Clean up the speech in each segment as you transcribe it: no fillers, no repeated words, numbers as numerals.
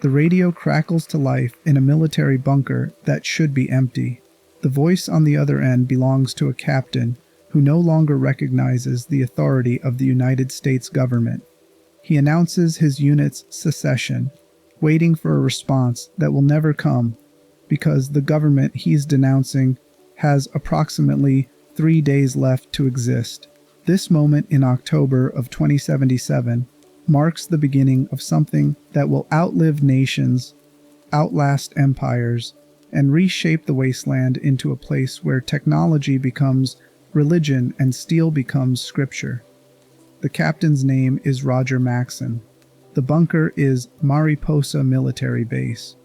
The radio crackles to life in a military bunker that should be empty. The voice on the other end belongs to a captain who no longer recognizes the authority of the United States government. He announces his unit's secession, waiting for a response that will never come because the government he's denouncing has approximately 3 days left to exist. This moment in October of 2077 marks the beginning of something that will outlive nations, outlast empires, and reshape the wasteland into a place where technology becomes religion and steel becomes scripture. The captain's name is Roger Maxson. The bunker is Mariposa Military Base.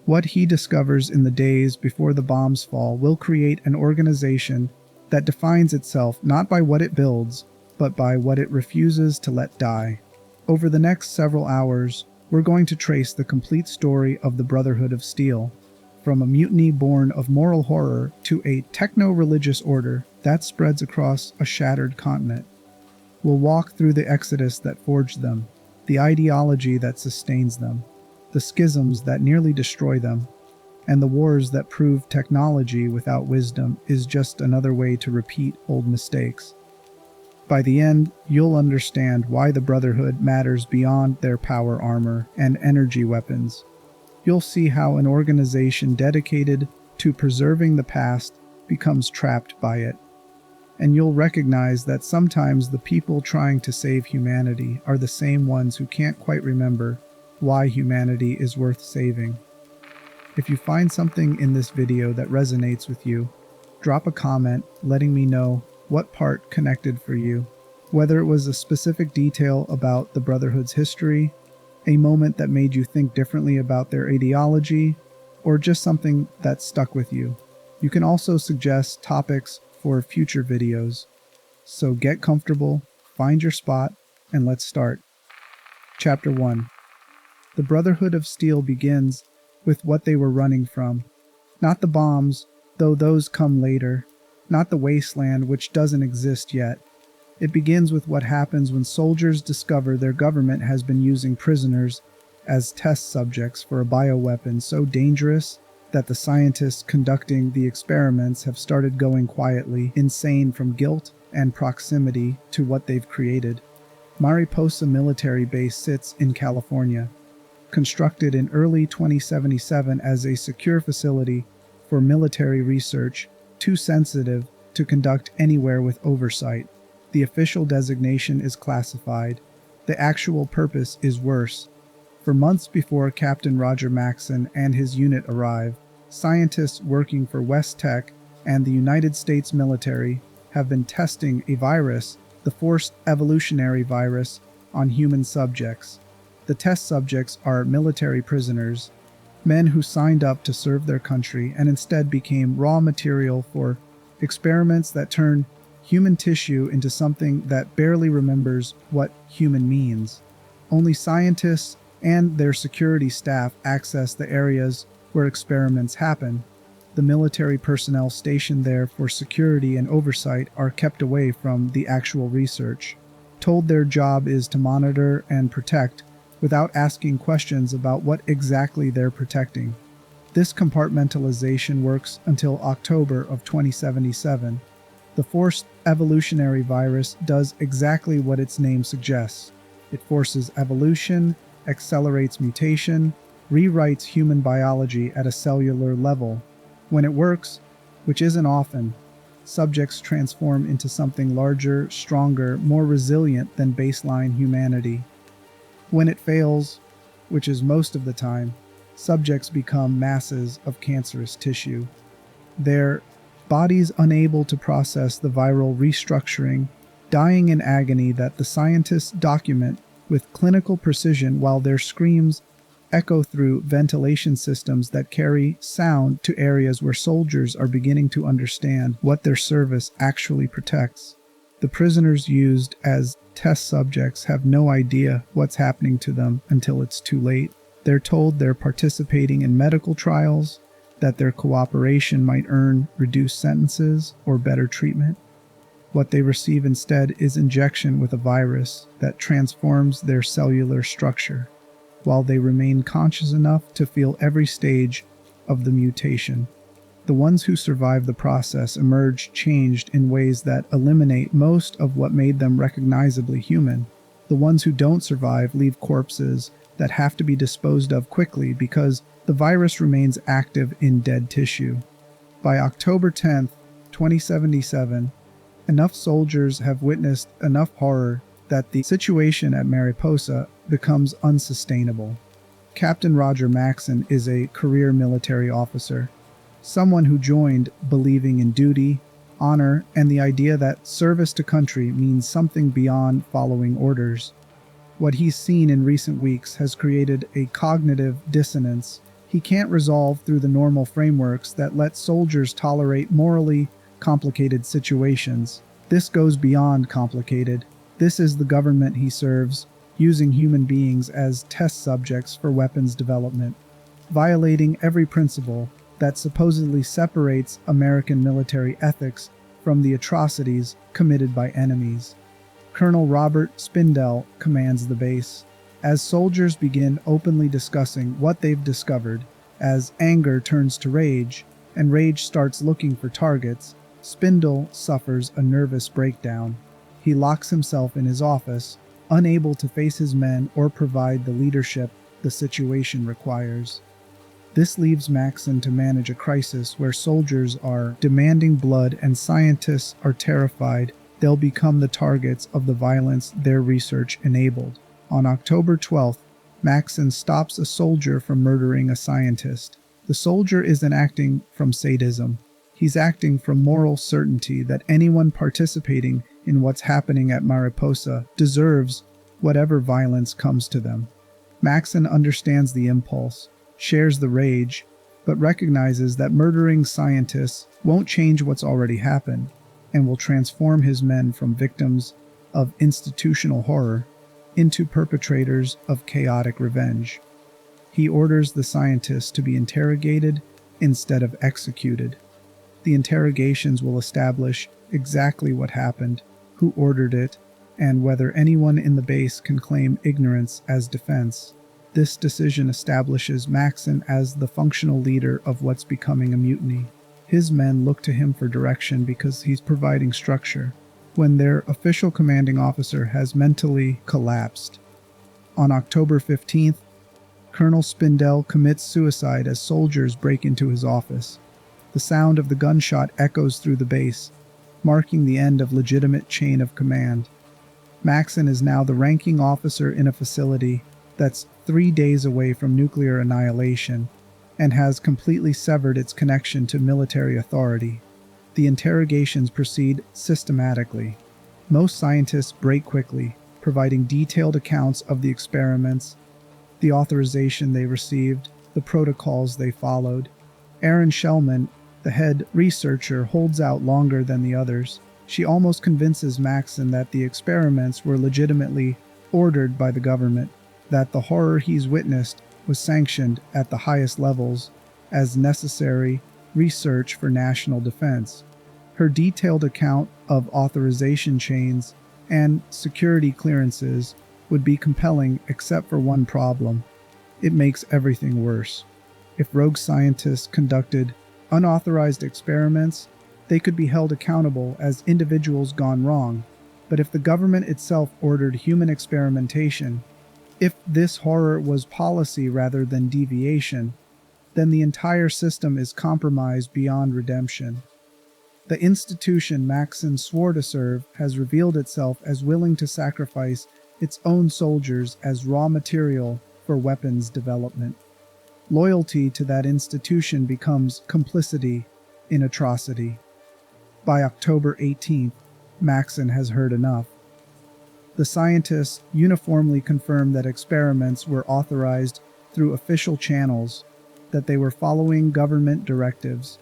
What he discovers in the days before the bombs fall will create an organization that defines itself not by what it builds, but by what it refuses to let die. Over the next several hours, we're going to trace the complete story of the Brotherhood of Steel, from a mutiny born of moral horror to a techno-religious order that spreads across a shattered continent. We'll walk through the exodus that forged them, the ideology that sustains them, the schisms that nearly destroy them, and the wars that prove technology without wisdom is just another way to repeat old mistakes. By the end, you'll understand why the Brotherhood matters beyond their power armor and energy weapons. You'll see how an organization dedicated to preserving the past becomes trapped by it. And you'll recognize that sometimes the people trying to save humanity are the same ones who can't quite remember why humanity is worth saving. If you find something in this video that resonates with you, drop a comment letting me know what part connected for you, whether it was a specific detail about the Brotherhood's history, a moment that made you think differently about their ideology, or just something that stuck with you. You can also suggest topics for future videos. So get comfortable, find your spot, and let's start. Chapter 1. The Brotherhood of Steel begins with what they were running from. Not the bombs, though those come later. Not the wasteland, which doesn't exist yet. It begins with what happens when soldiers discover their government has been using prisoners as test subjects for a bioweapon so dangerous that the scientists conducting the experiments have started going quietly insane from guilt and proximity to what they've created. Mariposa Military Base sits in California, constructed in early 2077 as a secure facility for military research, too sensitive to conduct anywhere with oversight. The official designation is classified. The actual purpose is worse. For months before Captain Roger Maxson and his unit arrive, scientists working for West Tech and the United States military have been testing a virus, the forced evolutionary virus, on human subjects. The test subjects are military prisoners, men who signed up to serve their country and instead became raw material for experiments that turn human tissue into something that barely remembers what human means. Only scientists and their security staff access the areas where experiments happen. The military personnel stationed there for security and oversight are kept away from the actual research, told their job is to monitor and protect without asking questions about what exactly they're protecting. This compartmentalization works until October of 2077. The forced evolutionary virus does exactly what its name suggests. It forces evolution, accelerates mutation, rewrites human biology at a cellular level. When it works, which isn't often, subjects transform into something larger, stronger, more resilient than baseline humanity. When it fails, which is most of the time, subjects become masses of cancerous tissue. Their bodies unable to process the viral restructuring, dying in agony that the scientists document with clinical precision while their screams echo through ventilation systems that carry sound to areas where soldiers are beginning to understand what their service actually protects. The prisoners used as test subjects have no idea what's happening to them until it's too late. They're told they're participating in medical trials, that their cooperation might earn reduced sentences or better treatment. What they receive instead is injection with a virus that transforms their cellular structure. while they remain conscious enough to feel every stage of the mutation. The ones who survive the process emerge changed in ways that eliminate most of what made them recognizably human. The ones who don't survive leave corpses that have to be disposed of quickly because the virus remains active in dead tissue. By October 10th, 2077, enough soldiers have witnessed enough horror that the situation at Mariposa becomes unsustainable. Captain Roger Maxson is a career military officer, someone who joined believing in duty, honor, and the idea that service to country means something beyond following orders. What he's seen in recent weeks has created a cognitive dissonance he can't resolve through the normal frameworks that let soldiers tolerate morally complicated situations. This goes beyond complicated. This is the government he serves, using human beings as test subjects for weapons development, violating every principle that supposedly separates American military ethics from the atrocities committed by enemies. Colonel Robert Spindell commands the base. As soldiers begin openly discussing what they've discovered, as anger turns to rage, and rage starts looking for targets, Spindell suffers a nervous breakdown. He locks himself in his office, unable to face his men or provide the leadership the situation requires. This leaves Maxson to manage a crisis where soldiers are demanding blood and scientists are terrified they'll become the targets of the violence their research enabled. On October 12th, Maxson stops a soldier from murdering a scientist. The soldier isn't acting from sadism. He's acting from moral certainty that anyone participating in what's happening at Mariposa deserves whatever violence comes to them. Maxson understands the impulse, shares the rage, but recognizes that murdering scientists won't change what's already happened and will transform his men from victims of institutional horror into perpetrators of chaotic revenge. He orders the scientists to be interrogated instead of executed. The interrogations will establish exactly what happened, who ordered it, and whether anyone in the base can claim ignorance as defense. This decision establishes Maxson as the functional leader of what's becoming a mutiny. His men look to him for direction because he's providing structure, when their official commanding officer has mentally collapsed. On October 15th, Colonel Spindell commits suicide as soldiers break into his office. The sound of the gunshot echoes through the base, marking the end of legitimate chain of command. Maxson is now the ranking officer in a facility that's 3 days away from nuclear annihilation and has completely severed its connection to military authority. The interrogations proceed systematically. Most scientists break quickly, providing detailed accounts of the experiments, the authorization they received, the protocols they followed. Erin Shellman, the head researcher, holds out longer than the others. She almost convinces Maxson that the experiments were legitimately ordered by the government, that the horror he's witnessed was sanctioned at the highest levels as necessary research for national defense. Her detailed account of authorization chains and security clearances would be compelling except for one problem. It makes everything worse. If rogue scientists conducted unauthorized experiments, they could be held accountable as individuals gone wrong. But if the government itself ordered human experimentation, if this horror was policy rather than deviation, then the entire system is compromised beyond redemption. The institution Maxson swore to serve has revealed itself as willing to sacrifice its own soldiers as raw material for weapons development. Loyalty to that institution becomes complicity in atrocity. By October 18th, Maxson has heard enough. The scientists uniformly confirm that experiments were authorized through official channels, that they were following government directives,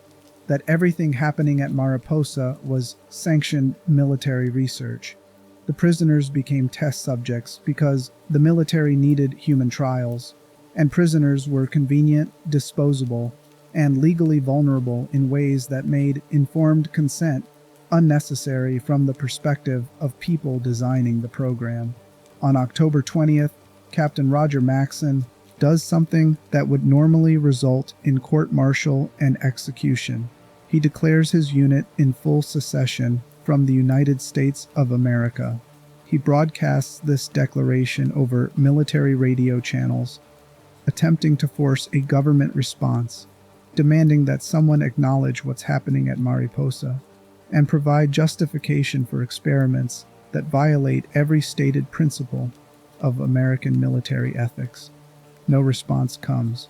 that everything happening at Mariposa was sanctioned military research. The prisoners became test subjects because the military needed human trials, and prisoners were convenient, disposable, and legally vulnerable in ways that made informed consent unnecessary from the perspective of people designing the program. On October 20th, Captain Roger Maxson, does something that would normally result in court-martial and execution. He declares his unit in full secession from the United States of America. He broadcasts this declaration over military radio channels, attempting to force a government response, demanding that someone acknowledge what's happening at Mariposa and provide justification for experiments that violate every stated principle of American military ethics. No response comes.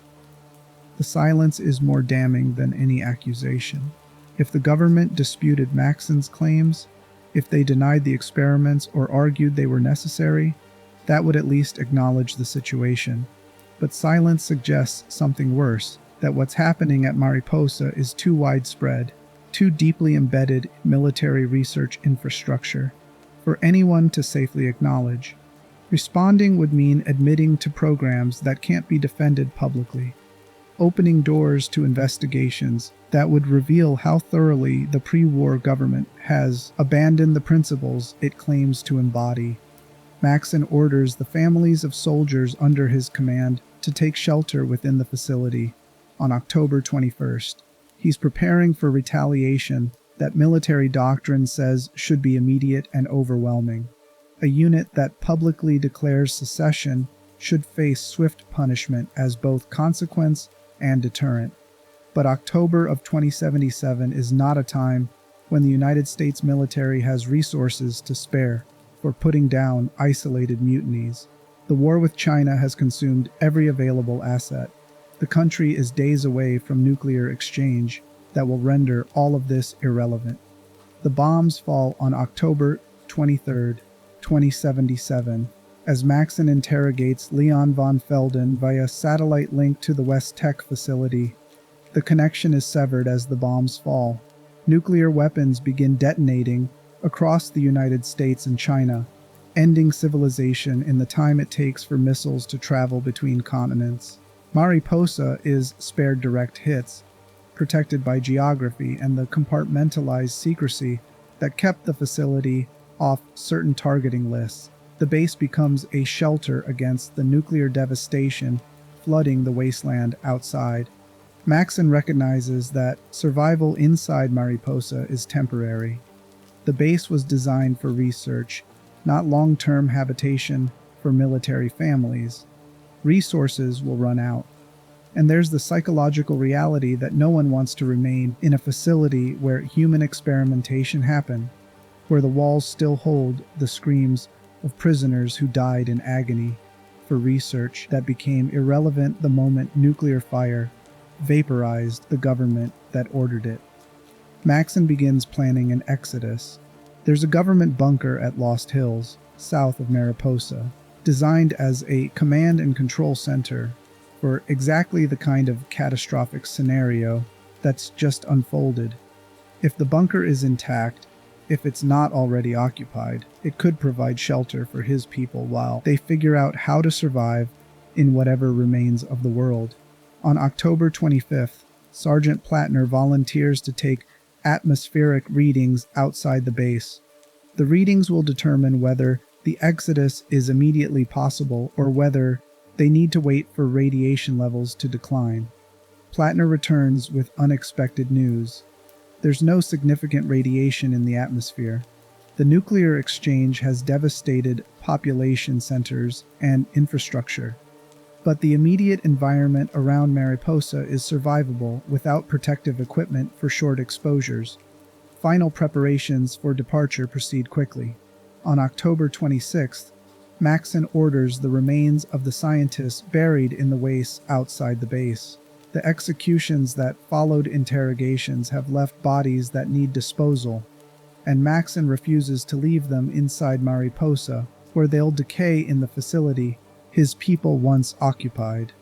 The silence is more damning than any accusation. If the government disputed Maxson's claims, if they denied the experiments or argued they were necessary, that would at least acknowledge the situation. But silence suggests something worse, that what's happening at Mariposa is too widespread, too deeply embedded in military research infrastructure, for anyone to safely acknowledge. Responding would mean admitting to programs that can't be defended publicly, opening doors to investigations that would reveal how thoroughly the pre-war government has abandoned the principles it claims to embody. Maxson orders the families of soldiers under his command to take shelter within the facility on October 21st. He's preparing for retaliation that military doctrine says should be immediate and overwhelming. A unit that publicly declares secession should face swift punishment as both consequence and deterrent. But October of 2077 is not a time when the United States military has resources to spare for putting down isolated mutinies. The war with China has consumed every available asset. The country is days away from nuclear exchange that will render all of this irrelevant. The bombs fall on October 23, 2077, as Maxson interrogates Leon von Felden via satellite link to the West Tech facility. The connection is severed as the bombs fall. Nuclear weapons begin detonating across the United States and China, ending civilization in the time it takes for missiles to travel between continents. Mariposa is spared direct hits, protected by geography and the compartmentalized secrecy that kept the facility off certain targeting lists. The base becomes a shelter against the nuclear devastation flooding the wasteland outside. Maxson recognizes that survival inside Mariposa is temporary. The base was designed for research, not long-term habitation for military families. Resources will run out. And there's the psychological reality that no one wants to remain in a facility where human experimentation happened, where the walls still hold the screams of prisoners who died in agony for research that became irrelevant the moment nuclear fire vaporized the government that ordered it. Maxson begins planning an exodus. There's a government bunker at Lost Hills, south of Mariposa, designed as a command and control center for exactly the kind of catastrophic scenario that's just unfolded. If the bunker is intact, if it's not already occupied, it could provide shelter for his people while they figure out how to survive in whatever remains of the world. On October 25th, Sergeant Plattner volunteers to take atmospheric readings outside the base. The readings will determine whether the exodus is immediately possible or whether they need to wait for radiation levels to decline. Plattner returns with unexpected news. There's no significant radiation in the atmosphere. The nuclear exchange has devastated population centers and infrastructure. But the immediate environment around Mariposa is survivable without protective equipment for short exposures. Final preparations for departure proceed quickly. On October 26th, Maxson orders the remains of the scientists buried in the wastes outside the base. The executions that followed interrogations have left bodies that need disposal, and Maxson refuses to leave them inside Mariposa, where they'll decay in the facility his people once occupied.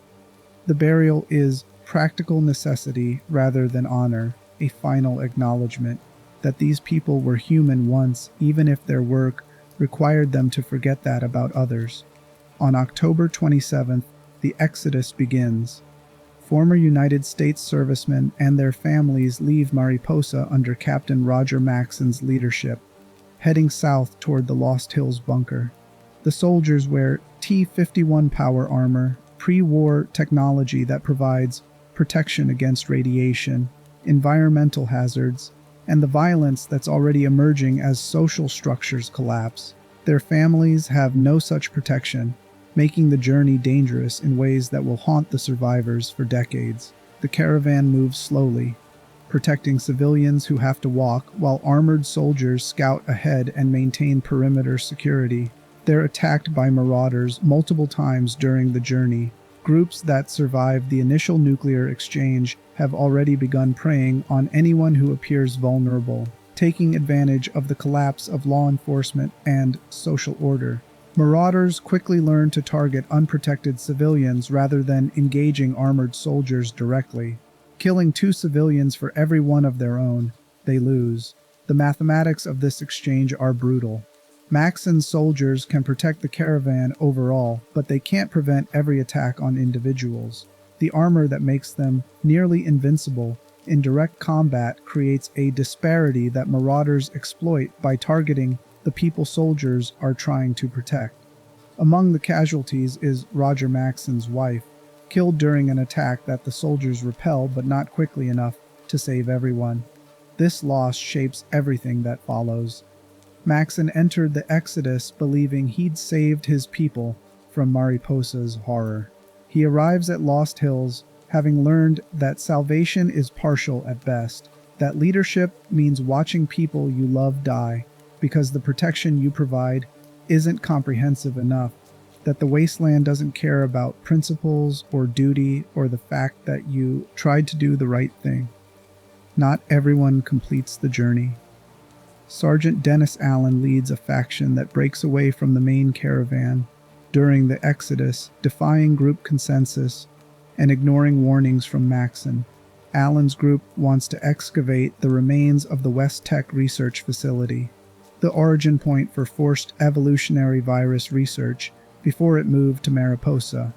The burial is practical necessity rather than honor, a final acknowledgement that these people were human once, even if their work required them to forget that about others. On October 27th, the exodus begins. Former United States servicemen and their families leave Mariposa under Captain Roger Maxson's leadership, heading south toward the Lost Hills bunker. The soldiers wear T-51 power armor, pre-war technology that provides protection against radiation, environmental hazards, and the violence that's already emerging as social structures collapse. Their families have no such protection, making the journey dangerous in ways that will haunt the survivors for decades. The caravan moves slowly, protecting civilians who have to walk while armored soldiers scout ahead and maintain perimeter security. They're attacked by marauders multiple times during the journey. Groups that survived the initial nuclear exchange have already begun preying on anyone who appears vulnerable, taking advantage of the collapse of law enforcement and social order. Marauders quickly learn to target unprotected civilians rather than engaging armored soldiers directly. Killing 2 civilians for every one of their own, they lose. The mathematics of this exchange are brutal. Maxson's soldiers can protect the caravan overall, but they can't prevent every attack on individuals. The armor that makes them nearly invincible in direct combat creates a disparity that marauders exploit by targeting the people soldiers are trying to protect. Among the casualties is Roger Maxson's wife, killed during an attack that the soldiers repel but not quickly enough to save everyone. This loss shapes everything that follows. Maxson entered the Exodus believing he'd saved his people from Mariposa's horror. He arrives at Lost Hills having learned that salvation is partial at best, that leadership means watching people you love die because the protection you provide isn't comprehensive enough, that the wasteland doesn't care about principles or duty or the fact that you tried to do the right thing. Not everyone completes the journey. Sergeant Dennis Allen leads a faction that breaks away from the main caravan during the Exodus, defying group consensus and ignoring warnings from Maxson. Allen's group wants to excavate the remains of the West Tech Research Facility, the origin point for forced evolutionary virus research before it moved to Mariposa.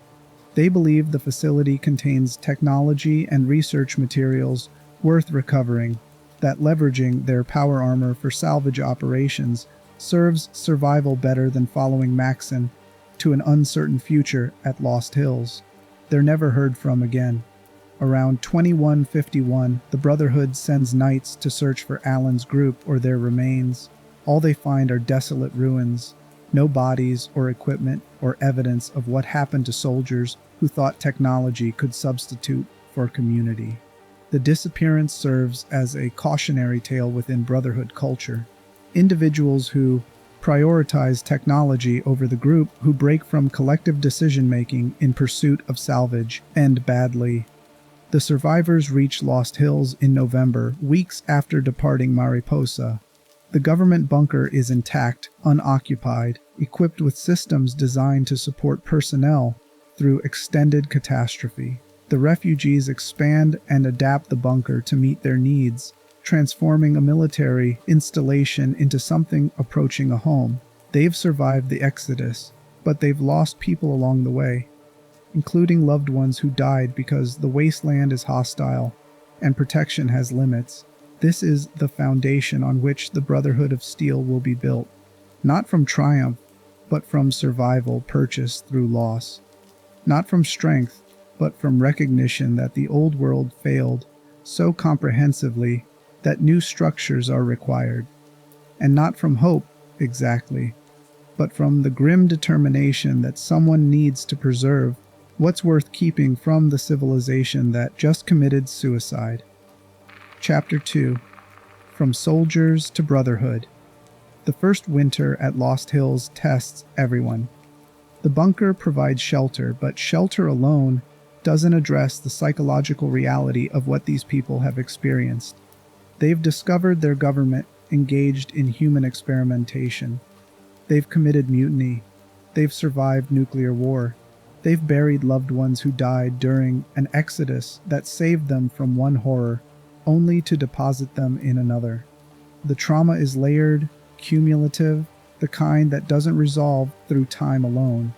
They believe the facility contains technology and research materials worth recovering, that leveraging their power armor for salvage operations serves survival better than following Maxson to an uncertain future at Lost Hills. They're never heard from again. Around 2151, the Brotherhood sends knights to search for Allen's group or their remains. All they find are desolate ruins, no bodies or equipment or evidence of what happened to soldiers who thought technology could substitute for community. The disappearance serves as a cautionary tale within Brotherhood culture. Individuals who prioritize technology over the group who break from collective decision-making in pursuit of salvage end badly. The survivors reach Lost Hills in November, weeks after departing Mariposa. The government bunker is intact, unoccupied, equipped with systems designed to support personnel through extended catastrophe. The refugees expand and adapt the bunker to meet their needs, transforming a military installation into something approaching a home. They've survived the Exodus, but they've lost people along the way, including loved ones who died because the wasteland is hostile and protection has limits. This is the foundation on which the Brotherhood of Steel will be built, not from triumph, but from survival purchased through loss. Not from strength, but from recognition that the old world failed so comprehensively that new structures are required. And not from hope, exactly, but from the grim determination that someone needs to preserve what's worth keeping from the civilization that just committed suicide. Chapter 2. From Soldiers to Brotherhood. The first winter at Lost Hills tests everyone. The bunker provides shelter, but shelter alone doesn't address the psychological reality of what these people have experienced. They've discovered their government engaged in human experimentation. They've committed mutiny. They've survived nuclear war. They've buried loved ones who died during an exodus that saved them from one horror, only to deposit them in another. The trauma is layered, cumulative, the kind that doesn't resolve through time alone.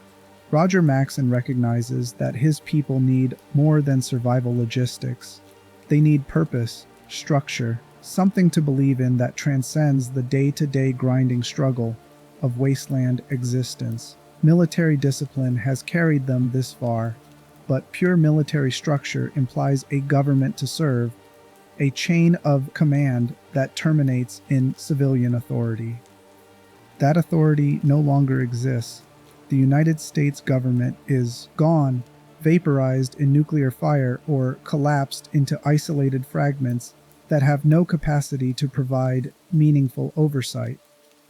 Roger Maxson recognizes that his people need more than survival logistics. They need purpose, structure, something to believe in that transcends the day-to-day grinding struggle of wasteland existence. Military discipline has carried them this far, but pure military structure implies a government to serve, a chain of command that terminates in civilian authority. That authority no longer exists. The United States government is gone, vaporized in nuclear fire, or collapsed into isolated fragments that have no capacity to provide meaningful oversight.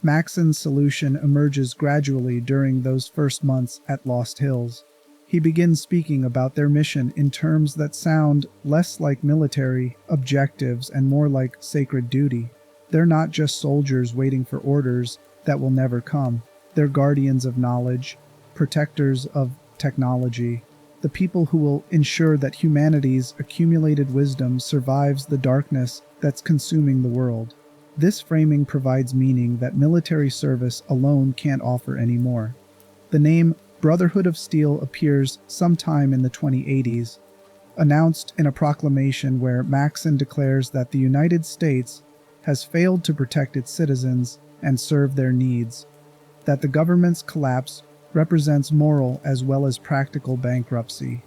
Maxson's solution emerges gradually during those first months at Lost Hills. He begins speaking about their mission in terms that sound less like military objectives and more like sacred duty. They're not just soldiers waiting for orders that will never come. They're guardians of knowledge, protectors of technology, the people who will ensure that humanity's accumulated wisdom survives the darkness that's consuming the world. This framing provides meaning that military service alone can't offer anymore. The name Brotherhood of Steel appears sometime in the 2080s, announced in a proclamation where Maxson declares that the United States has failed to protect its citizens and serve their needs, that the government's collapse represents moral as well as practical bankruptcy.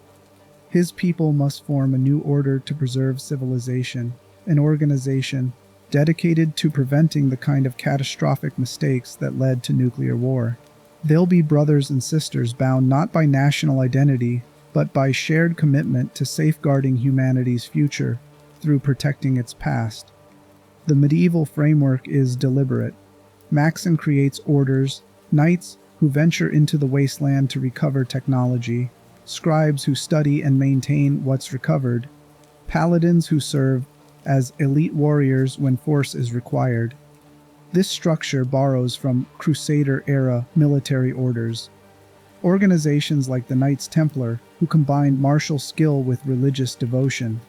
His people must form a new order to preserve civilization, an organization dedicated to preventing the kind of catastrophic mistakes that led to nuclear war. They'll be brothers and sisters bound not by national identity, but by shared commitment to safeguarding humanity's future through protecting its past. The medieval framework is deliberate. Maxson creates orders, knights who venture into the wasteland to recover technology, scribes who study and maintain what's recovered, paladins who serve as elite warriors when force is required. This structure borrows from Crusader-era military orders. Organizations like the Knights Templar, who combined martial skill with religious devotion.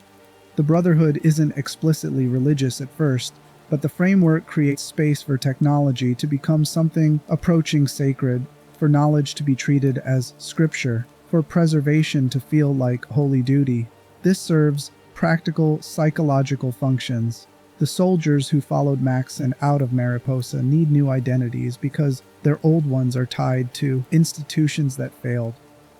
The Brotherhood isn't explicitly religious at first, but the framework creates space for technology to become something approaching sacred, for knowledge to be treated as scripture, for preservation to feel like holy duty. This serves practical psychological functions. The soldiers who followed Maxson out of Mariposa need new identities because their old ones are tied to institutions that failed.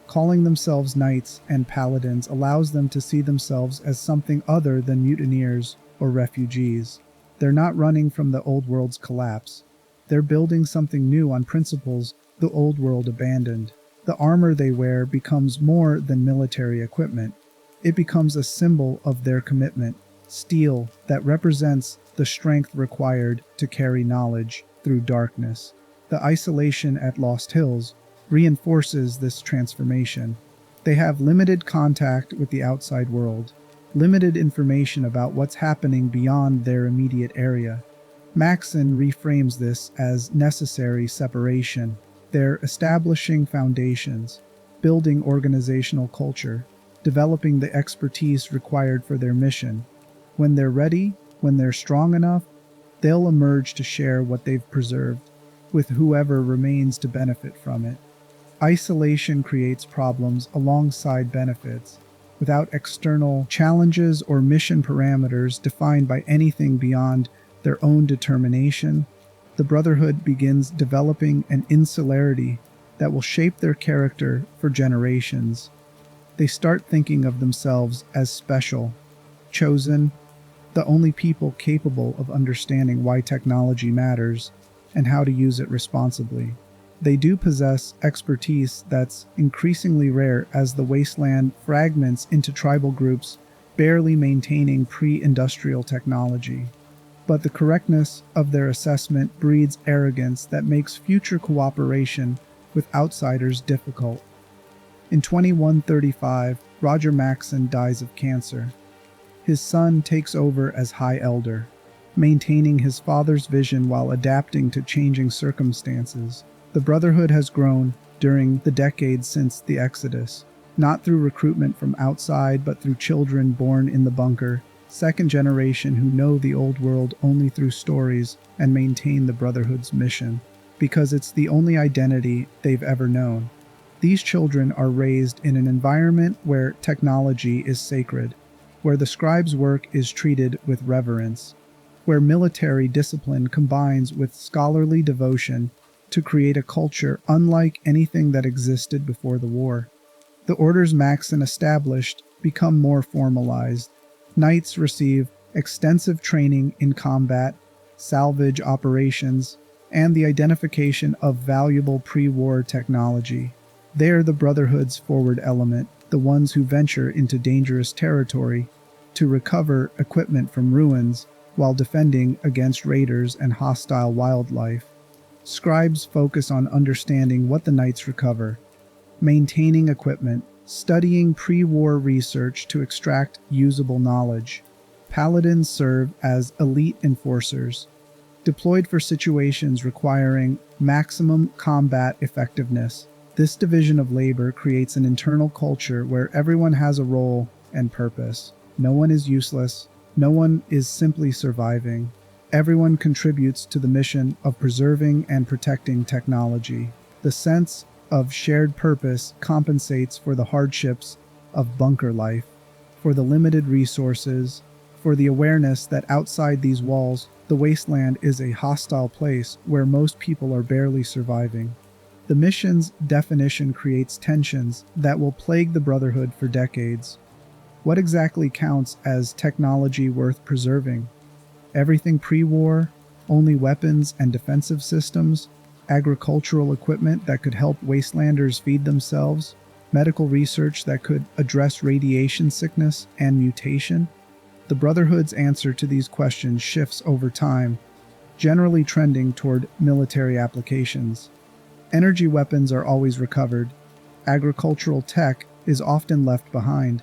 Calling themselves knights and paladins allows them to see themselves as something other than mutineers or refugees. They're not running from the old world's collapse. They're building something new on principles the old world abandoned. The armor they wear becomes more than military equipment. It becomes a symbol of their commitment, steel that represents the strength required to carry knowledge through darkness. The isolation at Lost Hills reinforces this transformation. They have limited contact with the outside world, limited information about what's happening beyond their immediate area. Maxson reframes this as necessary separation. They're establishing foundations, building organizational culture, developing the expertise required for their mission. When they're ready, when they're strong enough, they'll emerge to share what they've preserved with whoever remains to benefit from it. Isolation creates problems alongside benefits. Without external challenges or mission parameters defined by anything beyond their own determination, the Brotherhood begins developing an insularity that will shape their character for generations. They start thinking of themselves as special, chosen, the only people capable of understanding why technology matters and how to use it responsibly. They do possess expertise that's increasingly rare as the wasteland fragments into tribal groups barely maintaining pre-industrial technology. But the correctness of their assessment breeds arrogance that makes future cooperation with outsiders difficult. In 2135, Roger Maxson dies of cancer. His son takes over as High Elder, maintaining his father's vision while adapting to changing circumstances. The Brotherhood has grown during the decades since the Exodus, not through recruitment from outside, but through children born in the bunker, second generation who know the old world only through stories and maintain the Brotherhood's mission, because it's the only identity they've ever known. These children are raised in an environment where technology is sacred, where the scribe's work is treated with reverence, where military discipline combines with scholarly devotion to create a culture unlike anything that existed before the war. The orders Maxson established become more formalized. Knights receive extensive training in combat, salvage operations, and the identification of valuable pre-war technology. They're the Brotherhood's forward element, the ones who venture into dangerous territory to recover equipment from ruins while defending against raiders and hostile wildlife. Scribes focus on understanding what the Knights recover, maintaining equipment, studying pre-war research to extract usable knowledge. Paladins serve as elite enforcers, deployed for situations requiring maximum combat effectiveness. This division of labor creates an internal culture where everyone has a role and purpose. No one is useless. No one is simply surviving. Everyone contributes to the mission of preserving and protecting technology. The sense of shared purpose compensates for the hardships of bunker life, for the limited resources, for the awareness that outside these walls, the wasteland is a hostile place where most people are barely surviving. The mission's definition creates tensions that will plague the Brotherhood for decades. What exactly counts as technology worth preserving? Everything pre-war? Only weapons and defensive systems? Agricultural equipment that could help wastelanders feed themselves? Medical research that could address radiation sickness and mutation? The Brotherhood's answer to these questions shifts over time, generally trending toward military applications. Energy weapons are always recovered. Agricultural tech is often left behind.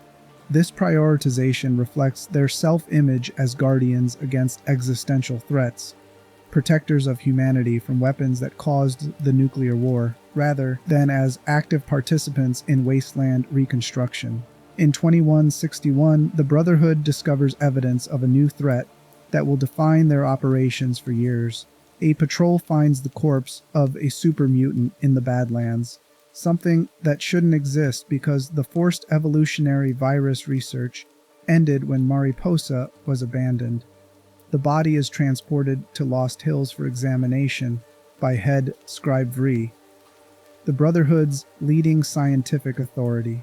This prioritization reflects their self-image as guardians against existential threats, protectors of humanity from weapons that caused the nuclear war, rather than as active participants in wasteland reconstruction. In 2161, the Brotherhood discovers evidence of a new threat that will define their operations for years. A patrol finds the corpse of a super mutant in the Badlands, something that shouldn't exist because the forced evolutionary virus research ended when Mariposa was abandoned. The body is transported to Lost Hills for examination by head Scribe Vree, the Brotherhood's leading scientific authority.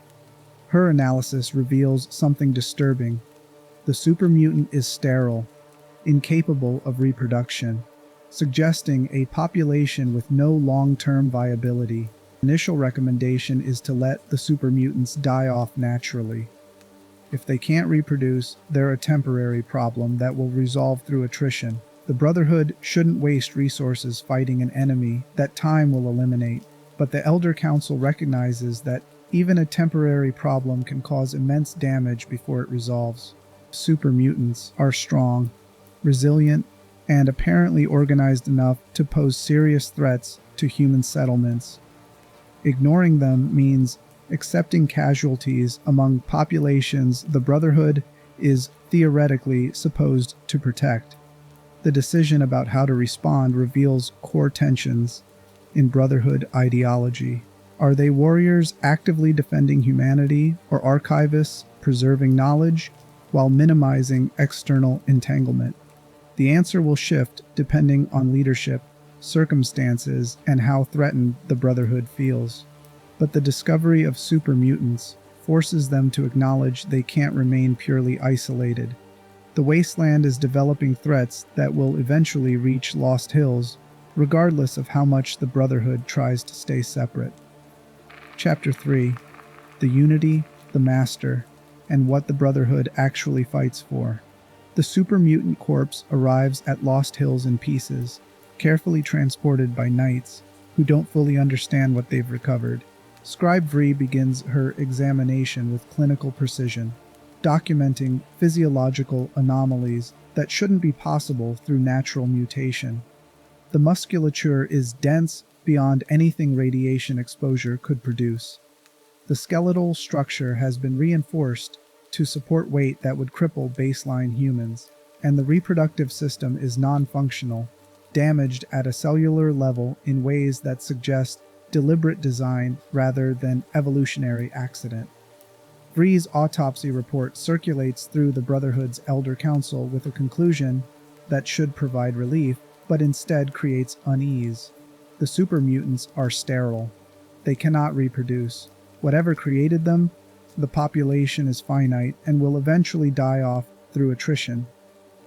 Her analysis reveals something disturbing. The super mutant is sterile, incapable of reproduction, suggesting a population with no long-term viability. Initial recommendation is to let the super mutants die off naturally. If they can't reproduce, they're a temporary problem that will resolve through attrition. The Brotherhood shouldn't waste resources fighting an enemy that time will eliminate, but the Elder Council recognizes that even a temporary problem can cause immense damage before it resolves. Super mutants are strong, resilient, and apparently organized enough to pose serious threats to human settlements. Ignoring them means accepting casualties among populations the Brotherhood is theoretically supposed to protect. The decision about how to respond reveals core tensions in Brotherhood ideology. Are they warriors actively defending humanity, or archivists preserving knowledge while minimizing external entanglement? The answer will shift depending on leadership, circumstances, and how threatened the Brotherhood feels. But the discovery of super mutants forces them to acknowledge they can't remain purely isolated. The wasteland is developing threats that will eventually reach Lost Hills, regardless of how much the Brotherhood tries to stay separate. Chapter 3: The Unity, the Master, and what the Brotherhood actually fights for. The super mutant corpse arrives at Lost Hills in pieces, carefully transported by knights who don't fully understand what they've recovered. Scribe Vree begins her examination with clinical precision, documenting physiological anomalies that shouldn't be possible through natural mutation. The musculature is dense beyond anything radiation exposure could produce. The skeletal structure has been reinforced to support weight that would cripple baseline humans, and the reproductive system is non-functional, damaged at a cellular level in ways that suggest deliberate design rather than evolutionary accident. Vree's autopsy report circulates through the Brotherhood's Elder Council with a conclusion that should provide relief, but instead creates unease. The super mutants are sterile. They cannot reproduce. Whatever created them, the population is finite and will eventually die off through attrition.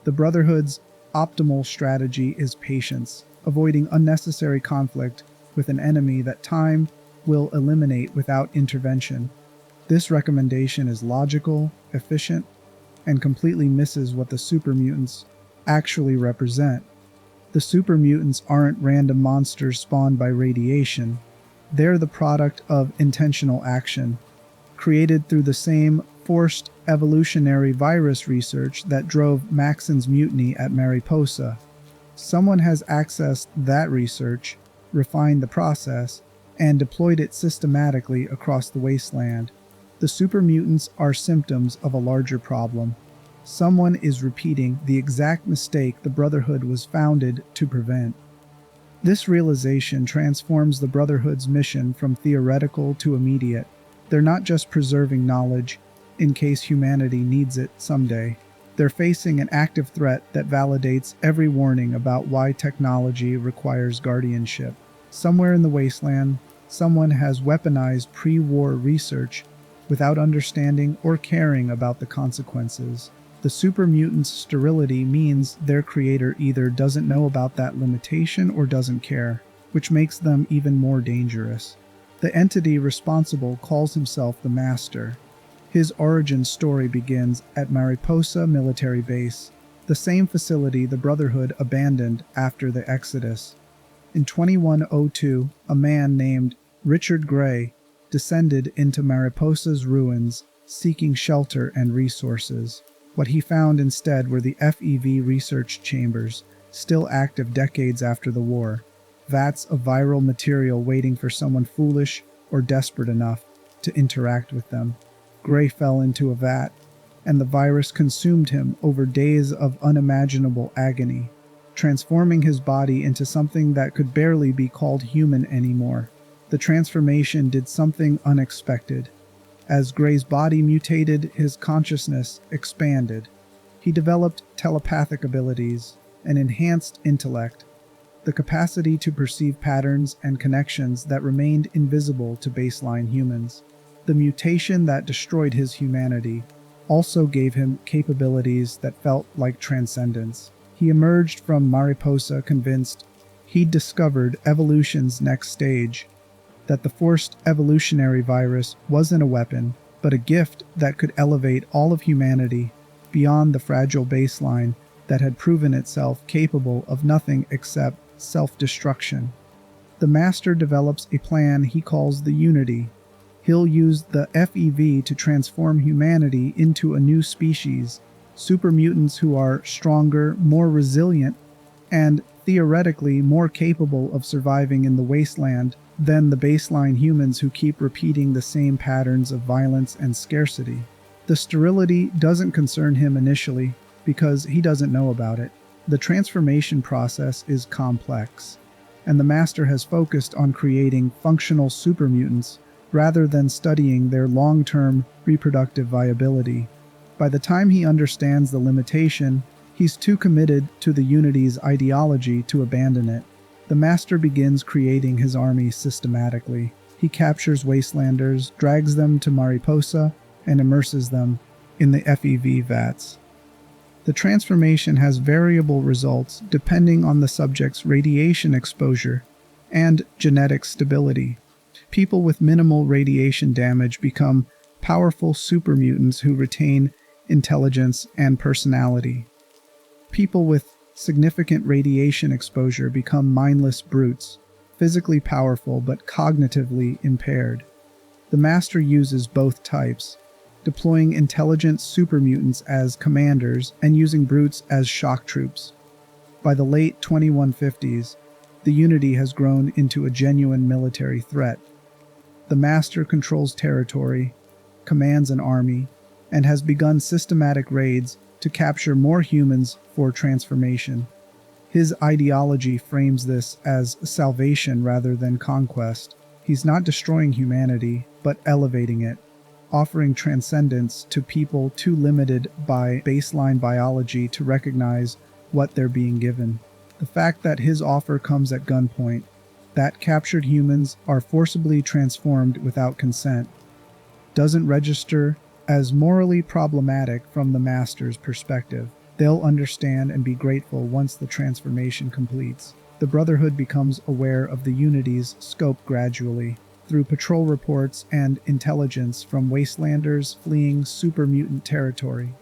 The Brotherhood's optimal strategy is patience, avoiding unnecessary conflict with an enemy that time will eliminate without intervention. This recommendation is logical, efficient, and completely misses what the super mutants actually represent. The super mutants aren't random monsters spawned by radiation. They're the product of intentional action, created through the same forced evolutionary virus research that drove Maxson's mutiny at Mariposa. Someone has accessed that research, refined the process, and deployed it systematically across the wasteland. The super mutants are symptoms of a larger problem. Someone is repeating the exact mistake the Brotherhood was founded to prevent. This realization transforms the Brotherhood's mission from theoretical to immediate. They're not just preserving knowledge in case humanity needs it someday. They're facing an active threat that validates every warning about why technology requires guardianship. Somewhere in the wasteland, someone has weaponized pre-war research without understanding or caring about the consequences. The super mutants' sterility means their creator either doesn't know about that limitation or doesn't care, which makes them even more dangerous. The entity responsible calls himself the Master. His origin story begins at Mariposa Military Base, the same facility the Brotherhood abandoned after the Exodus. In 2102, a man named Richard Gray descended into Mariposa's ruins, seeking shelter and resources. What he found instead were the FEV research chambers, still active decades after the war. Vats of viral material waiting for someone foolish or desperate enough to interact with them. Gray fell into a vat, and the virus consumed him over days of unimaginable agony, transforming his body into something that could barely be called human anymore. The transformation did something unexpected. As Gray's body mutated, his consciousness expanded. He developed telepathic abilities, an enhanced intellect, the capacity to perceive patterns and connections that remained invisible to baseline humans. The mutation that destroyed his humanity also gave him capabilities that felt like transcendence. He emerged from Mariposa convinced he'd discovered evolution's next stage, that the forced evolutionary virus wasn't a weapon, but a gift that could elevate all of humanity beyond the fragile baseline that had proven itself capable of nothing except self-destruction. The Master develops a plan he calls the Unity. He'll use the FEV to transform humanity into a new species, super mutants who are stronger, more resilient, and theoretically more capable of surviving in the wasteland than the baseline humans who keep repeating the same patterns of violence and scarcity. The sterility doesn't concern him initially because he doesn't know about it. The transformation process is complex, and the Master has focused on creating functional super mutants rather than studying their long-term reproductive viability. By the time he understands the limitation, he's too committed to the Unity's ideology to abandon it. The Master begins creating his army systematically. He captures wastelanders, drags them to Mariposa, and immerses them in the FEV vats. The transformation has variable results depending on the subject's radiation exposure and genetic stability. People with minimal radiation damage become powerful super mutants who retain intelligence and personality. People with significant radiation exposure become mindless brutes, physically powerful but cognitively impaired. The Master uses both types, deploying intelligent super mutants as commanders and using brutes as shock troops. By the late 2150s, the Unity has grown into a genuine military threat. The Master controls territory, commands an army, and has begun systematic raids to capture more humans for transformation. His ideology frames this as salvation rather than conquest. He's not destroying humanity, but elevating it, offering transcendence to people too limited by baseline biology to recognize what they're being given. The fact that his offer comes at gunpoint, that captured humans are forcibly transformed without consent, doesn't register as morally problematic from the Master's perspective. They'll understand and be grateful once the transformation completes. The Brotherhood becomes aware of the Unity's scope gradually, through patrol reports and intelligence from wastelanders fleeing super-mutant territory.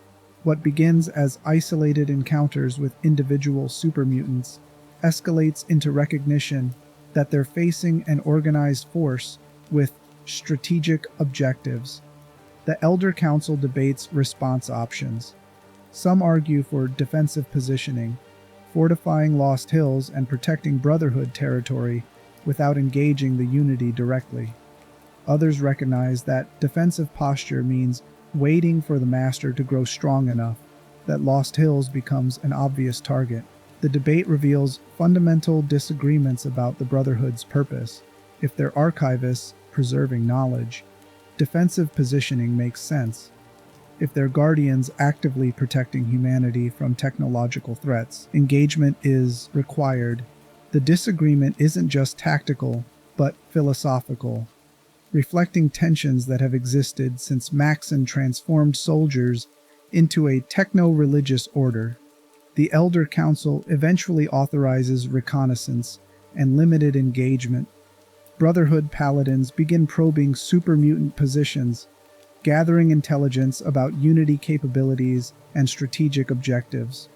What begins as isolated encounters with individual super-mutants escalates into recognition that they're facing an organized force with strategic objectives. The Elder Council debates response options. Some argue for defensive positioning, fortifying Lost Hills and protecting Brotherhood territory without engaging the Unity directly. Others recognize that defensive posture means waiting for the Master to grow strong enough that Lost Hills becomes an obvious target. The debate reveals fundamental disagreements about the Brotherhood's purpose. If they're archivists preserving knowledge, defensive positioning makes sense. If they're guardians actively protecting humanity from technological threats, engagement is required. The disagreement isn't just tactical, but philosophical, reflecting tensions that have existed since Maxson transformed soldiers into a techno-religious order. The Elder Council eventually authorizes reconnaissance and limited engagement. Brotherhood paladins begin probing super-mutant positions, gathering intelligence about Unity capabilities and strategic objectives.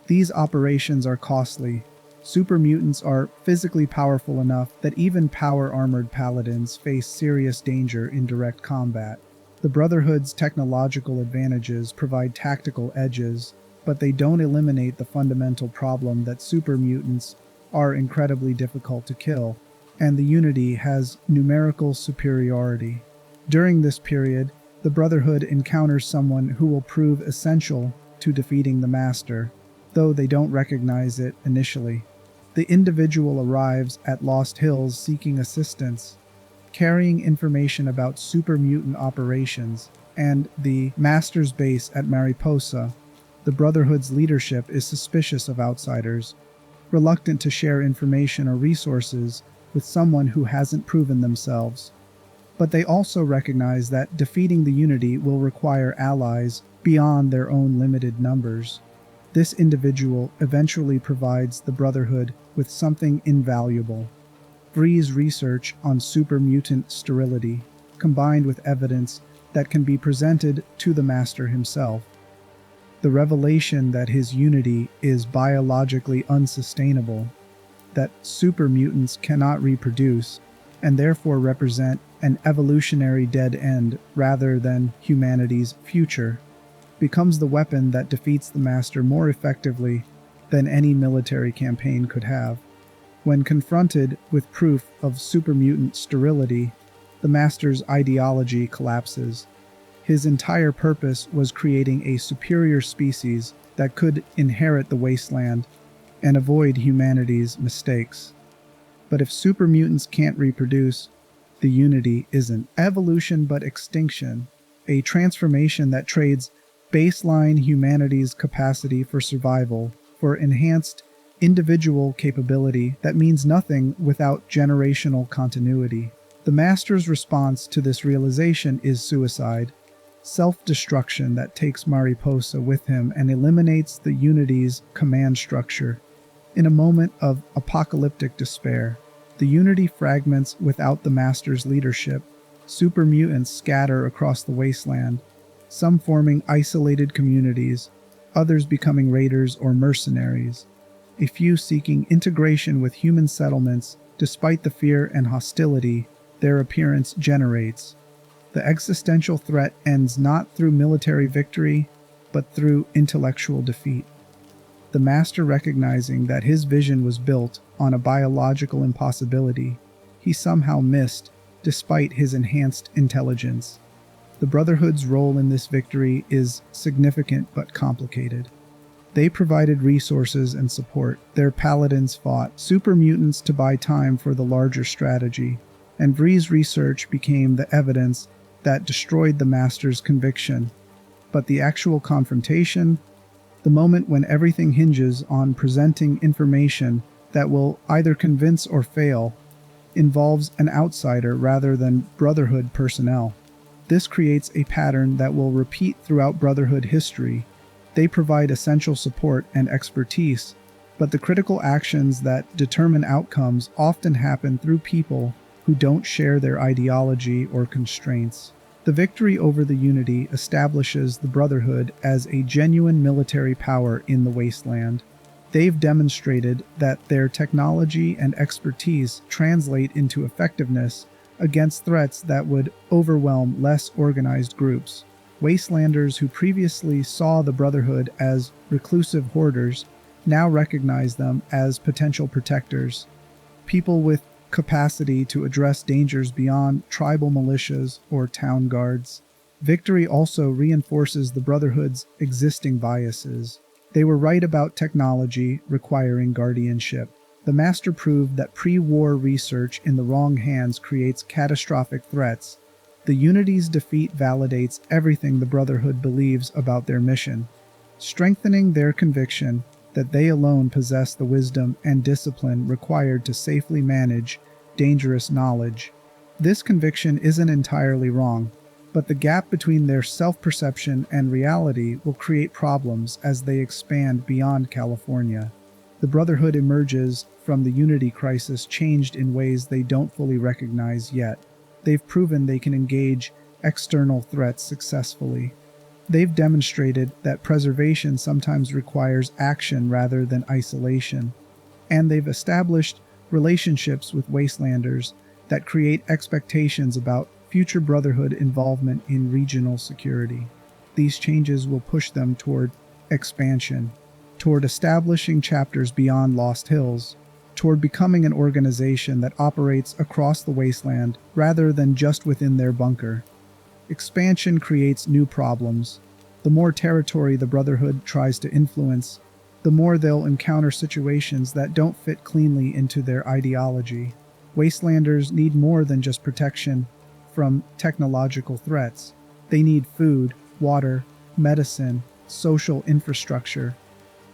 These operations are costly. Super-mutants are physically powerful enough that even power-armored paladins face serious danger in direct combat. The Brotherhood's technological advantages provide tactical edges, but they don't eliminate the fundamental problem that super-mutants are incredibly difficult to kill, and the Unity has numerical superiority. During this period, the Brotherhood encounters someone who will prove essential to defeating the Master, though they don't recognize it initially. The individual arrives at Lost Hills seeking assistance, carrying information about super-mutant operations and the Master's base at Mariposa. The Brotherhood's leadership is suspicious of outsiders, reluctant to share information or resources with someone who hasn't proven themselves. But they also recognize that defeating the Unity will require allies beyond their own limited numbers. This individual eventually provides the Brotherhood with something invaluable: Bree's research on super-mutant sterility, combined with evidence that can be presented to the Master himself. The revelation that his Unity is biologically unsustainable, that super-mutants cannot reproduce, and therefore represent an evolutionary dead end rather than humanity's future, becomes the weapon that defeats the Master more effectively than any military campaign could have. When confronted with proof of super-mutant sterility, the Master's ideology collapses. His entire purpose was creating a superior species that could inherit the wasteland and avoid humanity's mistakes. But if super-mutants can't reproduce, the Unity isn't evolution but extinction, a transformation that trades baseline humanity's capacity for survival for enhanced individual capability that means nothing without generational continuity. The Master's response to this realization is suicide, self-destruction that takes Mariposa with him and eliminates the Unity's command structure. In a moment of apocalyptic despair, the Unity fragments without the Master's leadership. Super-mutants scatter across the wasteland, some forming isolated communities, others becoming raiders or mercenaries, a few seeking integration with human settlements despite the fear and hostility their appearance generates. The existential threat ends not through military victory, but through intellectual defeat. The Master, recognizing that his vision was built on a biological impossibility, he somehow missed, despite his enhanced intelligence. The Brotherhood's role in this victory is significant but complicated. They provided resources and support. Their paladins fought super-mutants to buy time for the larger strategy, and Bree's research became the evidence that destroyed the Master's conviction. But the actual confrontation, the moment when everything hinges on presenting information that will either convince or fail, involves an outsider rather than Brotherhood personnel. This creates a pattern that will repeat throughout Brotherhood history. They provide essential support and expertise, but the critical actions that determine outcomes often happen through people who don't share their ideology or constraints. The victory over the Unity establishes the Brotherhood as a genuine military power in the wasteland. They've demonstrated that their technology and expertise translate into effectiveness against threats that would overwhelm less organized groups. Wastelanders who previously saw the Brotherhood as reclusive hoarders now recognize them as potential protectors, people with capacity to address dangers beyond tribal militias or town guards. Victory also reinforces the Brotherhood's existing biases. They were right about technology requiring guardianship. The Master proved that pre-war research in the wrong hands creates catastrophic threats. The Unity's defeat validates everything the Brotherhood believes about their mission, strengthening their conviction that they alone possess the wisdom and discipline required to safely manage dangerous knowledge. This conviction isn't entirely wrong, but the gap between their self-perception and reality will create problems as they expand beyond California. The Brotherhood emerges from the Unity crisis changed in ways they don't fully recognize yet. They've proven they can engage external threats successfully. They've demonstrated that preservation sometimes requires action rather than isolation. And they've established relationships with wastelanders that create expectations about future Brotherhood involvement in regional security. These changes will push them toward expansion, toward establishing chapters beyond Lost Hills, toward becoming an organization that operates across the wasteland rather than just within their bunker. Expansion creates new problems. The more territory the Brotherhood tries to influence, the more they'll encounter situations that don't fit cleanly into their ideology. Wastelanders need more than just protection from technological threats. They need food, water, medicine, social infrastructure,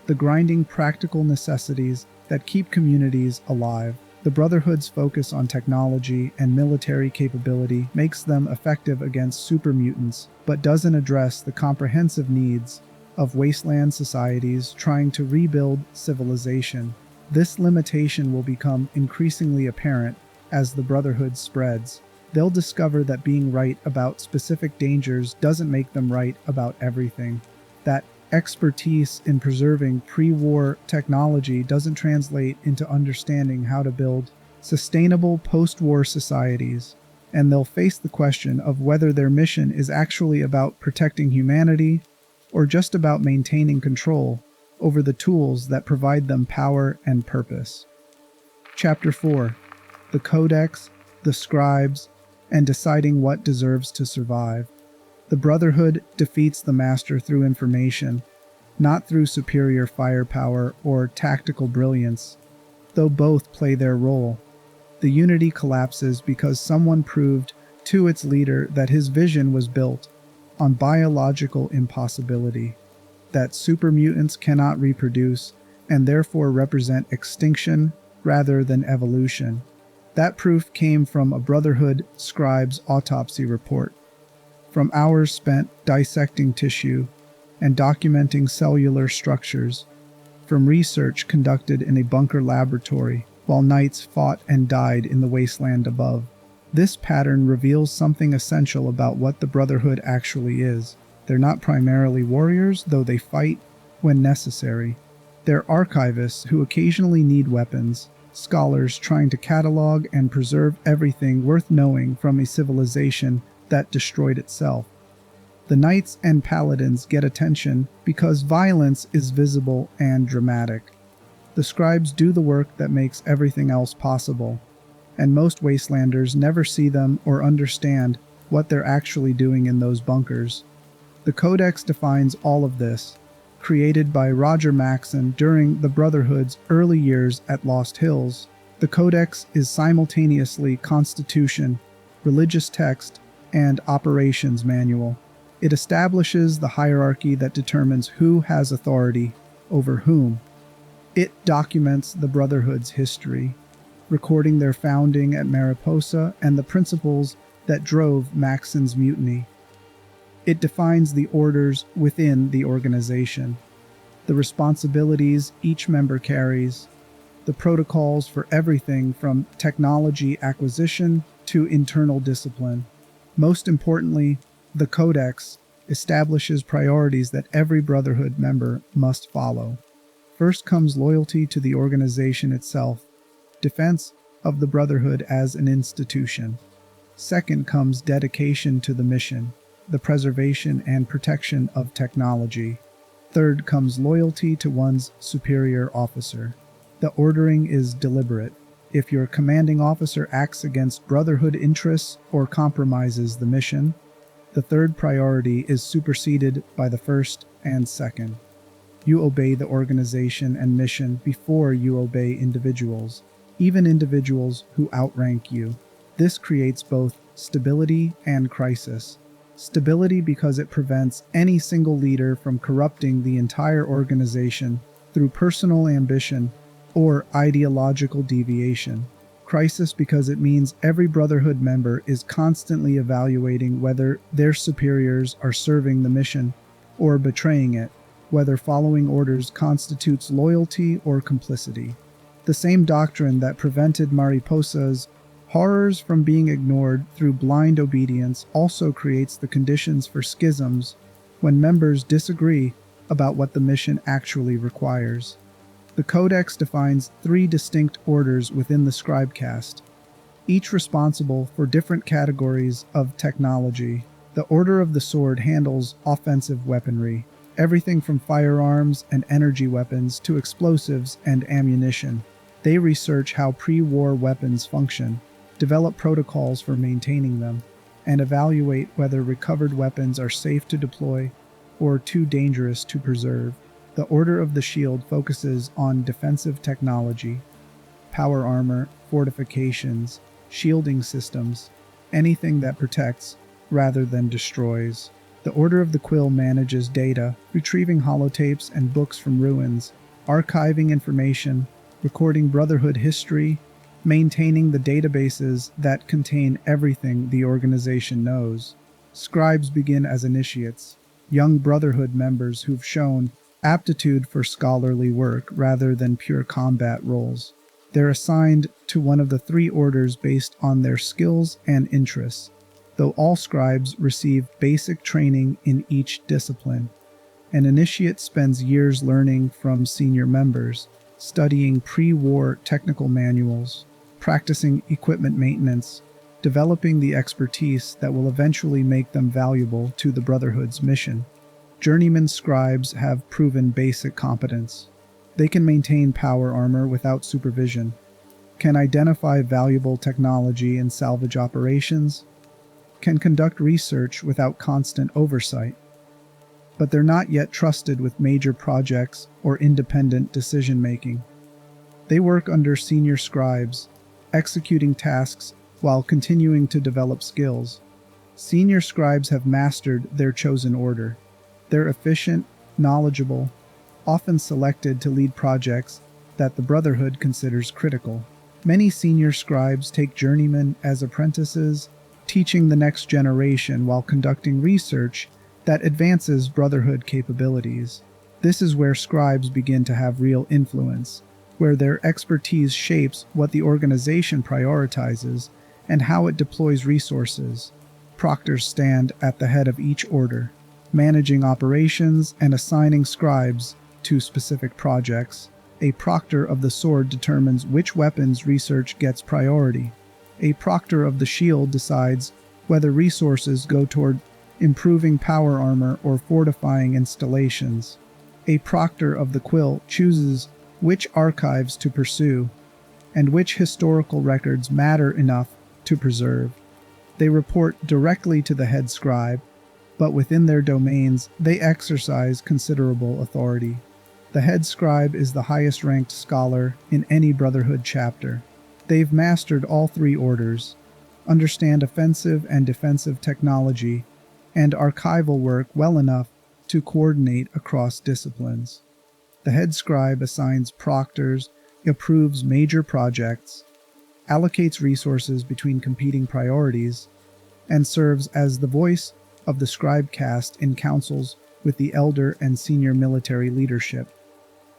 the grinding practical necessities that keep communities alive. The Brotherhood's focus on technology and military capability makes them effective against super mutants, but doesn't address the comprehensive needs of wasteland societies trying to rebuild civilization. This limitation will become increasingly apparent as the Brotherhood spreads. They'll discover that being right about specific dangers doesn't make them right about everything. That expertise in preserving pre-war technology doesn't translate into understanding how to build sustainable post-war societies, and they'll face the question of whether their mission is actually about protecting humanity or just about maintaining control over the tools that provide them power and purpose. Chapter 4. The Codex, the Scribes, and Deciding What Deserves to Survive. The Brotherhood defeats the Master through information, not through superior firepower or tactical brilliance, though both play their role. The Unity collapses because someone proved to its leader that his vision was built on biological impossibility, that super mutants cannot reproduce and therefore represent extinction rather than evolution. That proof came from a Brotherhood scribe's autopsy report, from hours spent dissecting tissue and documenting cellular structures, from research conducted in a bunker laboratory while knights fought and died in the wasteland above. This pattern reveals something essential about what the Brotherhood actually is. They're not primarily warriors, though they fight when necessary. They're archivists who occasionally need weapons, scholars trying to catalog and preserve everything worth knowing from a civilization that destroyed itself. The knights and paladins get attention because violence is visible and dramatic. The scribes do the work that makes everything else possible, and most wastelanders never see them or understand what they're actually doing in those bunkers. The Codex defines all of this, created by Roger Maxson during the Brotherhood's early years at Lost Hills. The Codex is simultaneously constitution, religious text, and operations manual. It establishes the hierarchy that determines who has authority over whom. It documents the Brotherhood's history, recording their founding at Mariposa and the principles that drove Maxson's mutiny. It defines the orders within the organization, the responsibilities each member carries, the protocols for everything from technology acquisition to internal discipline. Most importantly, the codex establishes priorities that every Brotherhood member must follow. First comes loyalty to the organization itself, defense of the Brotherhood as an institution. Second comes dedication to the mission, the preservation and protection of technology. Third comes loyalty to one's superior officer. The ordering is deliberate. If your commanding officer acts against Brotherhood interests or compromises the mission, the third priority is superseded by the first and second. You obey the organization and mission before you obey individuals, even individuals who outrank you. This creates both stability and crisis. Stability because it prevents any single leader from corrupting the entire organization through personal ambition or ideological deviation. Crisis because it means every Brotherhood member is constantly evaluating whether their superiors are serving the mission or betraying it, whether following orders constitutes loyalty or complicity. The same doctrine that prevented Mariposa's horrors from being ignored through blind obedience also creates the conditions for schisms when members disagree about what the mission actually requires. The Codex defines 3 distinct orders within the scribe caste, each responsible for different categories of technology. The Order of the Sword handles offensive weaponry, everything from firearms and energy weapons to explosives and ammunition. They research how pre-war weapons function, develop protocols for maintaining them, and evaluate whether recovered weapons are safe to deploy or too dangerous to preserve. The Order of the Shield focuses on defensive technology, power armor, fortifications, shielding systems, anything that protects rather than destroys. The Order of the Quill manages data, retrieving holotapes and books from ruins, archiving information, recording Brotherhood history, maintaining the databases that contain everything the organization knows. Scribes begin as initiates, young Brotherhood members who've shown aptitude for scholarly work rather than pure combat roles. They're assigned to one of the 3 orders based on their skills and interests, though all scribes receive basic training in each discipline. An initiate spends years learning from senior members, studying pre-war technical manuals, practicing equipment maintenance, developing the expertise that will eventually make them valuable to the Brotherhood's mission. Journeyman scribes have proven basic competence. They can maintain power armor without supervision, can identify valuable technology in salvage operations, can conduct research without constant oversight. But they're not yet trusted with major projects or independent decision-making. They work under senior scribes, executing tasks while continuing to develop skills. Senior scribes have mastered their chosen order. They're efficient, knowledgeable, often selected to lead projects that the Brotherhood considers critical. Many senior scribes take journeymen as apprentices, teaching the next generation while conducting research that advances Brotherhood capabilities. This is where scribes begin to have real influence, where their expertise shapes what the organization prioritizes and how it deploys resources. Proctors stand at the head of each order, managing operations and assigning scribes to specific projects. A proctor of the sword determines which weapons research gets priority. A proctor of the shield decides whether resources go toward improving power armor or fortifying installations. A proctor of the quill chooses which archives to pursue and which historical records matter enough to preserve. They report directly to the head scribe, but within their domains, they exercise considerable authority. The head scribe is the highest-ranked scholar in any Brotherhood chapter. They've mastered all 3 orders, understand offensive and defensive technology, and archival work well enough to coordinate across disciplines. The head scribe assigns proctors, approves major projects, allocates resources between competing priorities, and serves as the voice of the scribe caste in councils with the elder and senior military leadership.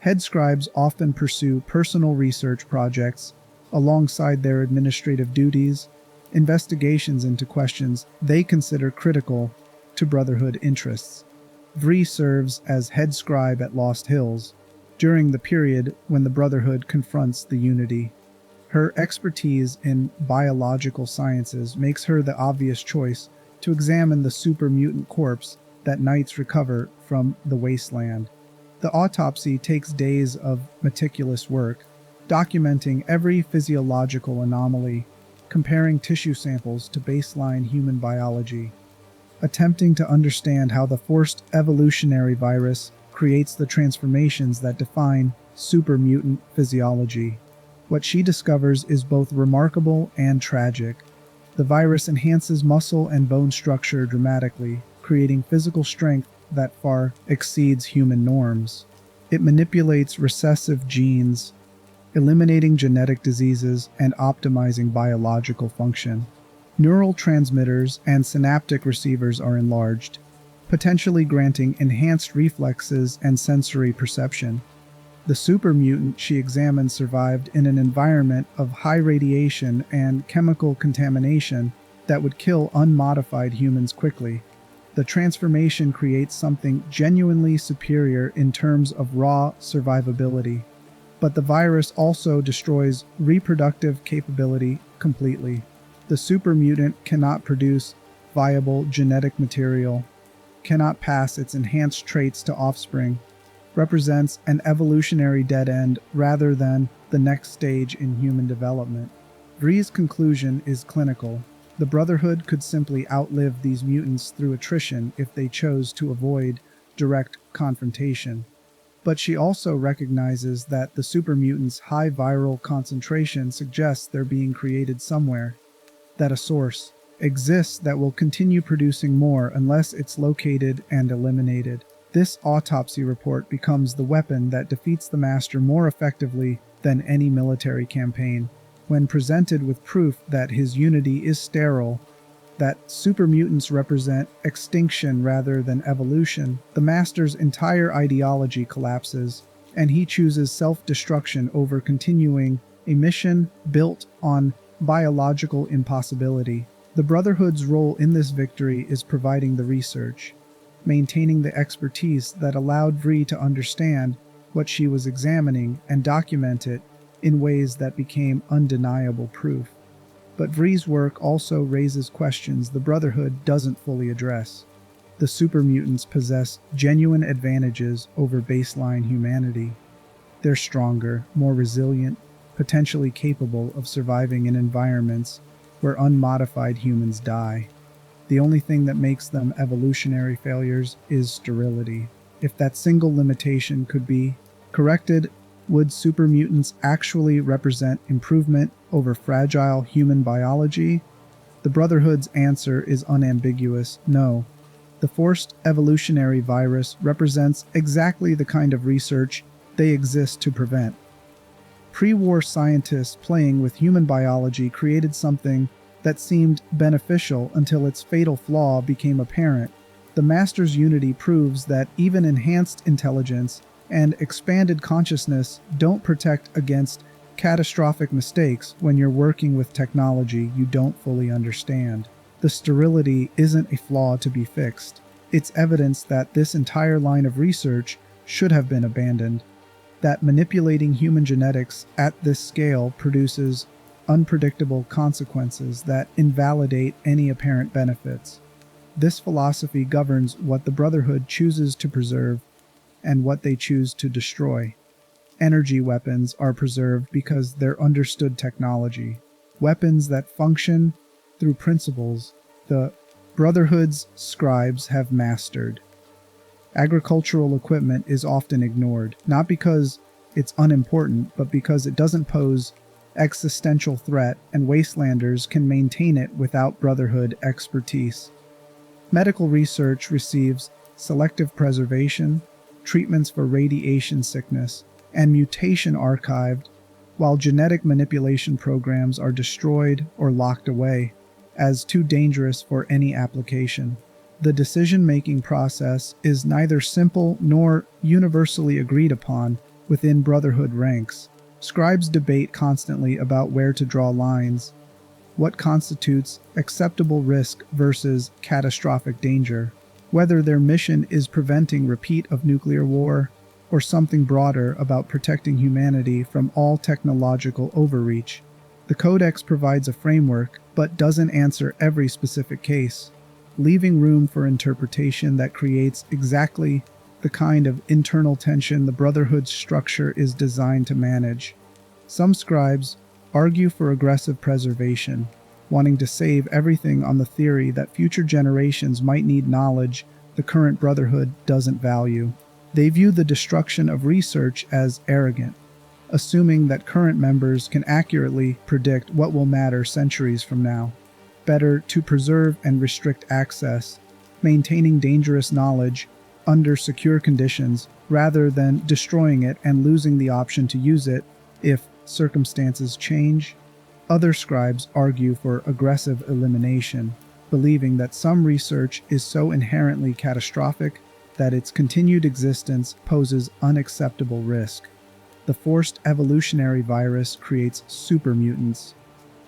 Head scribes often pursue personal research projects alongside their administrative duties, investigations into questions they consider critical to Brotherhood interests. Vri serves as head scribe at Lost Hills during the period when the Brotherhood confronts the Unity. Her expertise in biological sciences makes her the obvious choice to examine the super mutant corpse that knights recover from the wasteland. The autopsy takes days of meticulous work, documenting every physiological anomaly, comparing tissue samples to baseline human biology, attempting to understand how the forced evolutionary virus creates the transformations that define super mutant physiology. What she discovers is both remarkable and tragic. The virus enhances muscle and bone structure dramatically, creating physical strength that far exceeds human norms. It manipulates recessive genes, eliminating genetic diseases and optimizing biological function. Neural transmitters and synaptic receivers are enlarged, potentially granting enhanced reflexes and sensory perception. The super mutant she examined survived in an environment of high radiation and chemical contamination that would kill unmodified humans quickly. The transformation creates something genuinely superior in terms of raw survivability. But the virus also destroys reproductive capability completely. The super mutant cannot produce viable genetic material, cannot pass its enhanced traits to offspring, represents an evolutionary dead end rather than the next stage in human development. Vri's conclusion is clinical. The Brotherhood could simply outlive these mutants through attrition if they chose to avoid direct confrontation. But she also recognizes that the super mutants' high viral concentration suggests they're being created somewhere, that a source exists that will continue producing more unless it's located and eliminated. This autopsy report becomes the weapon that defeats the Master more effectively than any military campaign. When presented with proof that his unity is sterile, that super mutants represent extinction rather than evolution, the Master's entire ideology collapses, and he chooses self-destruction over continuing a mission built on biological impossibility. The Brotherhood's role in this victory is providing the research, maintaining the expertise that allowed Vri to understand what she was examining and document it in ways that became undeniable proof. But Vri's work also raises questions the Brotherhood doesn't fully address. The super mutants possess genuine advantages over baseline humanity. They're stronger, more resilient, potentially capable of surviving in environments where unmodified humans die. The only thing that makes them evolutionary failures is sterility. If that single limitation could be corrected, would super mutants actually represent improvement over fragile human biology? The Brotherhood's answer is unambiguous: no. The forced evolutionary virus represents exactly the kind of research they exist to prevent. Pre-war scientists playing with human biology created something that seemed beneficial until its fatal flaw became apparent. The Master's unity proves that even enhanced intelligence and expanded consciousness don't protect against catastrophic mistakes when you're working with technology you don't fully understand. The sterility isn't a flaw to be fixed. It's evidence that this entire line of research should have been abandoned, that manipulating human genetics at this scale produces unpredictable consequences that invalidate any apparent benefits. This philosophy governs what the Brotherhood chooses to preserve and what they choose to destroy. Energy weapons are preserved because they're understood technology, weapons that function through principles the Brotherhood's scribes have mastered. Agricultural equipment is often ignored, not because it's unimportant, but because it doesn't pose existential threat, and wastelanders can maintain it without Brotherhood expertise. Medical research receives selective preservation, treatments for radiation sickness, and mutation archived, while genetic manipulation programs are destroyed or locked away. as too dangerous for any application. The decision-making process is neither simple nor universally agreed upon within Brotherhood ranks. Scribes debate constantly about where to draw lines, what constitutes acceptable risk versus catastrophic danger, whether their mission is preventing repeat of nuclear war or something broader about protecting humanity from all technological overreach. The codex provides a framework but doesn't answer every specific case, leaving room for interpretation that creates exactly the kind of internal tension the Brotherhood's structure is designed to manage. Some scribes argue for aggressive preservation, wanting to save everything on the theory that future generations might need knowledge the current Brotherhood doesn't value. They view the destruction of research as arrogant, assuming that current members can accurately predict what will matter centuries from now. Better to preserve and restrict access, maintaining dangerous knowledge under secure conditions rather than destroying it and losing the option to use it if circumstances change. Other scribes argue for aggressive elimination, believing that some research is so inherently catastrophic that its continued existence poses unacceptable risk. The forced evolutionary virus creates super mutants.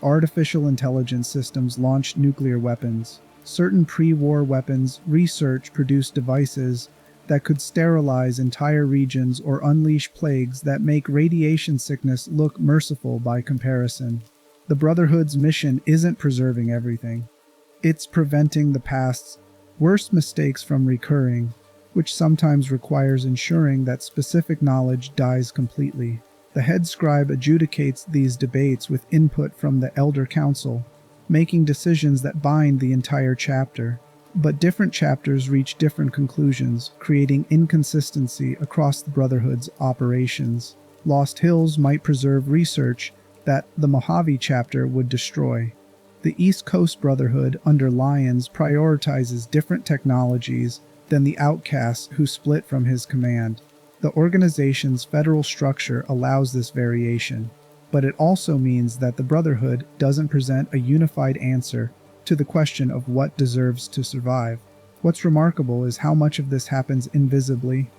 Artificial intelligence systems launch nuclear weapons. Certain pre-war weapons research produce devices that could sterilize entire regions or unleash plagues that make radiation sickness look merciful by comparison. The Brotherhood's mission isn't preserving everything. It's preventing the past's worst mistakes from recurring, which sometimes requires ensuring that specific knowledge dies completely. The head scribe adjudicates these debates with input from the Elder Council, making decisions that bind the entire chapter. But different chapters reach different conclusions, creating inconsistency across the Brotherhood's operations. Lost Hills might preserve research that the Mojave chapter would destroy. The East Coast Brotherhood under Lyons prioritizes different technologies than the outcasts who split from his command. The organization's federal structure allows this variation, but it also means that the Brotherhood doesn't present a unified answer to the question of what deserves to survive. What's remarkable is how much of this happens invisibly.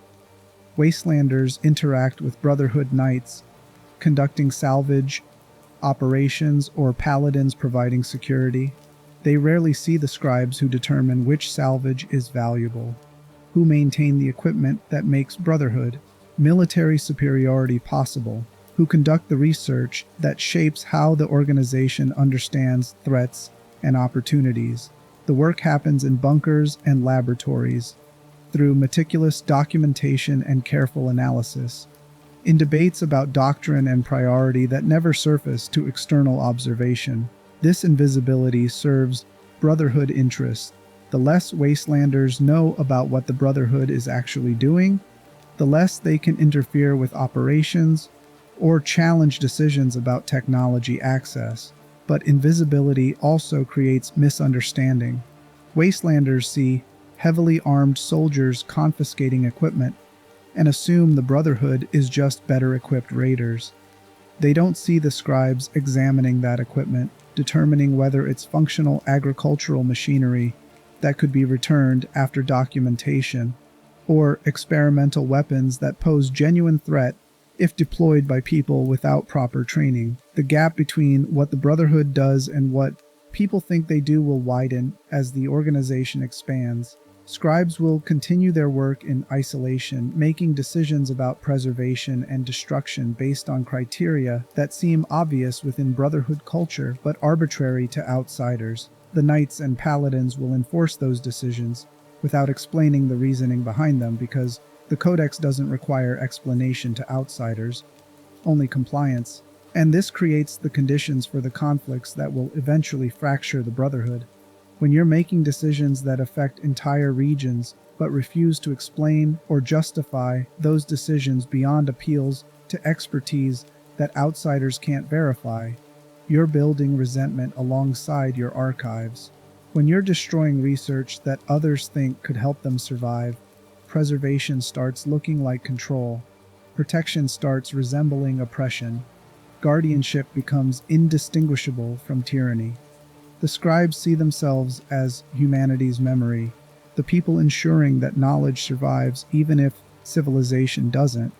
Wastelanders interact with Brotherhood Knights, conducting salvage operations, or paladins providing security. They rarely see the scribes who determine which salvage is valuable, who maintain the equipment that makes Brotherhood military superiority possible, who conduct the research that shapes how the organization understands threats and opportunities. The work happens in bunkers and laboratories, through meticulous documentation and careful analysis, in debates about doctrine and priority that never surface to external observation. This invisibility serves Brotherhood interests. The less Wastelanders know about what the Brotherhood is actually doing, the less they can interfere with operations or challenge decisions about technology access. But invisibility also creates misunderstanding. Wastelanders see heavily armed soldiers confiscating equipment and assume the Brotherhood is just better equipped raiders. They don't see the scribes examining that equipment, determining whether it's functional agricultural machinery that could be returned after documentation, or experimental weapons that pose genuine threat if deployed by people without proper training. The gap between what the Brotherhood does and what people think they do will widen as the organization expands. Scribes will continue their work in isolation, making decisions about preservation and destruction based on criteria that seem obvious within Brotherhood culture but arbitrary to outsiders. The Knights and Paladins will enforce those decisions without explaining the reasoning behind them because the codex doesn't require explanation to outsiders, only compliance. And this creates the conditions for the conflicts that will eventually fracture the Brotherhood. When you're making decisions that affect entire regions but refuse to explain or justify those decisions beyond appeals to expertise that outsiders can't verify, you're building resentment alongside your archives. When you're destroying research that others think could help them survive, preservation starts looking like control. Protection starts resembling oppression. Guardianship becomes indistinguishable from tyranny. The scribes see themselves as humanity's memory, the people ensuring that knowledge survives even if civilization doesn't.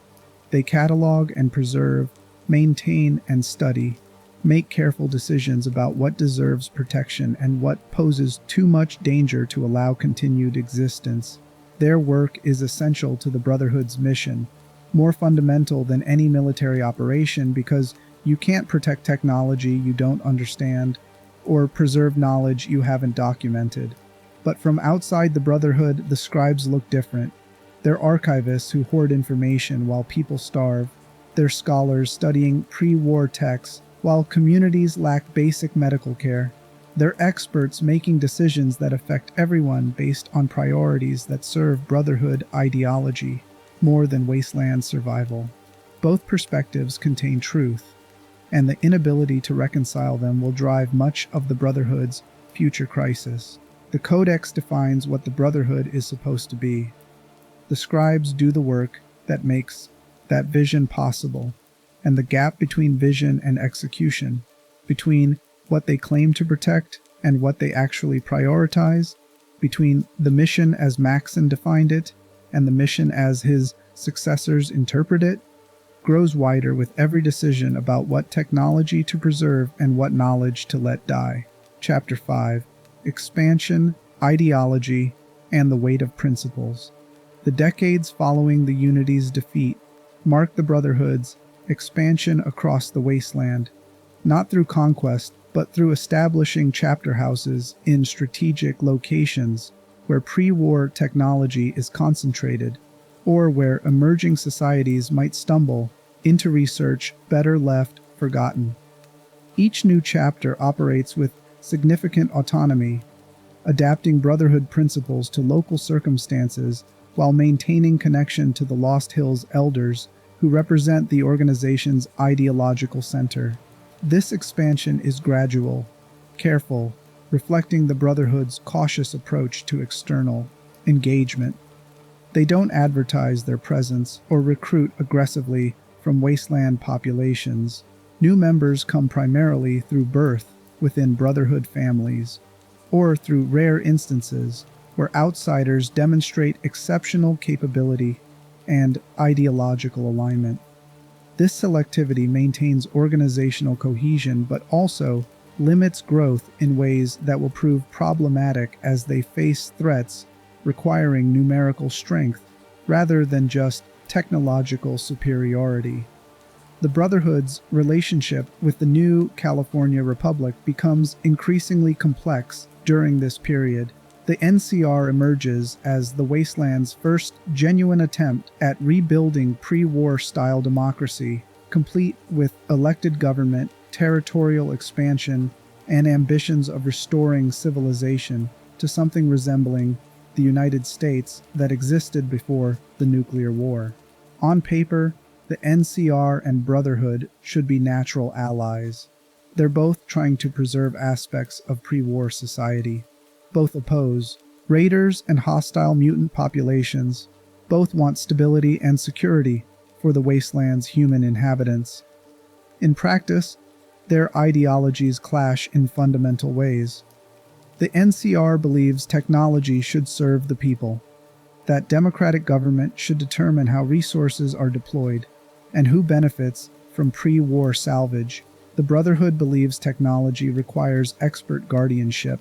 They catalog and preserve, maintain and study, make careful decisions about what deserves protection and what poses too much danger to allow continued existence. Their work is essential to the Brotherhood's mission, more fundamental than any military operation because you can't protect technology you don't understand or preserve knowledge you haven't documented. But from outside the Brotherhood, the scribes look different. They're archivists who hoard information while people starve. They're scholars studying pre-war texts while communities lack basic medical care. They're experts making decisions that affect everyone based on priorities that serve Brotherhood ideology more than wasteland survival. Both perspectives contain truth, and the inability to reconcile them will drive much of the Brotherhood's future crisis. The codex defines what the Brotherhood is supposed to be. The scribes do the work that makes that vision possible, and the gap between vision and execution, between what they claim to protect and what they actually prioritize, between the mission as Maxson defined it and the mission as his successors interpret it, grows wider with every decision about what technology to preserve and what knowledge to let die. Chapter 5: Expansion, Ideology, and the Weight of Principles. The decades following the Unity's defeat mark the Brotherhood's expansion across the wasteland, not through conquest, but through establishing chapter houses in strategic locations where pre-war technology is concentrated, or where emerging societies might stumble into research better left forgotten. Each new chapter operates with significant autonomy, adapting Brotherhood principles to local circumstances while maintaining connection to the Lost Hills elders who represent the organization's ideological center. This expansion is gradual, careful, reflecting the Brotherhood's cautious approach to external engagement. They don't advertise their presence or recruit aggressively from wasteland populations. New members come primarily through birth within Brotherhood families, or through rare instances where outsiders demonstrate exceptional capability and ideological alignment. This selectivity maintains organizational cohesion but also limits growth in ways that will prove problematic as they face threats requiring numerical strength rather than just technological superiority. The Brotherhood's relationship with the new California Republic becomes increasingly complex during this period. The NCR emerges as the wasteland's first genuine attempt at rebuilding pre-war style democracy, complete with elected government, territorial expansion, and ambitions of restoring civilization to something resembling the United States that existed before the nuclear war. On paper, the NCR and Brotherhood should be natural allies. They're both trying to preserve aspects of pre-war society. Both oppose raiders and hostile mutant populations. Both want stability and security for the wasteland's human inhabitants. In practice, their ideologies clash in fundamental ways. The NCR believes technology should serve the people, that democratic government should determine how resources are deployed, and who benefits from pre-war salvage. The Brotherhood believes technology requires expert guardianship,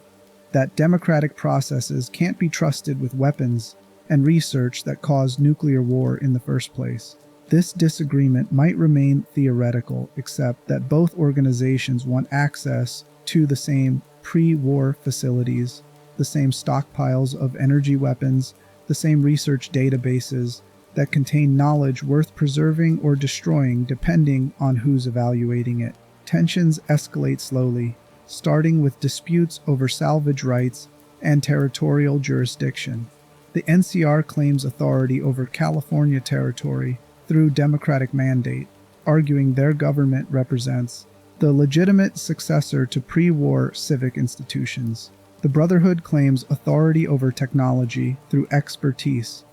that democratic processes can't be trusted with weapons and research that caused nuclear war in the first place. This disagreement might remain theoretical, except that both organizations want access to the same pre-war facilities, the same stockpiles of energy weapons, the same research databases that contain knowledge worth preserving or destroying depending on who's evaluating it. Tensions escalate slowly, starting with disputes over salvage rights and territorial jurisdiction. The NCR claims authority over California territory through democratic mandate, arguing their government represents the legitimate successor to pre-war civic institutions. The Brotherhood claims authority over technology through expertise,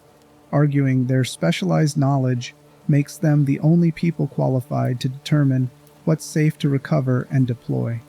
arguing their specialized knowledge makes them the only people qualified to determine what's safe to recover and deploy.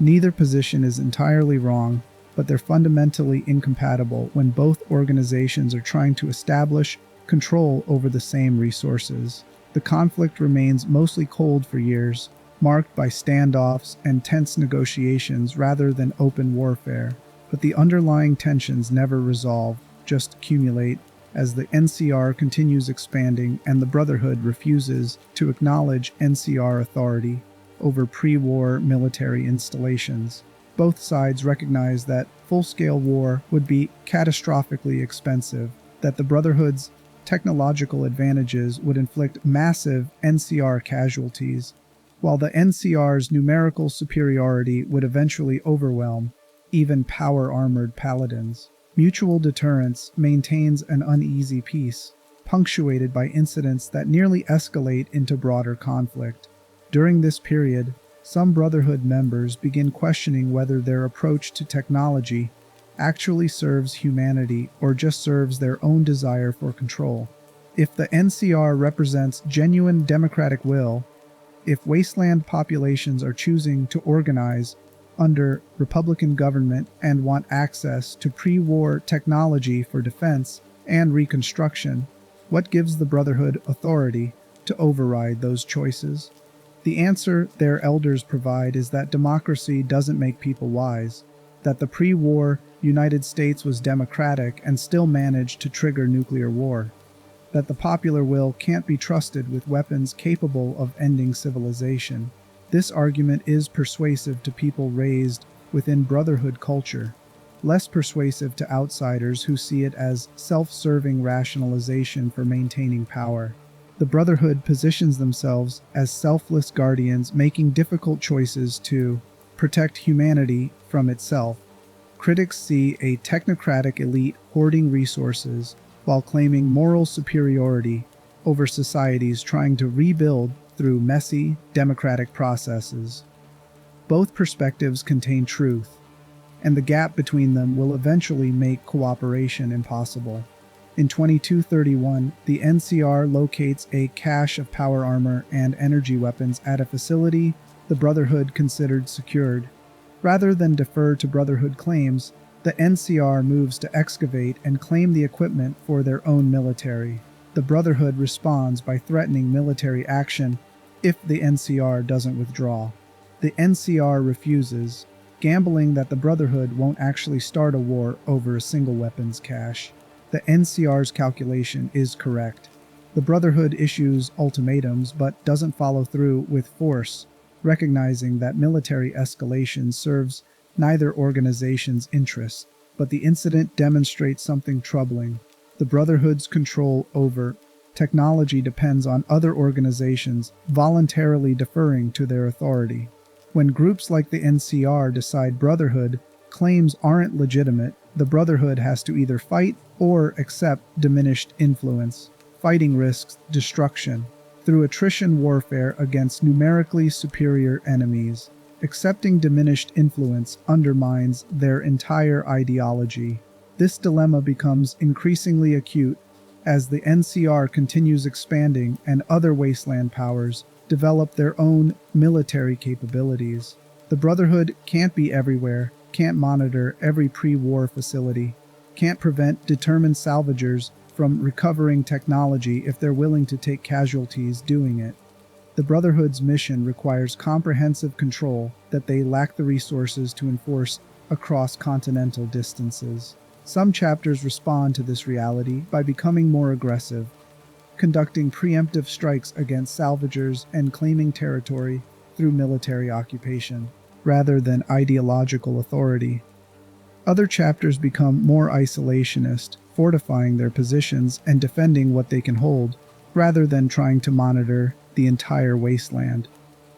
Neither position is entirely wrong, but they're fundamentally incompatible when both organizations are trying to establish control over the same resources. The conflict remains mostly cold for years, marked by standoffs and tense negotiations rather than open warfare. But the underlying tensions never resolve, just accumulate, as the NCR continues expanding and the Brotherhood refuses to acknowledge NCR authority over pre-war military installations. Both sides recognize that full-scale war would be catastrophically expensive, that the Brotherhood's technological advantages would inflict massive NCR casualties, while the NCR's numerical superiority would eventually overwhelm even power-armored paladins. Mutual deterrence maintains an uneasy peace, punctuated by incidents that nearly escalate into broader conflict. During this period, some Brotherhood members begin questioning whether their approach to technology actually serves humanity or just serves their own desire for control. If the NCR represents genuine democratic will, if wasteland populations are choosing to organize under Republican government and want access to pre-war technology for defense and reconstruction, what gives the Brotherhood authority to override those choices? The answer their elders provide is that democracy doesn't make people wise, that the pre-war United States was democratic and still managed to trigger nuclear war, that the popular will can't be trusted with weapons capable of ending civilization. This argument is persuasive to people raised within Brotherhood culture, less persuasive to outsiders who see it as self-serving rationalization for maintaining power. The Brotherhood positions themselves as selfless guardians making difficult choices to protect humanity from itself. Critics see a technocratic elite hoarding resources while claiming moral superiority over societies trying to rebuild through messy, democratic processes. Both perspectives contain truth, and the gap between them will eventually make cooperation impossible. In 2231, the NCR locates a cache of power armor and energy weapons at a facility the Brotherhood considered secured. Rather than defer to Brotherhood claims, the NCR moves to excavate and claim the equipment for their own military. The Brotherhood responds by threatening military action if the NCR doesn't withdraw. The NCR refuses, gambling that the Brotherhood won't actually start a war over a single weapons cache. The NCR's calculation is correct. The Brotherhood issues ultimatums but doesn't follow through with force, recognizing that military escalation serves neither organization's interests. But the incident demonstrates something troubling. The Brotherhood's control over technology depends on other organizations voluntarily deferring to their authority. When groups like the NCR decide Brotherhood claims aren't legitimate, the Brotherhood has to either fight or accept diminished influence. Fighting risks destruction through attrition warfare against numerically superior enemies. Accepting diminished influence undermines their entire ideology. This dilemma becomes increasingly acute as the NCR continues expanding and other wasteland powers develop their own military capabilities. The Brotherhood can't be everywhere, can't monitor every pre-war facility, can't prevent determined salvagers from recovering technology if they're willing to take casualties doing it. The Brotherhood's mission requires comprehensive control that they lack the resources to enforce across continental distances. Some chapters respond to this reality by becoming more aggressive, conducting preemptive strikes against salvagers and claiming territory through military occupation, rather than ideological authority. Other chapters become more isolationist, fortifying their positions and defending what they can hold, rather than trying to monitor the entire wasteland.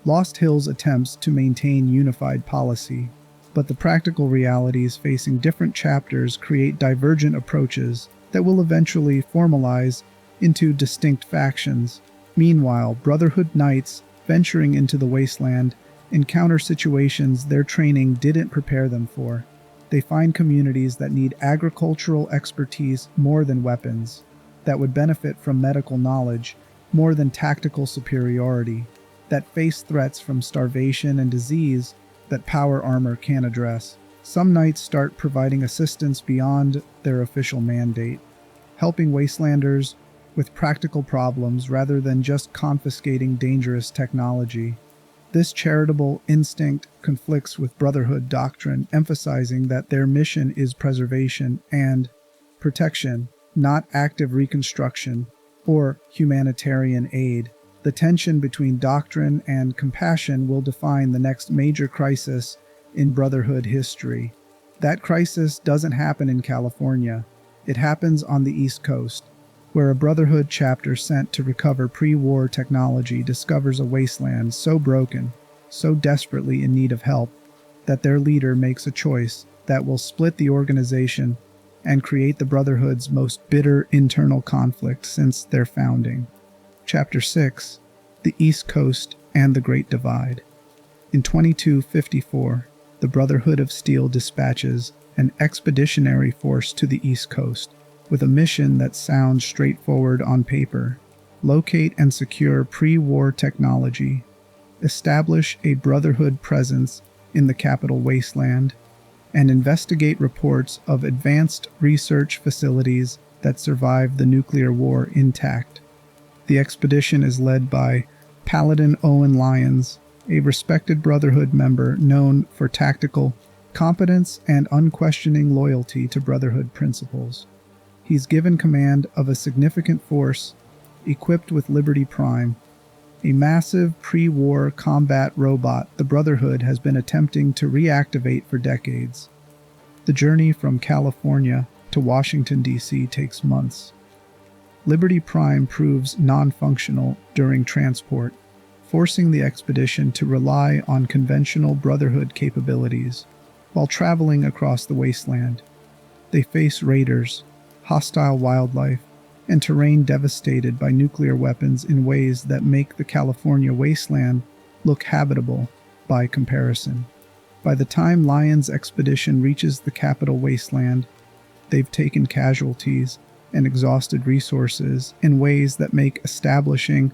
Lost Hills attempts to maintain unified policy, but the practical realities facing different chapters create divergent approaches that will eventually formalize into distinct factions. Meanwhile, Brotherhood Knights venturing into the wasteland encounter situations their training didn't prepare them for. They find communities that need agricultural expertise more than weapons, that would benefit from medical knowledge more than tactical superiority, that face threats from starvation and disease that power armor can address. Some knights start providing assistance beyond their official mandate, helping wastelanders with practical problems rather than just confiscating dangerous technology. This charitable instinct conflicts with Brotherhood doctrine, emphasizing that their mission is preservation and protection, not active reconstruction or humanitarian aid. The tension between doctrine and compassion will define the next major crisis in Brotherhood history. That crisis doesn't happen in California. It happens on the East Coast, where a Brotherhood chapter sent to recover pre-war technology discovers a wasteland so broken, so desperately in need of help, that their leader makes a choice that will split the organization and create the Brotherhood's most bitter internal conflict since their founding. Chapter 6: The East Coast and the Great Divide. In 2254, the Brotherhood of Steel dispatches an expeditionary force to the East Coast, with a mission that sounds straightforward on paper: locate and secure pre-war technology, establish a Brotherhood presence in the capital wasteland, and investigate reports of advanced research facilities that survived the nuclear war intact. The expedition is led by Paladin Owen Lyons, a respected Brotherhood member known for tactical competence and unquestioning loyalty to Brotherhood principles. He's given command of a significant force equipped with Liberty Prime, a massive pre-war combat robot the Brotherhood has been attempting to reactivate for decades. The journey from California to Washington, D.C. takes months. Liberty Prime proves non-functional during transport, forcing the expedition to rely on conventional Brotherhood capabilities. While traveling across the wasteland, they face raiders, hostile wildlife, and terrain devastated by nuclear weapons in ways that make the California wasteland look habitable by comparison. By the time Lyon's expedition reaches the capital wasteland, they've taken casualties and exhausted resources in ways that make establishing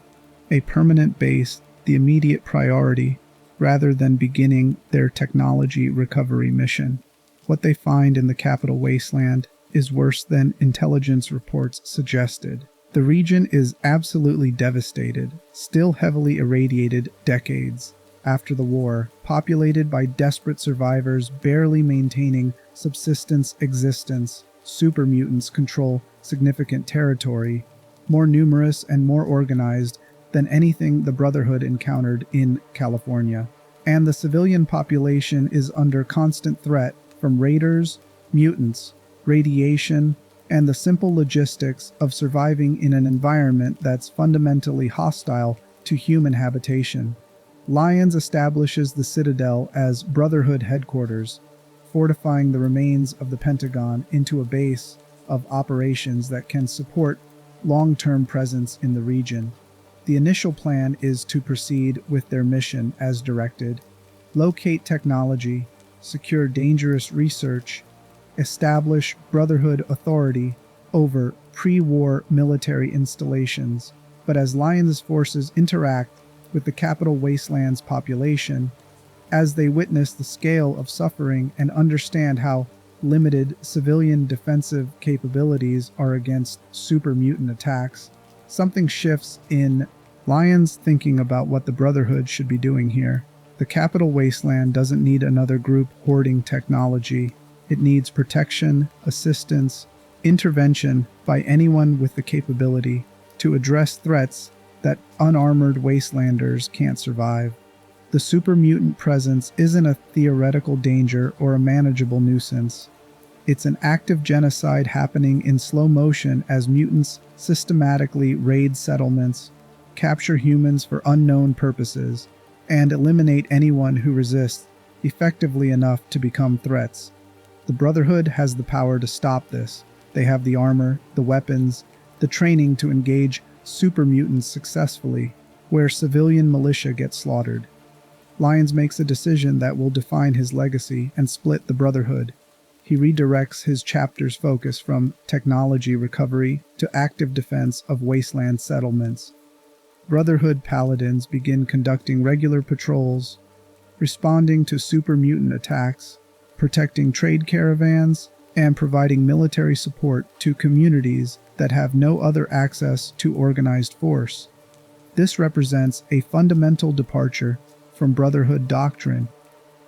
a permanent base the immediate priority rather than beginning their technology recovery mission. What they find in the capital wasteland is worse than intelligence reports suggested. The region is absolutely devastated, still heavily irradiated decades after the war, populated by desperate survivors barely maintaining subsistence existence. Super mutants control significant territory, more numerous and more organized than anything the Brotherhood encountered in California. And the civilian population is under constant threat from raiders, mutants, radiation, and the simple logistics of surviving in an environment that's fundamentally hostile to human habitation. Lyons establishes the Citadel as Brotherhood headquarters, fortifying the remains of the Pentagon into a base of operations that can support long-term presence in the region. The initial plan is to proceed with their mission as directed: locate technology, secure dangerous research, establish Brotherhood authority over pre-war military installations. But as Lyons' forces interact with the capital wasteland's population, as they witness the scale of suffering and understand how limited civilian defensive capabilities are against super mutant attacks, something shifts in Lyons' thinking about what the Brotherhood should be doing here. The capital wasteland doesn't need another group hoarding technology. It needs protection, assistance, intervention by anyone with the capability to address threats that unarmored wastelanders can't survive. The super mutant presence isn't a theoretical danger or a manageable nuisance. It's an active genocide happening in slow motion as mutants systematically raid settlements, capture humans for unknown purposes, and eliminate anyone who resists effectively enough to become threats. The Brotherhood has the power to stop this. They have the armor, the weapons, the training to engage super mutants successfully, where civilian militia gets slaughtered. Lyons makes a decision that will define his legacy and split the Brotherhood. He redirects his chapter's focus from technology recovery to active defense of wasteland settlements. Brotherhood paladins begin conducting regular patrols, responding to super mutant attacks, protecting trade caravans, and providing military support to communities that have no other access to organized force. This represents a fundamental departure from Brotherhood doctrine.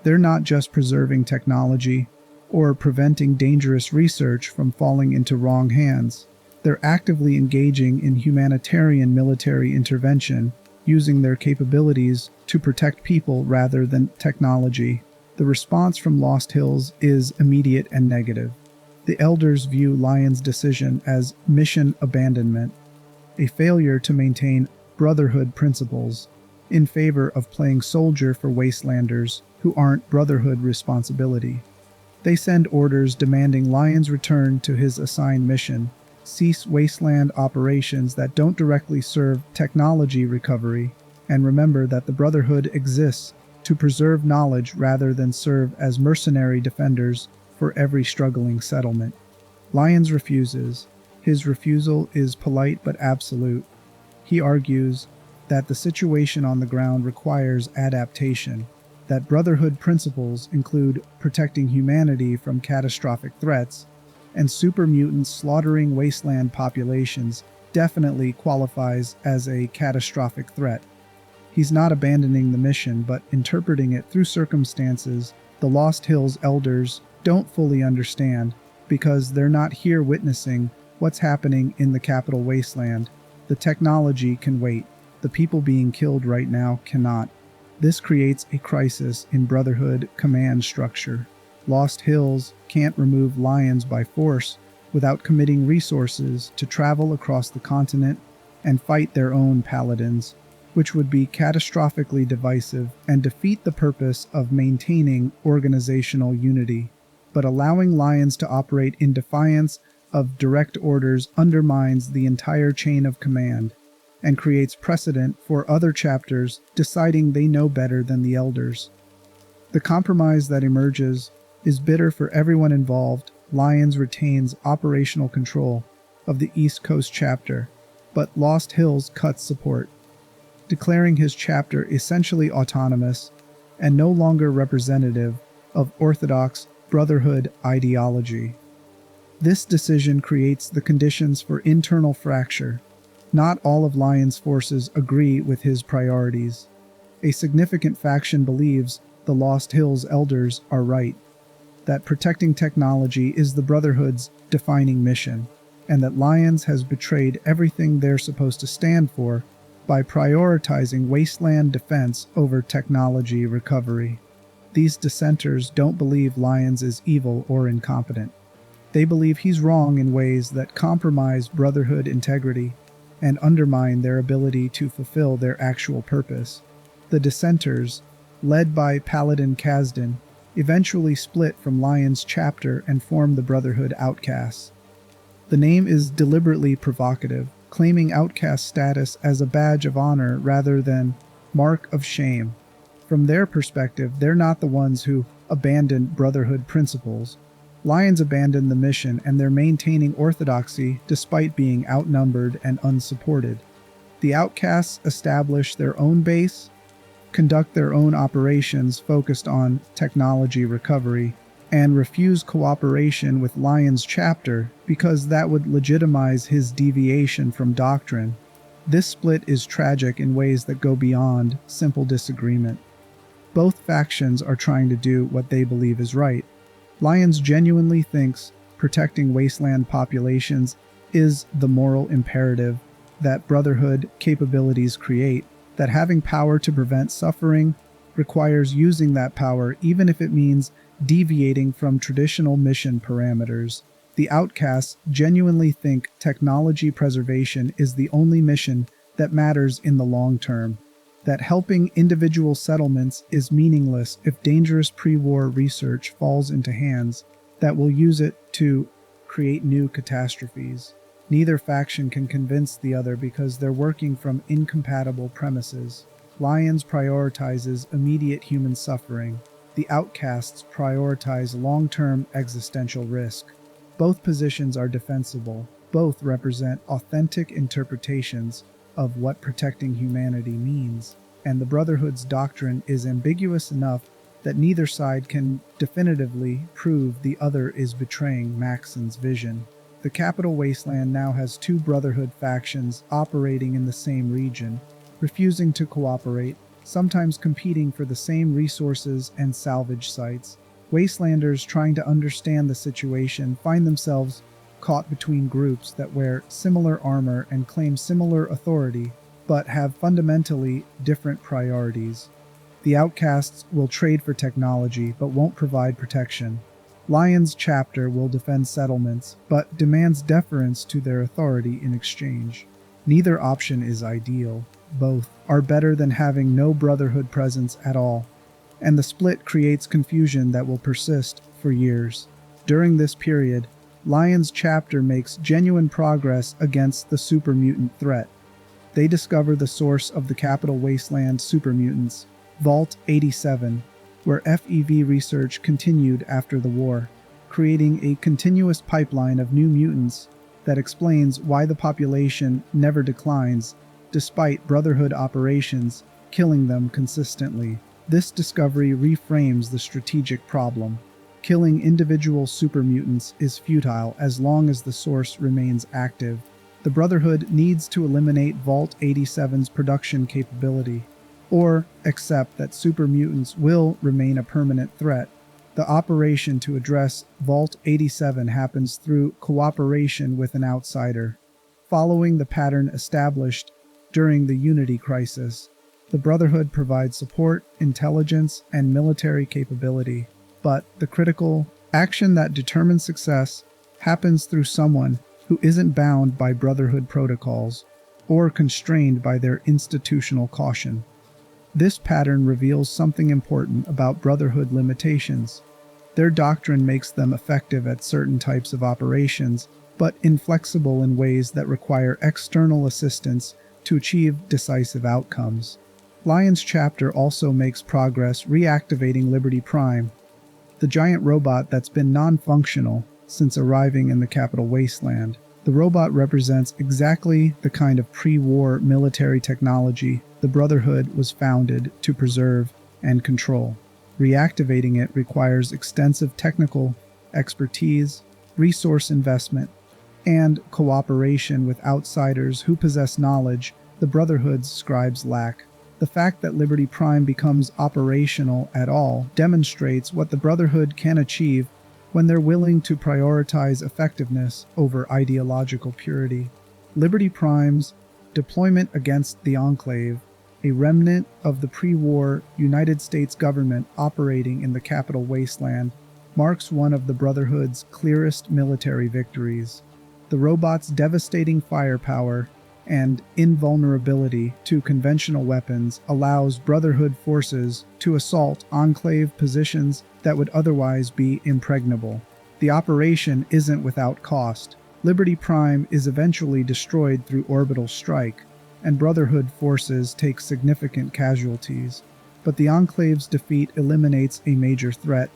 They're not just preserving technology or preventing dangerous research from falling into wrong hands. They're actively engaging in humanitarian military intervention, using their capabilities to protect people rather than technology. The response from Lost Hills is immediate and negative. The Elders view Lyon's decision as mission abandonment, a failure to maintain Brotherhood principles, in favor of playing soldier for wastelanders who aren't Brotherhood responsibility. They send orders demanding Lyon's return to his assigned mission, cease wasteland operations that don't directly serve technology recovery, and remember that the Brotherhood exists to preserve knowledge rather than serve as mercenary defenders for every struggling settlement. Lyons refuses. His refusal is polite but absolute. He argues that the situation on the ground requires adaptation, that Brotherhood principles include protecting humanity from catastrophic threats, and super mutants slaughtering wasteland populations definitely qualifies as a catastrophic threat. He's not abandoning the mission, but interpreting it through circumstances the Lost Hills Elders don't fully understand, because they're not here witnessing what's happening in the capital wasteland. The technology can wait. The people being killed right now cannot. This creates a crisis in Brotherhood command structure. Lost Hills can't remove Lyons by force without committing resources to travel across the continent and fight their own paladins, which would be catastrophically divisive and defeat the purpose of maintaining organizational unity. But allowing Lyons to operate in defiance of direct orders undermines the entire chain of command and creates precedent for other chapters deciding they know better than the Elders. The compromise that emerges is bitter for everyone involved. Lyons retains operational control of the East Coast chapter, but Lost Hills cuts support, declaring his chapter essentially autonomous and no longer representative of orthodox Brotherhood ideology. This decision creates the conditions for internal fracture. Not all of Lyon's forces agree with his priorities. A significant faction believes the Lost Hills Elders are right, that protecting technology is the Brotherhood's defining mission, and that Lyons has betrayed everything they're supposed to stand for by prioritizing wasteland defense over technology recovery. These dissenters don't believe Lyons is evil or incompetent. They believe he's wrong in ways that compromise Brotherhood integrity and undermine their ability to fulfill their actual purpose. The dissenters, led by Paladin Kasdan, eventually split from Lyon's chapter and formed the Brotherhood Outcasts. The name is deliberately provocative, claiming outcast status as a badge of honor rather than mark of shame. From their perspective, they're not the ones who abandoned Brotherhood principles. Lyons abandoned the mission, and they're maintaining orthodoxy despite being outnumbered and unsupported. The outcasts establish their own base, conduct their own operations focused on technology recovery, and refuse cooperation with Lyon's chapter because that would legitimize his deviation from doctrine. This split is tragic in ways that go beyond simple disagreement. Both factions are trying to do what they believe is right. Lyons genuinely thinks protecting wasteland populations is the moral imperative that Brotherhood capabilities create, that having power to prevent suffering requires using that power even if it means deviating from traditional mission parameters. The outcasts genuinely think technology preservation is the only mission that matters in the long term, that helping individual settlements is meaningless if dangerous pre-war research falls into hands that will use it to create new catastrophes. Neither faction can convince the other because they're working from incompatible premises. Lyons prioritizes immediate human suffering. The outcasts prioritize long-term existential risk. Both positions are defensible. Both represent authentic interpretations of what protecting humanity means. and the Brotherhood's doctrine is ambiguous enough that neither side can definitively prove the other is betraying Maxson's vision. The Capital Wasteland now has two Brotherhood factions operating in the same region, refusing to cooperate, sometimes competing for the same resources and salvage sites. Wastelanders trying to understand the situation find themselves caught between groups that wear similar armor and claim similar authority, but have fundamentally different priorities. The outcasts will trade for technology, but won't provide protection. Lion's chapter will defend settlements, but demands deference to their authority in exchange. Neither option is ideal. Both are better than having no Brotherhood presence at all, and the split creates confusion that will persist for years. During this period, Lion's chapter makes genuine progress against the super mutant threat. They discover the source of the Capital Wasteland super mutants, Vault 87, where FEV research continued after the war, creating a continuous pipeline of new mutants that explains why the population never declines, despite Brotherhood operations killing them consistently. This discovery reframes the strategic problem. Killing individual super mutants is futile as long as the source remains active. The Brotherhood needs to eliminate Vault 87's production capability, or accept that super mutants will remain a permanent threat. The operation to address Vault 87 happens through cooperation with an outsider. Following the pattern established during the Unity Crisis, the Brotherhood provides support, intelligence, and military capability. But the critical action that determines success happens through someone who isn't bound by Brotherhood protocols or constrained by their institutional caution. This pattern reveals something important about Brotherhood limitations. Their doctrine makes them effective at certain types of operations, but inflexible in ways that require external assistance to achieve decisive outcomes. Lion's chapter also makes progress reactivating Liberty Prime, the giant robot that's been non-functional since arriving in the Capital Wasteland. The robot represents exactly the kind of pre-war military technology the Brotherhood was founded to preserve and control. Reactivating it requires extensive technical expertise, resource investment, and cooperation with outsiders who possess knowledge the Brotherhood's scribes lack. The fact that Liberty Prime becomes operational at all demonstrates what the Brotherhood can achieve when they're willing to prioritize effectiveness over ideological purity. Liberty Prime's deployment against the Enclave, a remnant of the pre-war United States government operating in the Capital Wasteland, marks one of the Brotherhood's clearest military victories. The robot's devastating firepower and invulnerability to conventional weapons allows Brotherhood forces to assault Enclave positions that would otherwise be impregnable. The operation isn't without cost. Liberty Prime is eventually destroyed through orbital strike, and Brotherhood forces take significant casualties. But the Enclave's defeat eliminates a major threat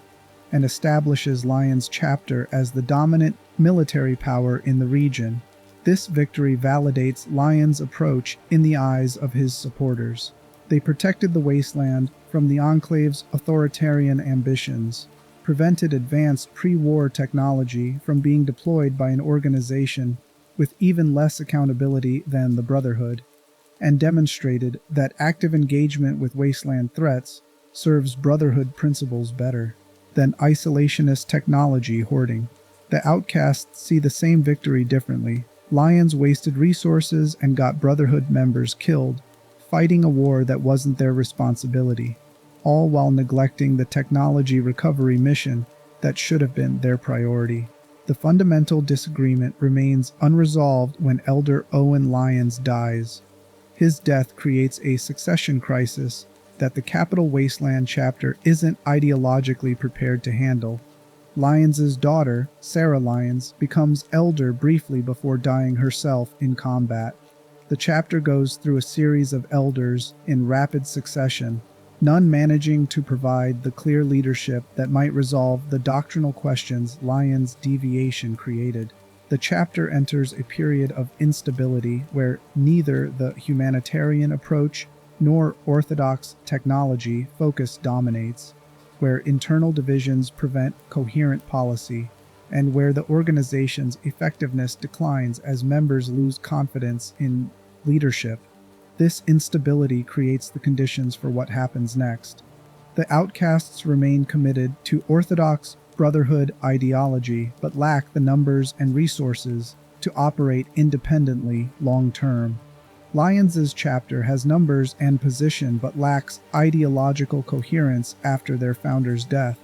and establishes Lion's chapter as the dominant military power in the region. This victory validates Lion's approach in the eyes of his supporters. They protected the wasteland from the Enclave's authoritarian ambitions, prevented advanced pre-war technology from being deployed by an organization with even less accountability than the Brotherhood, and demonstrated that active engagement with wasteland threats serves Brotherhood principles better than isolationist technology hoarding. The outcasts see the same victory differently. Lions wasted resources and got Brotherhood members killed, fighting a war that wasn't their responsibility, all while neglecting the technology recovery mission that should have been their priority. The fundamental disagreement remains unresolved when Elder Owen Lyons dies. His death creates a succession crisis that the Capital Wasteland chapter isn't ideologically prepared to handle. Lyons's daughter, Sarah Lyons, becomes elder briefly before dying herself in combat. The chapter goes through a series of elders in rapid succession, none managing to provide the clear leadership that might resolve the doctrinal questions Lyons' deviation created. The chapter enters a period of instability where neither the humanitarian approach nor orthodox technology focus dominates, where internal divisions prevent coherent policy, and where the organization's effectiveness declines as members lose confidence in leadership. This instability creates the conditions for what happens next. The outcasts remain committed to orthodox Brotherhood ideology, but lack the numbers and resources to operate independently long-term. Lions's chapter has numbers and position but lacks ideological coherence after their founder's death.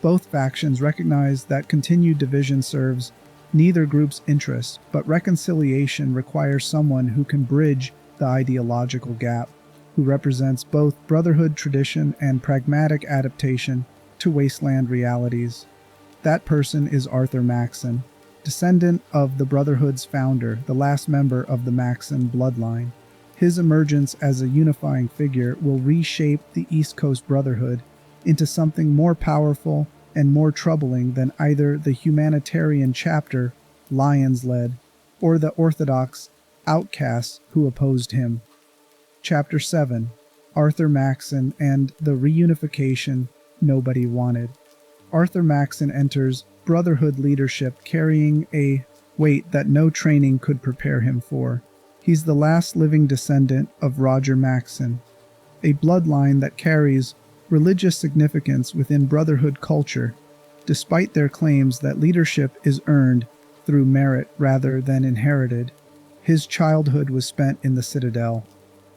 Both factions recognize that continued division serves neither group's interests, but reconciliation requires someone who can bridge the ideological gap, who represents both Brotherhood tradition and pragmatic adaptation to wasteland realities. That person is Arthur Maxson, descendant of the Brotherhood's founder, the last member of the Maxson bloodline. His emergence as a unifying figure will reshape the East Coast Brotherhood into something more powerful and more troubling than either the humanitarian chapter Lyons led or the orthodox outcasts who opposed him. Chapter 7: Arthur Maxson and the reunification nobody wanted. Arthur Maxson enters Brotherhood leadership carrying a weight that no training could prepare him for. He's the last living descendant of Roger Maxson, a bloodline that carries religious significance within Brotherhood culture, despite their claims that leadership is earned through merit rather than inherited. His childhood was spent in the Citadel,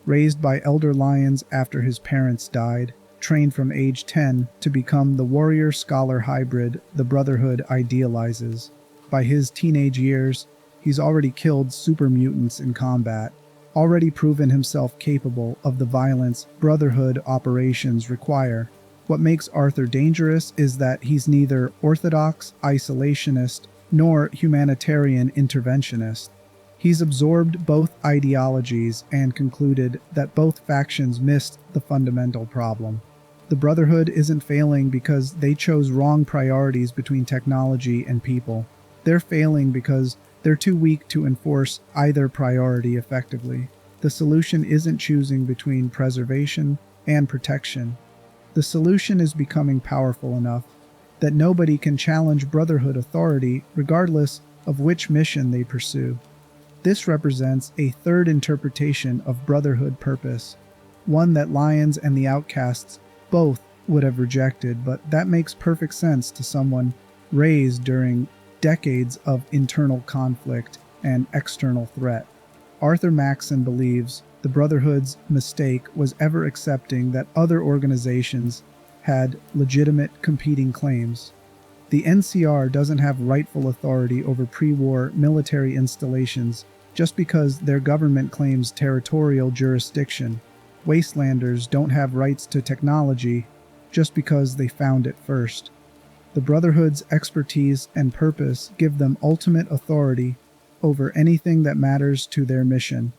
raised by elder Lyons after his parents died, trained from age 10 to become the warrior-scholar hybrid the Brotherhood idealizes. By his teenage years, he's already killed super mutants in combat, already proven himself capable of the violence Brotherhood operations require. What makes Arthur dangerous is that he's neither orthodox isolationist nor humanitarian interventionist. He's absorbed both ideologies and concluded that both factions missed the fundamental problem. The Brotherhood isn't failing because they chose wrong priorities between technology and people. They're failing because they're too weak to enforce either priority effectively. The solution isn't choosing between preservation and protection. The solution is becoming powerful enough that nobody can challenge Brotherhood authority regardless of which mission they pursue. This represents a third interpretation of Brotherhood purpose, one that Lyons and the outcasts both would have rejected, but that makes perfect sense to someone raised during decades of internal conflict and external threat. Arthur Maxson believes the Brotherhood's mistake was ever accepting that other organizations had legitimate competing claims. The NCR doesn't have rightful authority over pre-war military installations just because their government claims territorial jurisdiction. Wastelanders don't have rights to technology just because they found it first. The Brotherhood's expertise and purpose give them ultimate authority over anything that matters to their mission,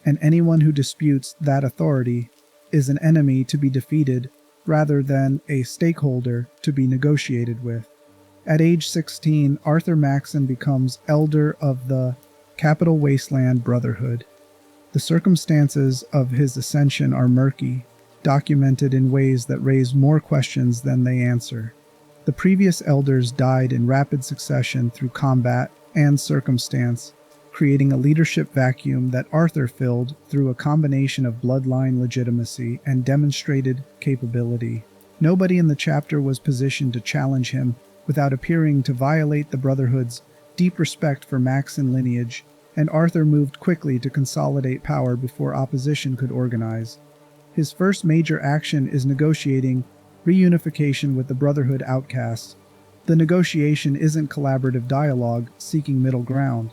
and anyone who disputes that authority is an enemy to be defeated rather than a stakeholder to be negotiated with. At age 16, Arthur Maxson becomes elder of the Capital Wasteland Brotherhood. The circumstances of his ascension are murky, documented in ways that raise more questions than they answer. The previous elders died in rapid succession through combat and circumstance, creating a leadership vacuum that Arthur filled through a combination of bloodline legitimacy and demonstrated capability. Nobody in the chapter was positioned to challenge him without appearing to violate the Brotherhood's deep respect for Maxson lineage, and Arthur moved quickly to consolidate power before opposition could organize. His first major action is negotiating reunification with the Brotherhood outcasts. The negotiation isn't collaborative dialogue seeking middle ground.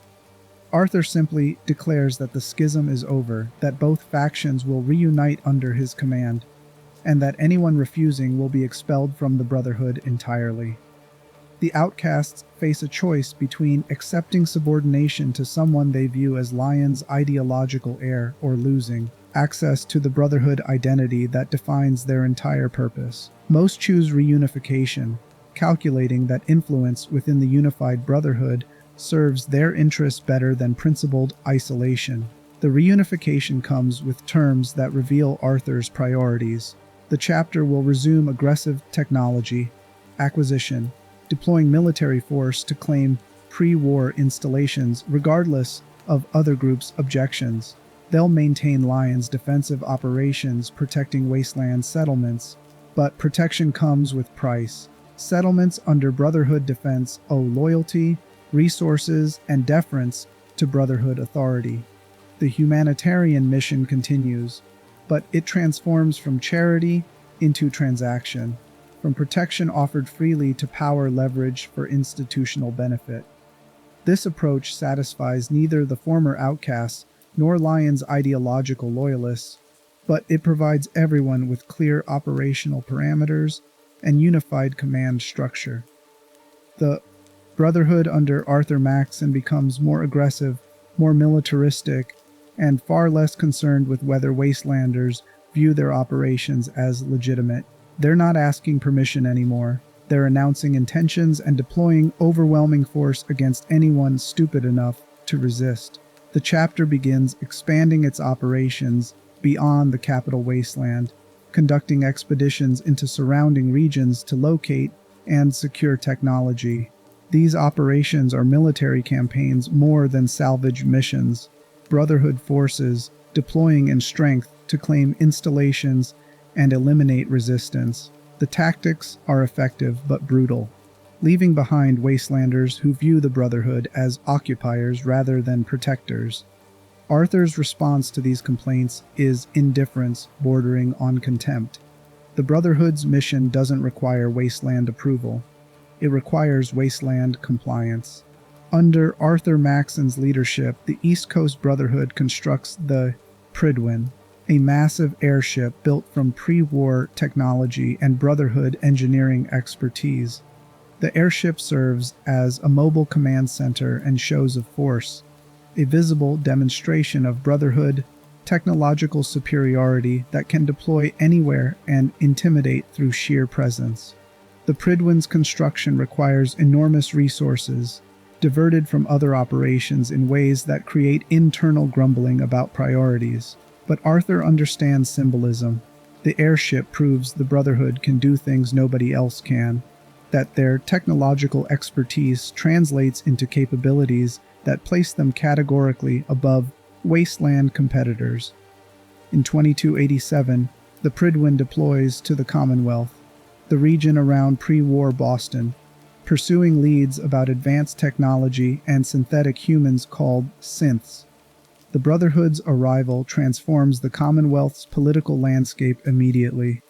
Arthur simply declares that the schism is over, that both factions will reunite under his command, and that anyone refusing will be expelled from the Brotherhood entirely. The outcasts face a choice between accepting subordination to someone they view as Lyons' ideological heir or losing access to the Brotherhood identity that defines their entire purpose. Most choose reunification, calculating that influence within the unified Brotherhood serves their interests better than principled isolation. The reunification comes with terms that reveal Arthur's priorities. The chapter will resume aggressive technology acquisition, deploying military force to claim pre-war installations regardless of other groups' objections. They'll maintain Lion's defensive operations protecting wasteland settlements, but protection comes with price. Settlements under Brotherhood defense owe loyalty, resources, and deference to Brotherhood authority. The humanitarian mission continues, but it transforms from charity into transaction, from protection offered freely to power leverage for institutional benefit. This approach satisfies neither the former outcasts nor Lion's ideological loyalists, but it provides everyone with clear operational parameters and unified command structure. The Brotherhood under Arthur Maxson becomes more aggressive, more militaristic, and far less concerned with whether wastelanders view their operations as legitimate. They're not asking permission anymore. They're announcing intentions and deploying overwhelming force against anyone stupid enough to resist. The chapter begins expanding its operations beyond the capital wasteland, conducting expeditions into surrounding regions to locate and secure technology. These operations are military campaigns more than salvage missions. Brotherhood forces deploying in strength to claim installations and eliminate resistance. The tactics are effective but brutal, leaving behind wastelanders who view the Brotherhood as occupiers rather than protectors. Arthur's response to these complaints is indifference bordering on contempt. The Brotherhood's mission doesn't require wasteland approval. It requires wasteland compliance. Under Arthur Maxson's leadership, the East Coast Brotherhood constructs the Prydwen, a massive airship built from pre-war technology and Brotherhood engineering expertise. The airship serves as a mobile command center and shows of force, a visible demonstration of Brotherhood technological superiority that can deploy anywhere and intimidate through sheer presence. The Prydwen's construction requires enormous resources, diverted from other operations in ways that create internal grumbling about priorities. But Arthur understands symbolism. The airship proves the Brotherhood can do things nobody else can, that their technological expertise translates into capabilities that place them categorically above wasteland competitors. In 2287, the Prydwen deploys to the Commonwealth, the region around pre-war Boston, pursuing leads about advanced technology and synthetic humans called synths. The Brotherhood's arrival transforms the Commonwealth's political landscape immediately.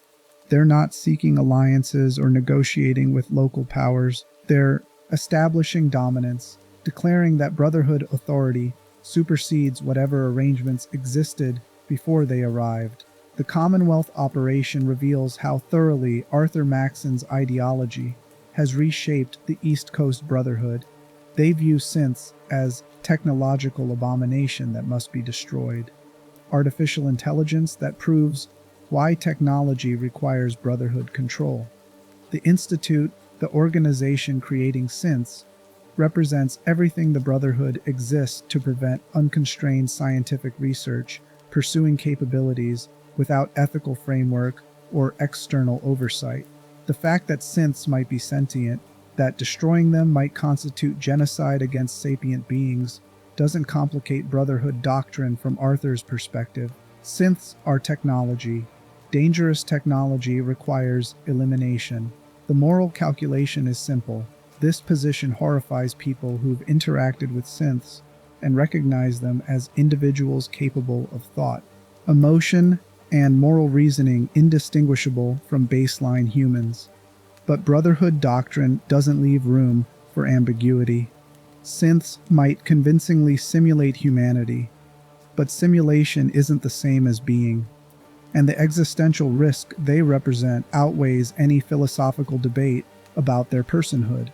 They're not seeking alliances or negotiating with local powers. They're establishing dominance, declaring that Brotherhood authority supersedes whatever arrangements existed before they arrived. The Commonwealth operation reveals how thoroughly Arthur Maxson's ideology has reshaped the East Coast Brotherhood. They view synths as technological abomination that must be destroyed. Artificial intelligence that proves why technology requires Brotherhood control. The Institute, the organization creating synths, represents everything the Brotherhood exists to prevent unconstrained scientific research, pursuing capabilities without ethical framework or external oversight. The fact that synths might be sentient, that destroying them might constitute genocide against sapient beings, doesn't complicate Brotherhood doctrine from Arthur's perspective. Synths are technology. Dangerous technology requires elimination. The moral calculation is simple. This position horrifies people who've interacted with synths and recognize them as individuals capable of thought, emotion, and moral reasoning indistinguishable from baseline humans. But Brotherhood doctrine doesn't leave room for ambiguity. Synths might convincingly simulate humanity, but simulation isn't the same as being, and the existential risk they represent outweighs any philosophical debate about their personhood.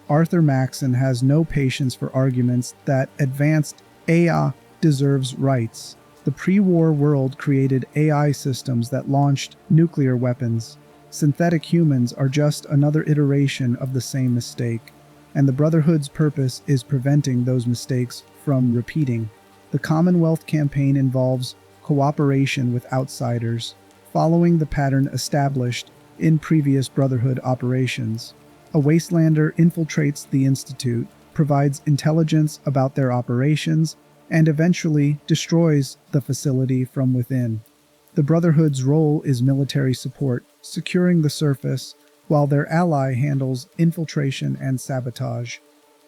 Arthur Maxson has no patience for arguments that advanced AI deserves rights. The pre-war world created AI systems that launched nuclear weapons. Synthetic humans are just another iteration of the same mistake, and the Brotherhood's purpose is preventing those mistakes from repeating. The Commonwealth campaign involves cooperation with outsiders, following the pattern established in previous Brotherhood operations. A Wastelander infiltrates the Institute, provides intelligence about their operations, and eventually destroys the facility from within. The Brotherhood's role is military support, securing the surface, while their ally handles infiltration and sabotage.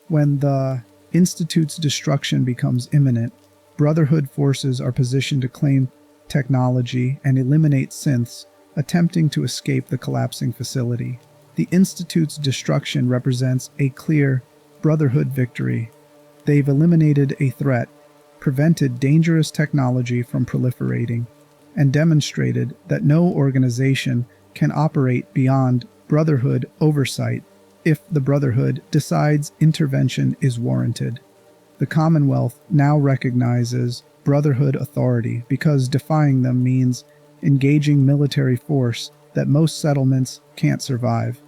When the Institute's destruction becomes imminent, Brotherhood forces are positioned to claim technology and eliminate synths attempting to escape the collapsing facility. The Institute's destruction represents a clear Brotherhood victory. They've eliminated a threat, prevented dangerous technology from proliferating, and demonstrated that no organization can operate beyond Brotherhood oversight if the Brotherhood decides intervention is warranted. The Commonwealth now recognizes Brotherhood authority because defying them means engaging military force that most settlements can't survive.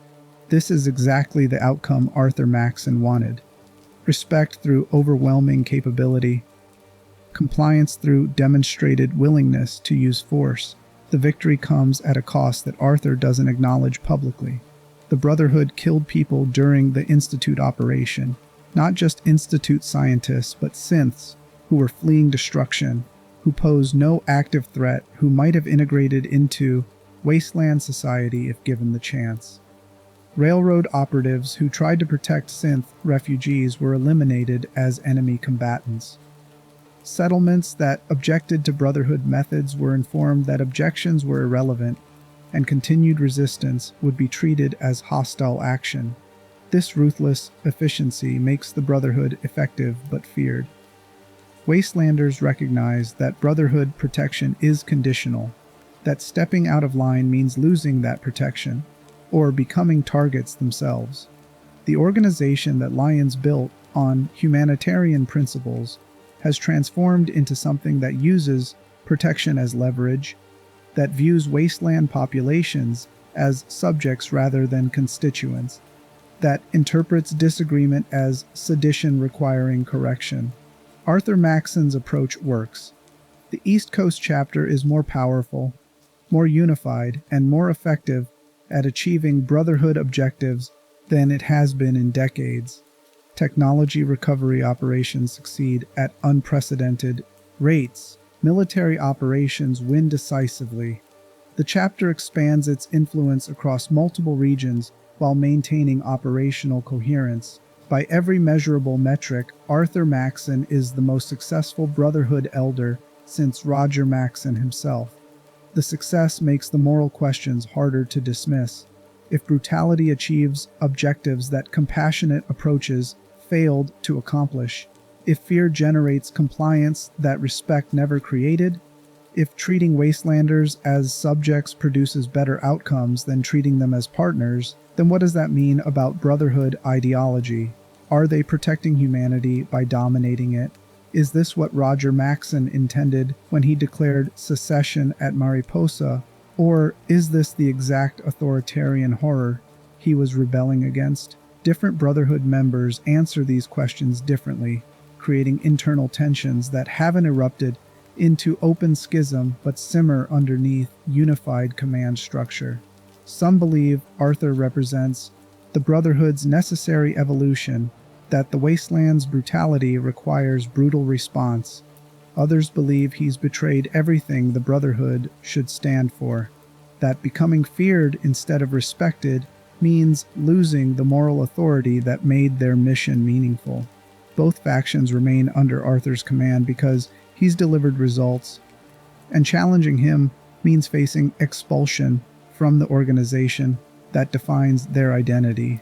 This is exactly the outcome Arthur Maxson wanted. Respect through overwhelming capability, compliance through demonstrated willingness to use force. The victory comes at a cost that Arthur doesn't acknowledge publicly. The Brotherhood killed people during the Institute operation, not just Institute scientists, but synths who were fleeing destruction, who pose no active threat, who might have integrated into wasteland society if given the chance. Railroad operatives who tried to protect synth refugees were eliminated as enemy combatants. Settlements that objected to Brotherhood methods were informed that objections were irrelevant, and continued resistance would be treated as hostile action. This ruthless efficiency makes the Brotherhood effective but feared. Wastelanders recognize that Brotherhood protection is conditional, that stepping out of line means losing that protection, or becoming targets themselves. The organization that Lions built on humanitarian principles has transformed into something that uses protection as leverage, that views wasteland populations as subjects rather than constituents, that interprets disagreement as sedition requiring correction. Arthur Maxson's approach works. The East Coast chapter is more powerful, more unified, and more effective at achieving Brotherhood objectives than it has been in decades. Technology recovery operations succeed at unprecedented rates. Military operations win decisively. The chapter expands its influence across multiple regions while maintaining operational coherence. By every measurable metric, Arthur Maxson is the most successful Brotherhood elder since Roger Maxson himself. The success makes the moral questions harder to dismiss. If brutality achieves objectives that compassionate approaches failed to accomplish, if fear generates compliance that respect never created, if treating wastelanders as subjects produces better outcomes than treating them as partners, then what does that mean about Brotherhood ideology? Are they protecting humanity by dominating it? Is this what Roger Maxson intended when he declared secession at Mariposa? Or is this the exact authoritarian horror he was rebelling against? Different Brotherhood members answer these questions differently, creating internal tensions that haven't erupted into open schism but simmer underneath unified command structure. Some believe Arthur represents the Brotherhood's necessary evolution, that the wasteland's brutality requires brutal response. Others believe he's betrayed everything the Brotherhood should stand for, that becoming feared instead of respected means losing the moral authority that made their mission meaningful. Both factions remain under Arthur's command because he's delivered results, and challenging him means facing expulsion from the organization that defines their identity.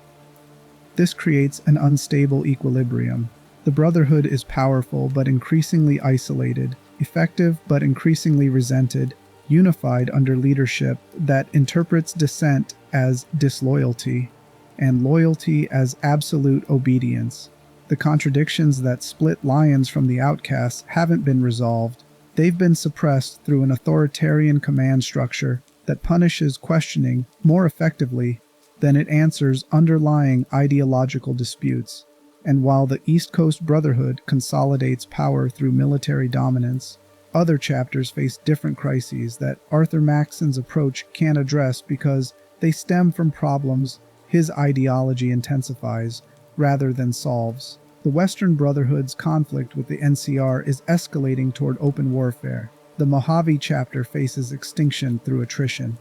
This creates an unstable equilibrium. The Brotherhood is powerful but increasingly isolated, effective but increasingly resented, unified under leadership that interprets dissent as disloyalty and loyalty as absolute obedience. The contradictions that split Lions from the outcasts haven't been resolved. They've been suppressed through an authoritarian command structure that punishes questioning more effectively than it answers underlying ideological disputes. And while the East Coast Brotherhood consolidates power through military dominance, other chapters face different crises that Arthur Maxson's approach can't address because they stem from problems his ideology intensifies rather than solves. The Western Brotherhood's conflict with the NCR is escalating toward open warfare. The Mojave chapter faces extinction through attrition.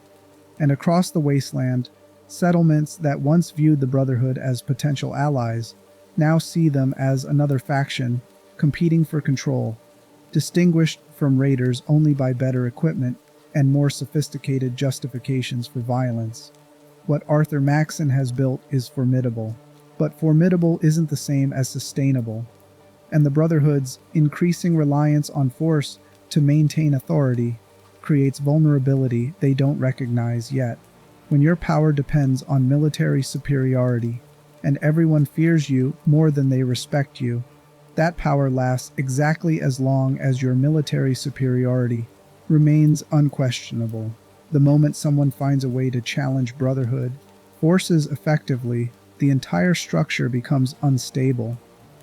And across the wasteland, settlements that once viewed the Brotherhood as potential allies now see them as another faction competing for control, distinguished from raiders only by better equipment and more sophisticated justifications for violence. What Arthur Maxson has built is formidable, but formidable isn't the same as sustainable, and the Brotherhood's increasing reliance on force to maintain authority creates vulnerability they don't recognize yet. When your power depends on military superiority, and everyone fears you more than they respect you, that power lasts exactly as long as your military superiority remains unquestionable. The moment someone finds a way to challenge Brotherhood forces effectively, the entire structure becomes unstable,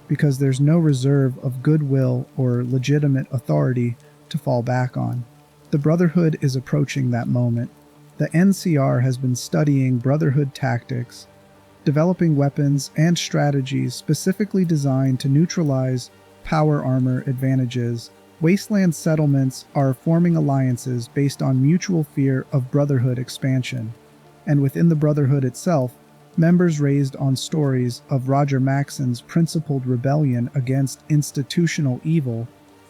because there's no reserve of goodwill or legitimate authority to fall back on. The Brotherhood is approaching that moment. The NCR has been studying Brotherhood tactics, developing weapons and strategies specifically designed to neutralize power armor advantages. Wasteland settlements are forming alliances based on mutual fear of Brotherhood expansion. And within the Brotherhood itself, members raised on stories of Roger Maxson's principled rebellion against institutional evil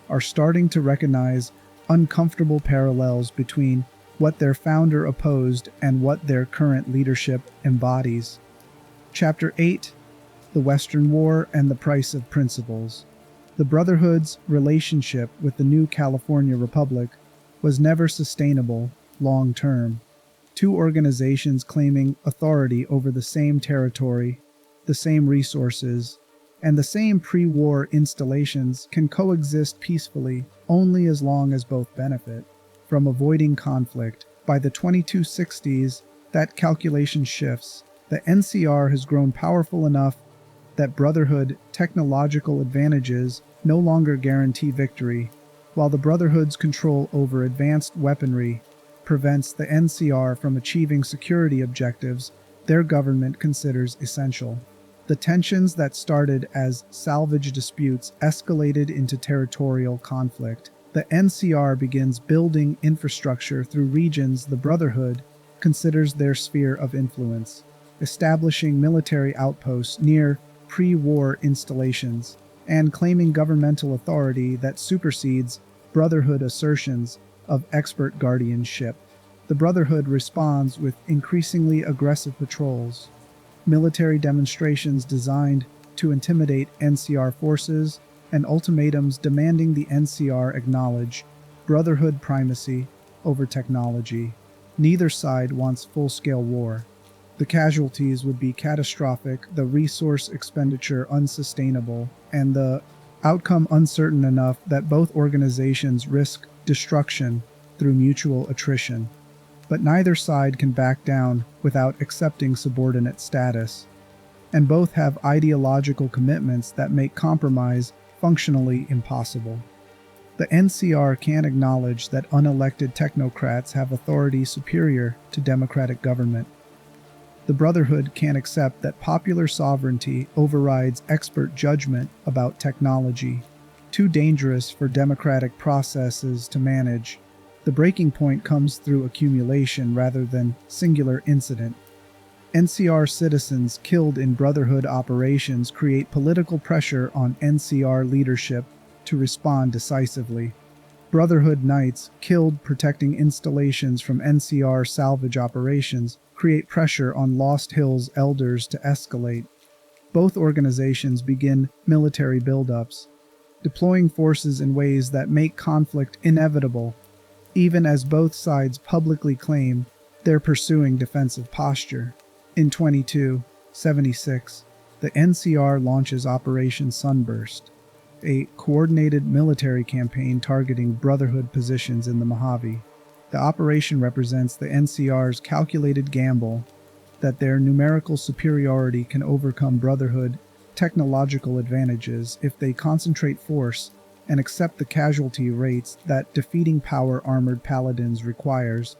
are starting to recognize uncomfortable parallels between what their founder opposed and what their current leadership embodies. Chapter 8: The Western War and the Price of Principles. The Brotherhood's relationship with the new California Republic was never sustainable long term. Two organizations claiming authority over the same territory, the same resources, and the same pre-war installations can coexist peacefully only as long as both benefit from avoiding conflict. By the 2260s, that calculation shifts. The NCR has grown powerful enough that Brotherhood technological advantages no longer guarantee victory, while the Brotherhood's control over advanced weaponry prevents the NCR from achieving security objectives their government considers essential. The tensions that started as salvage disputes escalated into territorial conflict. The NCR begins building infrastructure through regions the Brotherhood considers their sphere of influence, establishing military outposts near pre-war installations, and claiming governmental authority that supersedes Brotherhood assertions of expert guardianship. The Brotherhood responds with increasingly aggressive patrols, military demonstrations designed to intimidate NCR forces, and ultimatums demanding the NCR acknowledge Brotherhood primacy over technology. Neither side wants full-scale war. The casualties would be catastrophic, the resource expenditure unsustainable, and the outcome uncertain enough that both organizations risk destruction through mutual attrition. But neither side can back down without accepting subordinate status, and both have ideological commitments that make compromise functionally impossible. The NCR can't acknowledge that unelected technocrats have authority superior to democratic government. The Brotherhood can't accept that popular sovereignty overrides expert judgment about technology, too dangerous for democratic processes to manage. The breaking point comes through accumulation rather than singular incident. NCR citizens killed in Brotherhood operations create political pressure on NCR leadership to respond decisively. Brotherhood Knights killed protecting installations from NCR salvage operations create pressure on Lost Hills elders to escalate. Both organizations begin military buildups, deploying forces in ways that make conflict inevitable, even as both sides publicly claim they're pursuing defensive posture. In 2276, the NCR launches Operation Sunburst, a coordinated military campaign targeting Brotherhood positions in the Mojave. The operation represents the NCR's calculated gamble that their numerical superiority can overcome Brotherhood technological advantages if they concentrate force and accept the casualty rates that defeating power-armored paladins requires.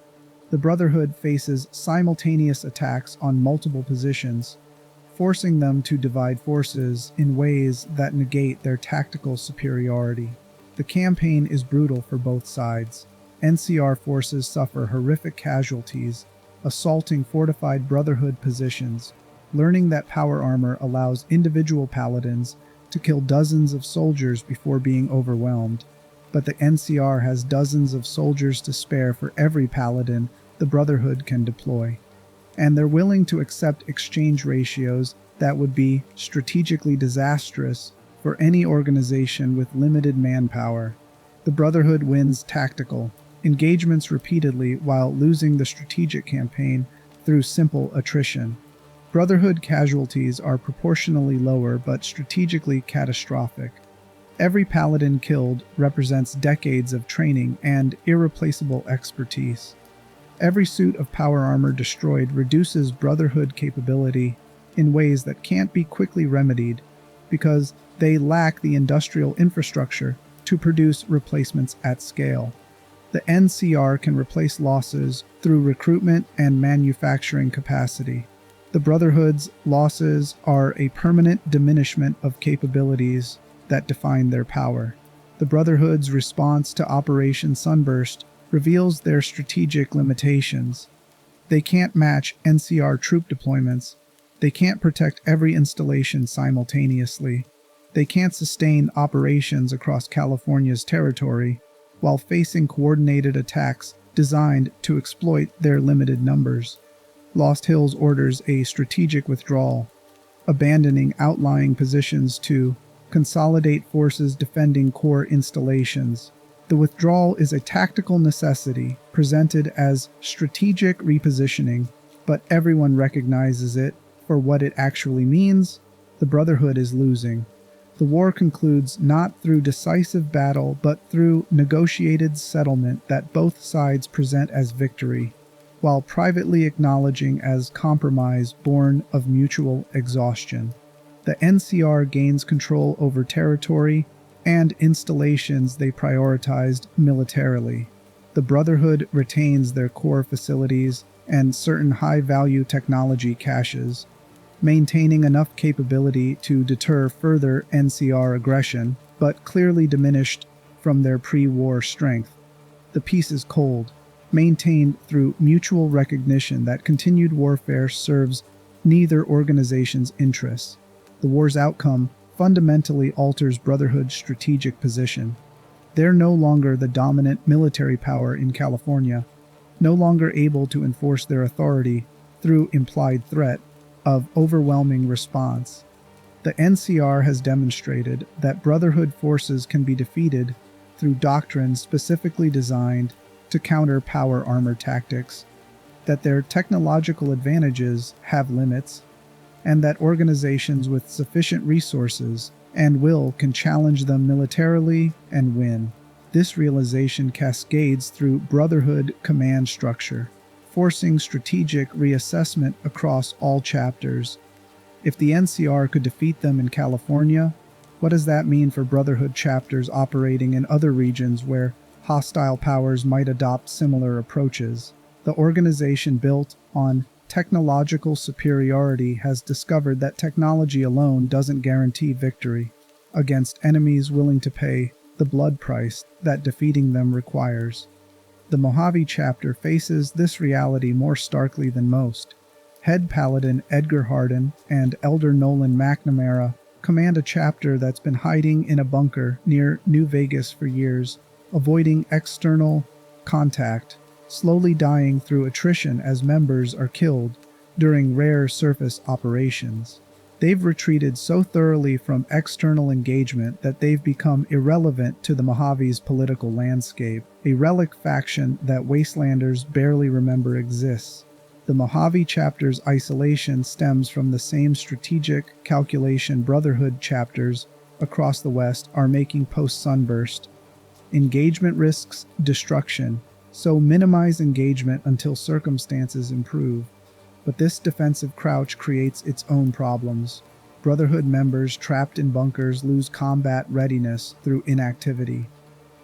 The Brotherhood faces simultaneous attacks on multiple positions, forcing them to divide forces in ways that negate their tactical superiority. The campaign is brutal for both sides. NCR forces suffer horrific casualties, assaulting fortified Brotherhood positions, learning that power armor allows individual paladins to kill dozens of soldiers before being overwhelmed. But the NCR has dozens of soldiers to spare for every paladin the Brotherhood can deploy. And they're willing to accept exchange ratios that would be strategically disastrous for any organization with limited manpower. The Brotherhood wins tactical engagements repeatedly while losing the strategic campaign through simple attrition. Brotherhood casualties are proportionally lower but strategically catastrophic. Every paladin killed represents decades of training and irreplaceable expertise. Every suit of power armor destroyed reduces Brotherhood capability in ways that can't be quickly remedied because they lack the industrial infrastructure to produce replacements at scale. The NCR can replace losses through recruitment and manufacturing capacity. The Brotherhood's losses are a permanent diminishment of capabilities that define their power. The Brotherhood's response to Operation Sunburst reveals their strategic limitations. They can't match NCR troop deployments. They can't protect every installation simultaneously. They can't sustain operations across California's territory while facing coordinated attacks designed to exploit their limited numbers. Lost Hills orders a strategic withdrawal, abandoning outlying positions to consolidate forces defending core installations. The withdrawal is a tactical necessity presented as strategic repositioning, but everyone recognizes it for what it actually means. The Brotherhood is losing. The war concludes not through decisive battle, but through negotiated settlement that both sides present as victory, while privately acknowledging as compromise born of mutual exhaustion. The NCR gains control over territory and installations they prioritized militarily. The Brotherhood retains their core facilities and certain high-value technology caches, maintaining enough capability to deter further NCR aggression, but clearly diminished from their pre-war strength. The peace is cold, maintained through mutual recognition that continued warfare serves neither organization's interests. The war's outcome fundamentally alters Brotherhood's strategic position. They're no longer the dominant military power in California, no longer able to enforce their authority through implied threat of overwhelming response. The NCR has demonstrated that Brotherhood forces can be defeated through doctrines specifically designed to counter power armor tactics, that their technological advantages have limits, and that organizations with sufficient resources and will can challenge them militarily and win. This realization cascades through Brotherhood command structure, forcing strategic reassessment across all chapters. If the NCR could defeat them in California, what does that mean for Brotherhood chapters operating in other regions where hostile powers might adopt similar approaches? The organization built on technological superiority has discovered that technology alone doesn't guarantee victory against enemies willing to pay the blood price that defeating them requires. The Mojave chapter faces this reality more starkly than most. Head Paladin Edgar Hardin and Elder Nolan McNamara command a chapter that's been hiding in a bunker near New Vegas for years, avoiding external contact, slowly dying through attrition as members are killed during rare surface operations. They've retreated so thoroughly from external engagement that they've become irrelevant to the Mojave's political landscape, a relic faction that Wastelanders barely remember exists. The Mojave chapter's isolation stems from the same strategic calculation Brotherhood chapters across the West are making post-Sunburst. Engagement risks destruction, so minimize engagement until circumstances improve. But this defensive crouch creates its own problems. Brotherhood members trapped in bunkers lose combat readiness through inactivity.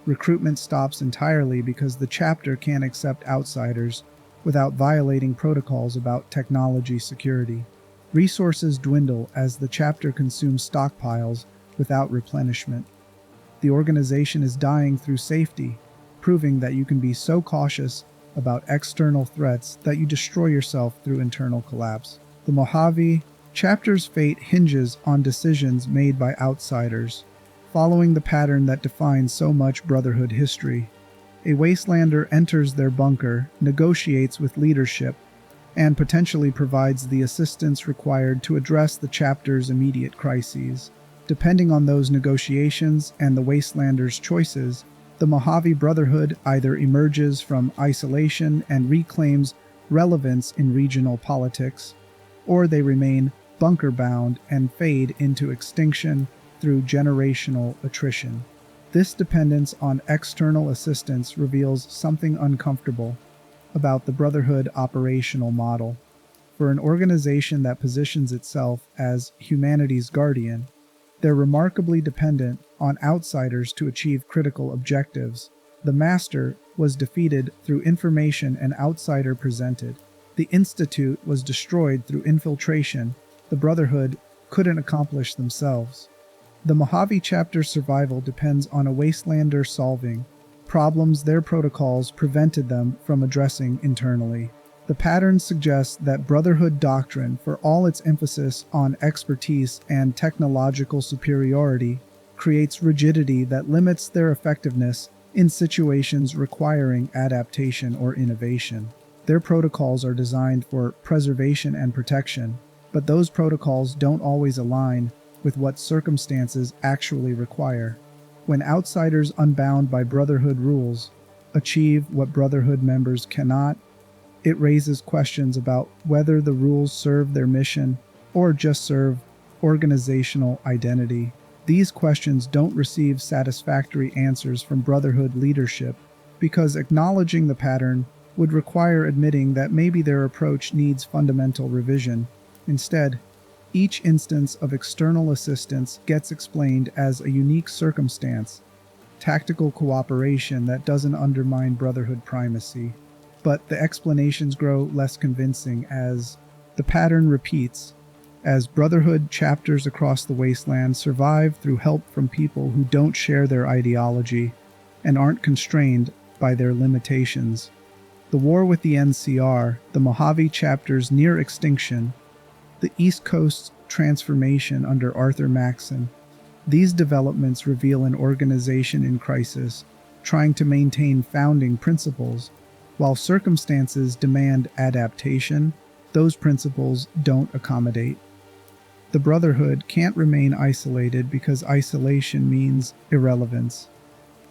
Recruitment stops entirely because the chapter can't accept outsiders without violating protocols about technology security. Resources dwindle as the chapter consumes stockpiles without replenishment. The organization is dying through safety, proving that you can be so cautious about external threats that you destroy yourself through internal collapse. The Mojave chapter's fate hinges on decisions made by outsiders, following the pattern that defines so much Brotherhood history. A wastelander enters their bunker, negotiates with leadership, and potentially provides the assistance required to address the chapter's immediate crises. Depending on those negotiations and the wastelander's choices, the Mojave Brotherhood either emerges from isolation and reclaims relevance in regional politics, or they remain bunker-bound and fade into extinction through generational attrition. This dependence on external assistance reveals something uncomfortable about the Brotherhood operational model. For an organization that positions itself as humanity's guardian, they're remarkably dependent on outsiders to achieve critical objectives. The Master was defeated through information an outsider presented. The Institute was destroyed through infiltration the Brotherhood couldn't accomplish themselves. The Mojave chapter's survival depends on a wastelander solving problems their protocols prevented them from addressing internally. The pattern suggests that Brotherhood doctrine, for all its emphasis on expertise and technological superiority, creates rigidity that limits their effectiveness in situations requiring adaptation or innovation. Their protocols are designed for preservation and protection, but those protocols don't always align with what circumstances actually require. When outsiders unbound by Brotherhood rules achieve what Brotherhood members cannot, it raises questions about whether the rules serve their mission or just serve organizational identity. These questions don't receive satisfactory answers from Brotherhood leadership because acknowledging the pattern would require admitting that maybe their approach needs fundamental revision. Instead, each instance of external assistance gets explained as a unique circumstance, tactical cooperation that doesn't undermine Brotherhood primacy. But the explanations grow less convincing as the pattern repeats, as Brotherhood chapters across the wasteland survive through help from people who don't share their ideology and aren't constrained by their limitations. The war with the NCR, the Mojave chapter's near extinction, the East Coast's transformation under Arthur Maxson. These developments reveal an organization in crisis, trying to maintain founding principles. While circumstances demand adaptation, those principles don't accommodate. The Brotherhood can't remain isolated because isolation means irrelevance.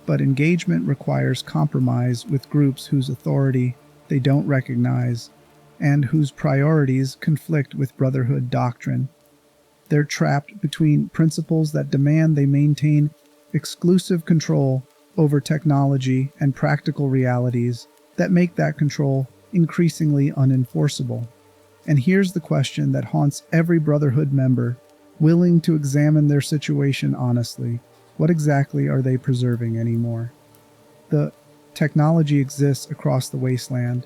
But engagement requires compromise with groups whose authority they don't recognize and whose priorities conflict with Brotherhood doctrine. They're trapped between principles that demand they maintain exclusive control over technology and practical realities that make that control increasingly unenforceable. And here's the question that haunts every Brotherhood member willing to examine their situation honestly. What exactly are they preserving anymore? The technology exists across the wasteland,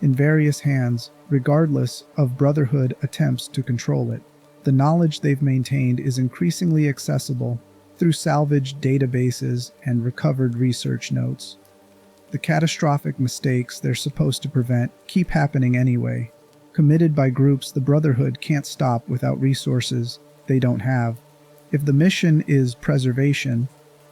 in various hands, regardless of Brotherhood attempts to control it. The knowledge they've maintained is increasingly accessible through salvaged databases and recovered research notes. The catastrophic mistakes they're supposed to prevent keep happening anyway. Committed by groups the Brotherhood can't stop without resources they don't have. If the mission is preservation,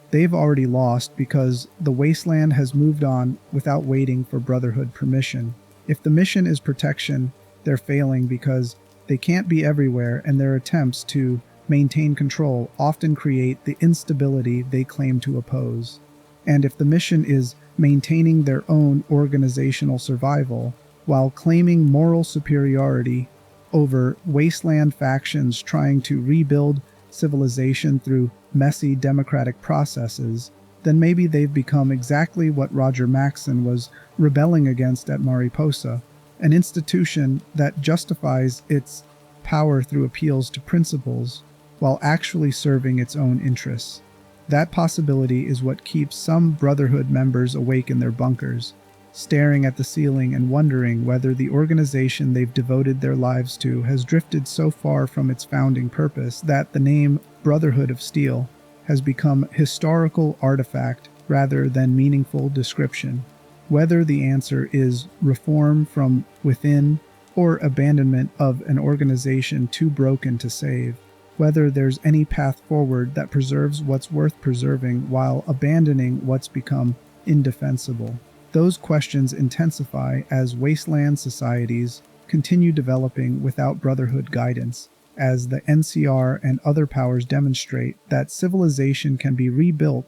they've already lost because the wasteland has moved on without waiting for Brotherhood permission. If the mission is protection, they're failing because they can't be everywhere and their attempts to maintain control often create the instability they claim to oppose. And if the mission is maintaining their own organizational survival while claiming moral superiority over wasteland factions trying to rebuild civilization through messy democratic processes, then maybe they've become exactly what Roger Maxson was rebelling against at Mariposa, an institution that justifies its power through appeals to principles while actually serving its own interests. That possibility is what keeps some Brotherhood members awake in their bunkers, staring at the ceiling and wondering whether the organization they've devoted their lives to has drifted so far from its founding purpose that the name Brotherhood of Steel has become historical artifact rather than meaningful description. Whether the answer is reform from within or abandonment of an organization too broken to save, whether there's any path forward that preserves what's worth preserving while abandoning what's become indefensible. Those questions intensify as wasteland societies continue developing without Brotherhood guidance, as the NCR and other powers demonstrate that civilization can be rebuilt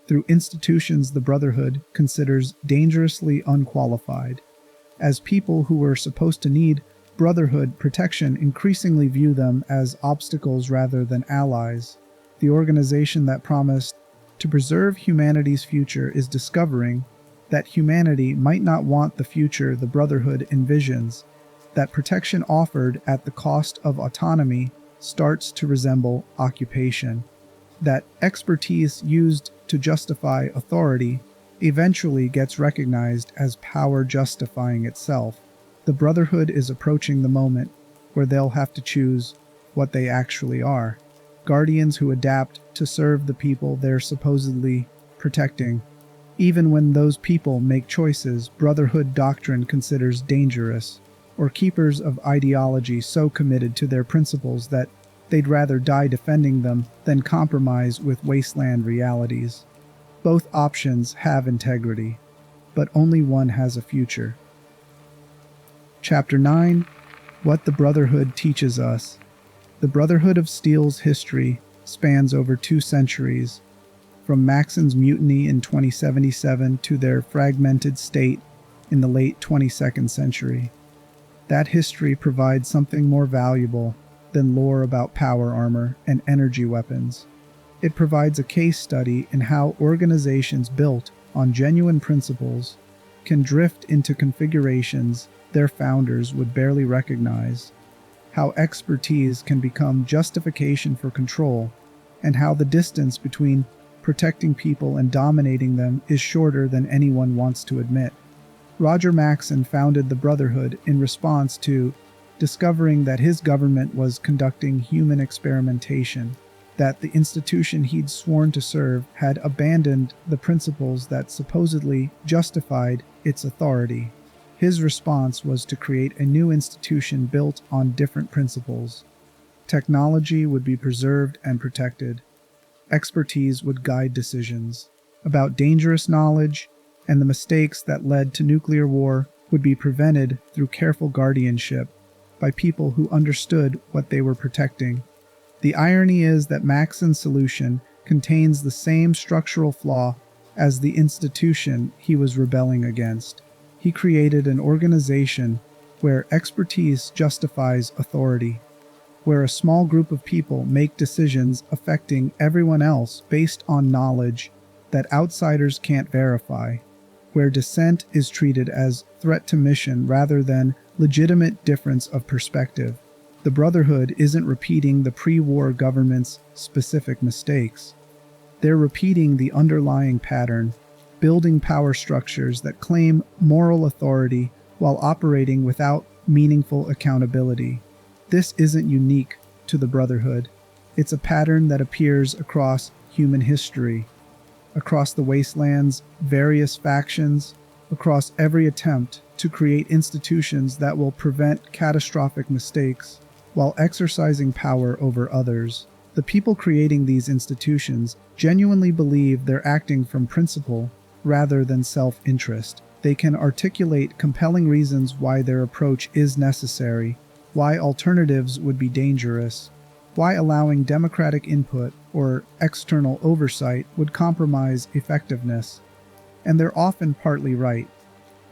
through institutions the Brotherhood considers dangerously unqualified. As people who were supposed to need Brotherhood protection increasingly view them as obstacles rather than allies, the organization that promised to preserve humanity's future is discovering that humanity might not want the future the Brotherhood envisions, that protection offered at the cost of autonomy starts to resemble occupation, that expertise used to justify authority eventually gets recognized as power justifying itself. The Brotherhood is approaching the moment where they'll have to choose what they actually are: guardians who adapt to serve the people they're supposedly protecting, even when those people make choices Brotherhood doctrine considers dangerous, or keepers of ideology so committed to their principles that they'd rather die defending them than compromise with wasteland realities. Both options have integrity, but only one has a future. Chapter 9: What the Brotherhood Teaches Us. The Brotherhood of Steel's history spans over 2 centuries, from Maxson's mutiny in 2077 to their fragmented state in the late 22nd century. That history provides something more valuable than lore about power armor and energy weapons. It provides a case study in how organizations built on genuine principles can drift into configurations their founders would barely recognize, how expertise can become justification for control, and how the distance between protecting people and dominating them is shorter than anyone wants to admit. Roger Maxson founded the Brotherhood in response to discovering that his government was conducting human experimentation, that the institution he'd sworn to serve had abandoned the principles that supposedly justified its authority. His response was to create a new institution built on different principles. Technology would be preserved and protected. Expertise would guide decisions about dangerous knowledge, and the mistakes that led to nuclear war would be prevented through careful guardianship by people who understood what they were protecting. The irony is that Maxson's solution contains the same structural flaw as the institution he was rebelling against. He created an organization where expertise justifies authority, where a small group of people make decisions affecting everyone else based on knowledge that outsiders can't verify, where dissent is treated as threat to mission rather than legitimate difference of perspective. The Brotherhood isn't repeating the pre-war government's specific mistakes. They're repeating the underlying pattern, building power structures that claim moral authority while operating without meaningful accountability. This isn't unique to the Brotherhood. It's a pattern that appears across human history, across the wasteland's various factions, across every attempt to create institutions that will prevent catastrophic mistakes while exercising power over others. The people creating these institutions genuinely believe they're acting from principle rather than self-interest. They can articulate compelling reasons why their approach is necessary, why alternatives would be dangerous, why allowing democratic input or external oversight would compromise effectiveness. And they're often partly right.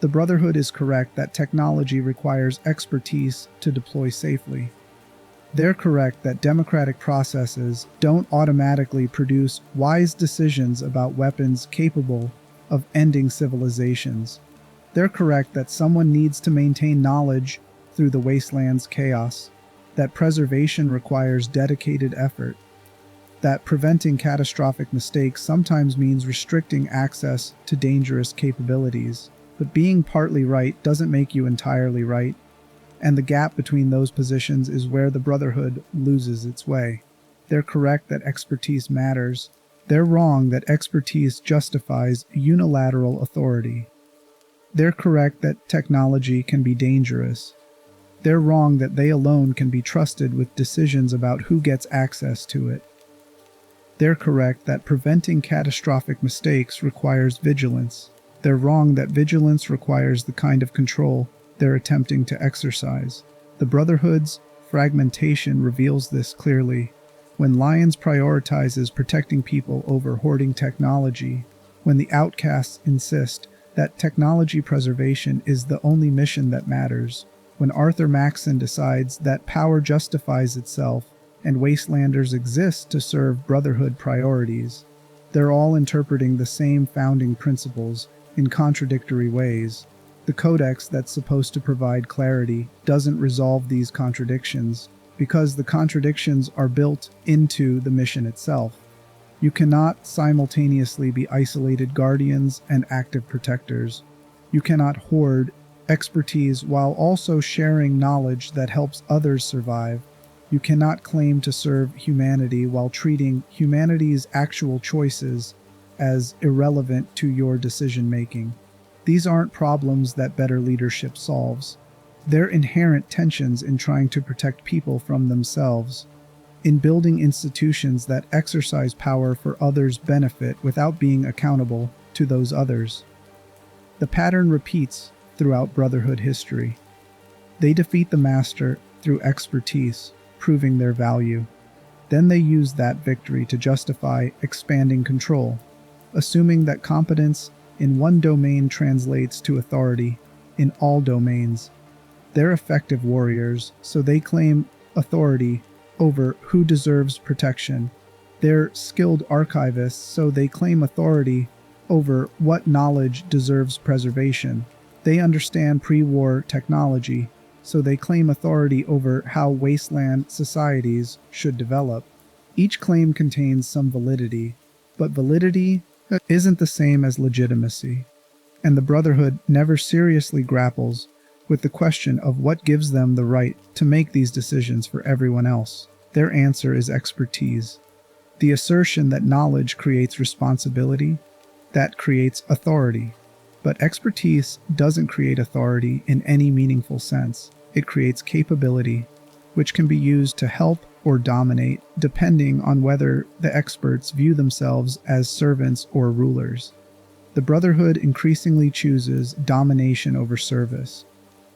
The Brotherhood is correct that technology requires expertise to deploy safely. They're correct that democratic processes don't automatically produce wise decisions about weapons capable of ending civilizations. They're correct that someone needs to maintain knowledge through the wasteland's chaos, that preservation requires dedicated effort, that preventing catastrophic mistakes sometimes means restricting access to dangerous capabilities. But being partly right doesn't make you entirely right, and the gap between those positions is where the Brotherhood loses its way. They're correct that expertise matters. They're wrong that expertise justifies unilateral authority. They're correct that technology can be dangerous. They're wrong that they alone can be trusted with decisions about who gets access to it. They're correct that preventing catastrophic mistakes requires vigilance. They're wrong that vigilance requires the kind of control they're attempting to exercise. The Brotherhood's fragmentation reveals this clearly. When Lions prioritizes protecting people over hoarding technology, when the outcasts insist that technology preservation is the only mission that matters, when Arthur Maxson decides that power justifies itself and wastelanders exist to serve Brotherhood priorities, they're all interpreting the same founding principles in contradictory ways. The codex that's supposed to provide clarity doesn't resolve these contradictions because the contradictions are built into the mission itself. You cannot simultaneously be isolated guardians and active protectors. You cannot hoard expertise while also sharing knowledge that helps others survive. You cannot claim to serve humanity while treating humanity's actual choices as irrelevant to your decision-making. These aren't problems that better leadership solves. They're inherent tensions in trying to protect people from themselves, in building institutions that exercise power for others' benefit without being accountable to those others. The pattern repeats throughout Brotherhood history. They defeat the master through expertise, proving their value. Then they use that victory to justify expanding control, assuming that competence in one domain translates to authority in all domains. They're effective warriors, so they claim authority over who deserves protection. They're skilled archivists, so they claim authority over what knowledge deserves preservation. They understand pre-war technology, so they claim authority over how wasteland societies should develop. Each claim contains some validity, but validity isn't the same as legitimacy, and the Brotherhood never seriously grapples with the question of what gives them the right to make these decisions for everyone else. Their answer is expertise. The assertion that knowledge creates responsibility, that creates authority. But expertise doesn't create authority in any meaningful sense. It creates capability, which can be used to help or dominate, depending on whether the experts view themselves as servants or rulers. The Brotherhood increasingly chooses domination over service,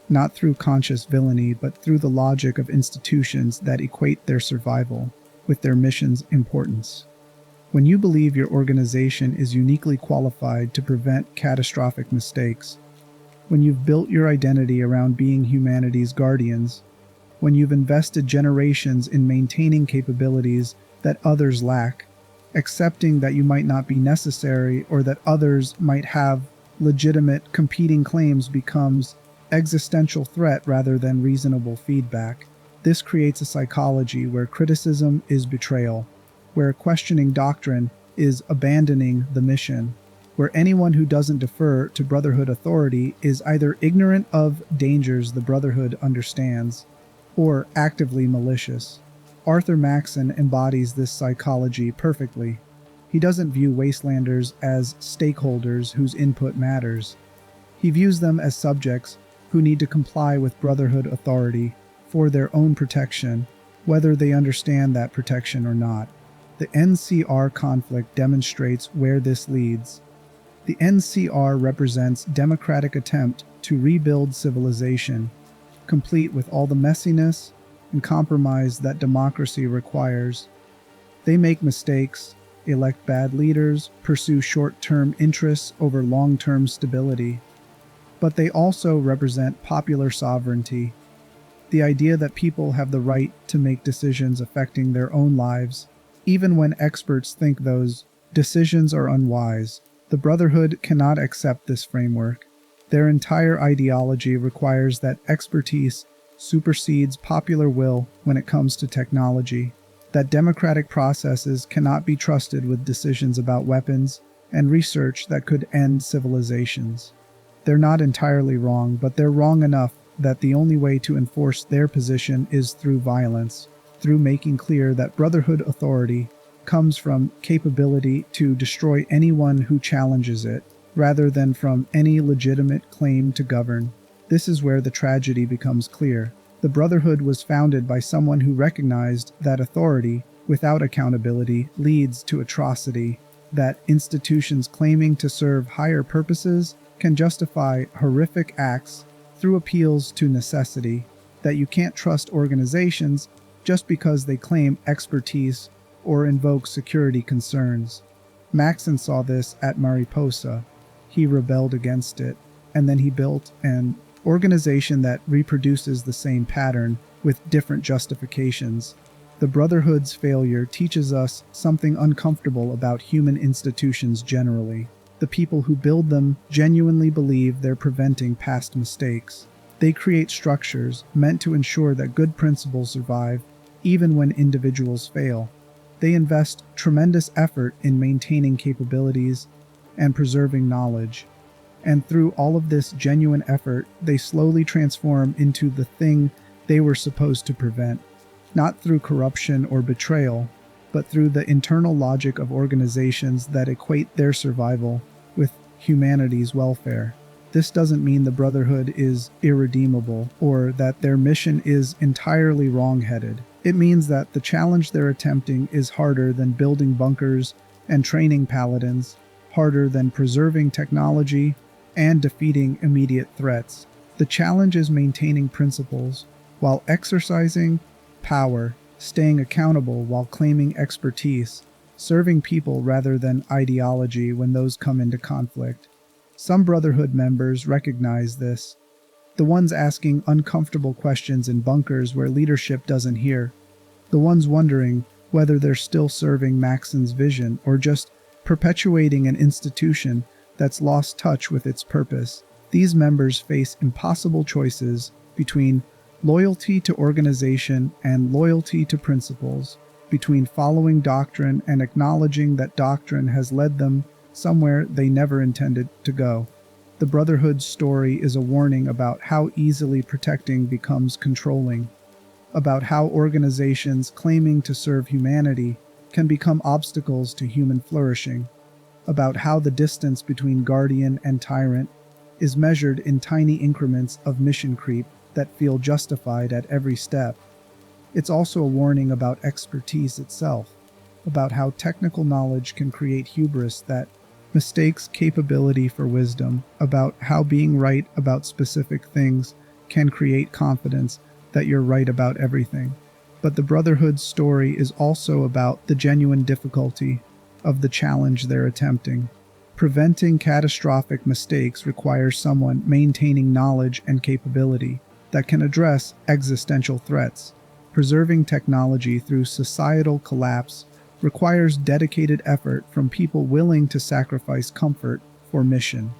not through conscious villainy, but through the logic of institutions that equate their survival with their mission's importance. When you believe your organization is uniquely qualified to prevent catastrophic mistakes, when you've built your identity around being humanity's guardians, when you've invested generations in maintaining capabilities that others lack, accepting that you might not be necessary or that others might have legitimate competing claims becomes existential threat rather than reasonable feedback. This creates a psychology where criticism is betrayal, where questioning doctrine is abandoning the mission, where anyone who doesn't defer to Brotherhood authority is either ignorant of dangers the Brotherhood understands or actively malicious. Arthur Maxson embodies this psychology perfectly. He doesn't view wastelanders as stakeholders whose input matters. He views them as subjects who need to comply with Brotherhood authority for their own protection, whether they understand that protection or not. The NCR conflict demonstrates where this leads. The NCR represents democratic attempt to rebuild civilization, complete with all the messiness and compromise that democracy requires. They make mistakes, elect bad leaders, pursue short-term interests over long-term stability. But they also represent popular sovereignty, the idea that people have the right to make decisions affecting their own lives, even when experts think those decisions are unwise. The Brotherhood cannot accept this framework. Their entire ideology requires that expertise supersedes popular will when it comes to technology. that democratic processes cannot be trusted with decisions about weapons and research that could end civilizations. They're not entirely wrong, but they're wrong enough that the only way to enforce their position is through violence, through making clear that Brotherhood authority comes from capability to destroy anyone who challenges it, rather than from any legitimate claim to govern. This is where the tragedy becomes clear. The Brotherhood was founded by someone who recognized that authority, without accountability, leads to atrocity, that institutions claiming to serve higher purposes can justify horrific acts through appeals to necessity, that you can't trust organizations just because they claim expertise or invoke security concerns. Maxson saw this at Mariposa. He rebelled against it, and then he built an organization that reproduces the same pattern with different justifications. The Brotherhood's failure teaches us something uncomfortable about human institutions generally. The people who build them genuinely believe they're preventing past mistakes. They create structures meant to ensure that good principles survive, even when individuals fail. They invest tremendous effort in maintaining capabilities and preserving knowledge. And through all of this genuine effort, they slowly transform into the thing they were supposed to prevent. Not through corruption or betrayal, but through the internal logic of organizations that equate their survival with humanity's welfare. This doesn't mean the Brotherhood is irredeemable or that their mission is entirely wrong-headed. It means that the challenge they're attempting is harder than building bunkers and training paladins, harder than preserving technology and defeating immediate threats. The challenge is maintaining principles while exercising power, staying accountable while claiming expertise, serving people rather than ideology when those come into conflict. Some Brotherhood members recognize this, the ones asking uncomfortable questions in bunkers where leadership doesn't hear, the ones wondering whether they're still serving Maxson's vision or just perpetuating an institution that's lost touch with its purpose. These members face impossible choices between loyalty to organization and loyalty to principles, between following doctrine and acknowledging that doctrine has led them somewhere they never intended to go. The Brotherhood's story is a warning about how easily protecting becomes controlling, about how organizations claiming to serve humanity can become obstacles to human flourishing, about how the distance between guardian and tyrant is measured in tiny increments of mission creep that feel justified at every step. It's also a warning about expertise itself, about how technical knowledge can create hubris that mistakes capability for wisdom, about how being right about specific things can create confidence that you're right about everything. But the Brotherhood's story is also about the genuine difficulty of the challenge they're attempting. Preventing catastrophic mistakes requires someone maintaining knowledge and capability that can address existential threats. Preserving technology through societal collapse requires dedicated effort from people willing to sacrifice comfort for mission.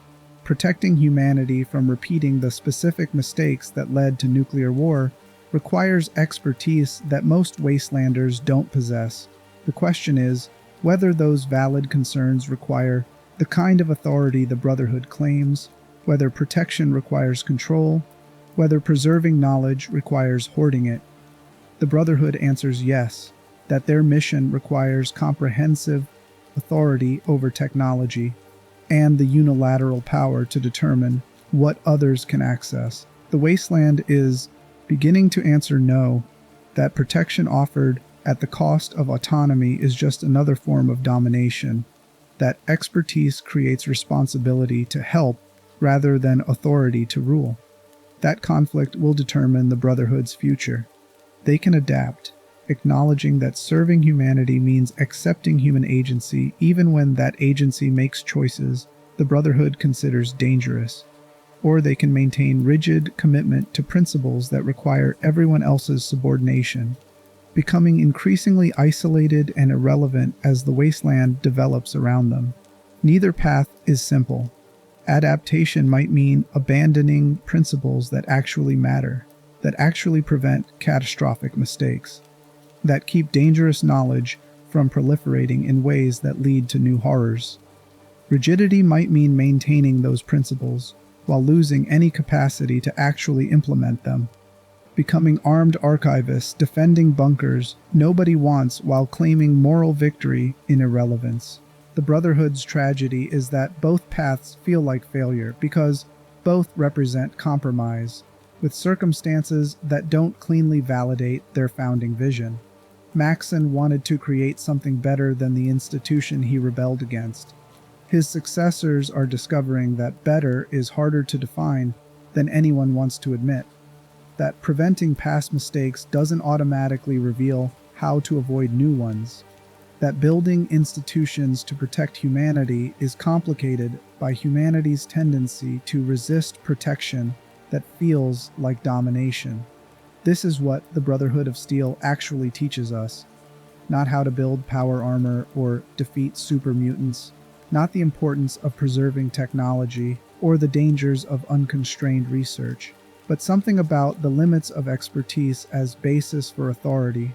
Protecting humanity from repeating the specific mistakes that led to nuclear war requires expertise that most wastelanders don't possess. The question is whether those valid concerns require the kind of authority the Brotherhood claims, whether protection requires control, whether preserving knowledge requires hoarding it. The Brotherhood answers yes, that their mission requires comprehensive authority over technology and the unilateral power to determine what others can access. The Wasteland is beginning to answer no, that protection offered at the cost of autonomy is just another form of domination, that expertise creates responsibility to help rather than authority to rule. That conflict will determine the Brotherhood's future. They can adapt, acknowledging that serving humanity means accepting human agency even when that agency makes choices the Brotherhood considers dangerous. Or they can maintain rigid commitment to principles that require everyone else's subordination, becoming increasingly isolated and irrelevant as the wasteland develops around them. Neither path is simple. Adaptation might mean abandoning principles that actually matter, that actually prevent catastrophic mistakes. that keep dangerous knowledge from proliferating in ways that lead to new horrors. Rigidity might mean maintaining those principles while losing any capacity to actually implement them. Becoming armed archivists defending bunkers nobody wants while claiming moral victory in irrelevance. The Brotherhood's tragedy is that both paths feel like failure because both represent compromise, with circumstances that don't cleanly validate their founding vision. Maxson wanted to create something better than the institution he rebelled against. His successors are discovering that better is harder to define than anyone wants to admit. That preventing past mistakes doesn't automatically reveal how to avoid new ones. That building institutions to protect humanity is complicated by humanity's tendency to resist protection that feels like domination. This is what the Brotherhood of Steel actually teaches us. Not how to build power armor or defeat super mutants, not the importance of preserving technology or the dangers of unconstrained research, but something about the limits of expertise as basis for authority,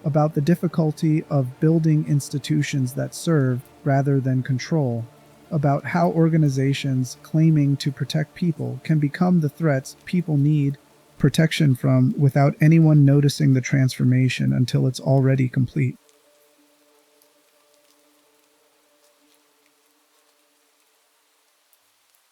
about the difficulty of building institutions that serve rather than control, about how organizations claiming to protect people can become the threats people need protection from without anyone noticing the transformation until it's already complete.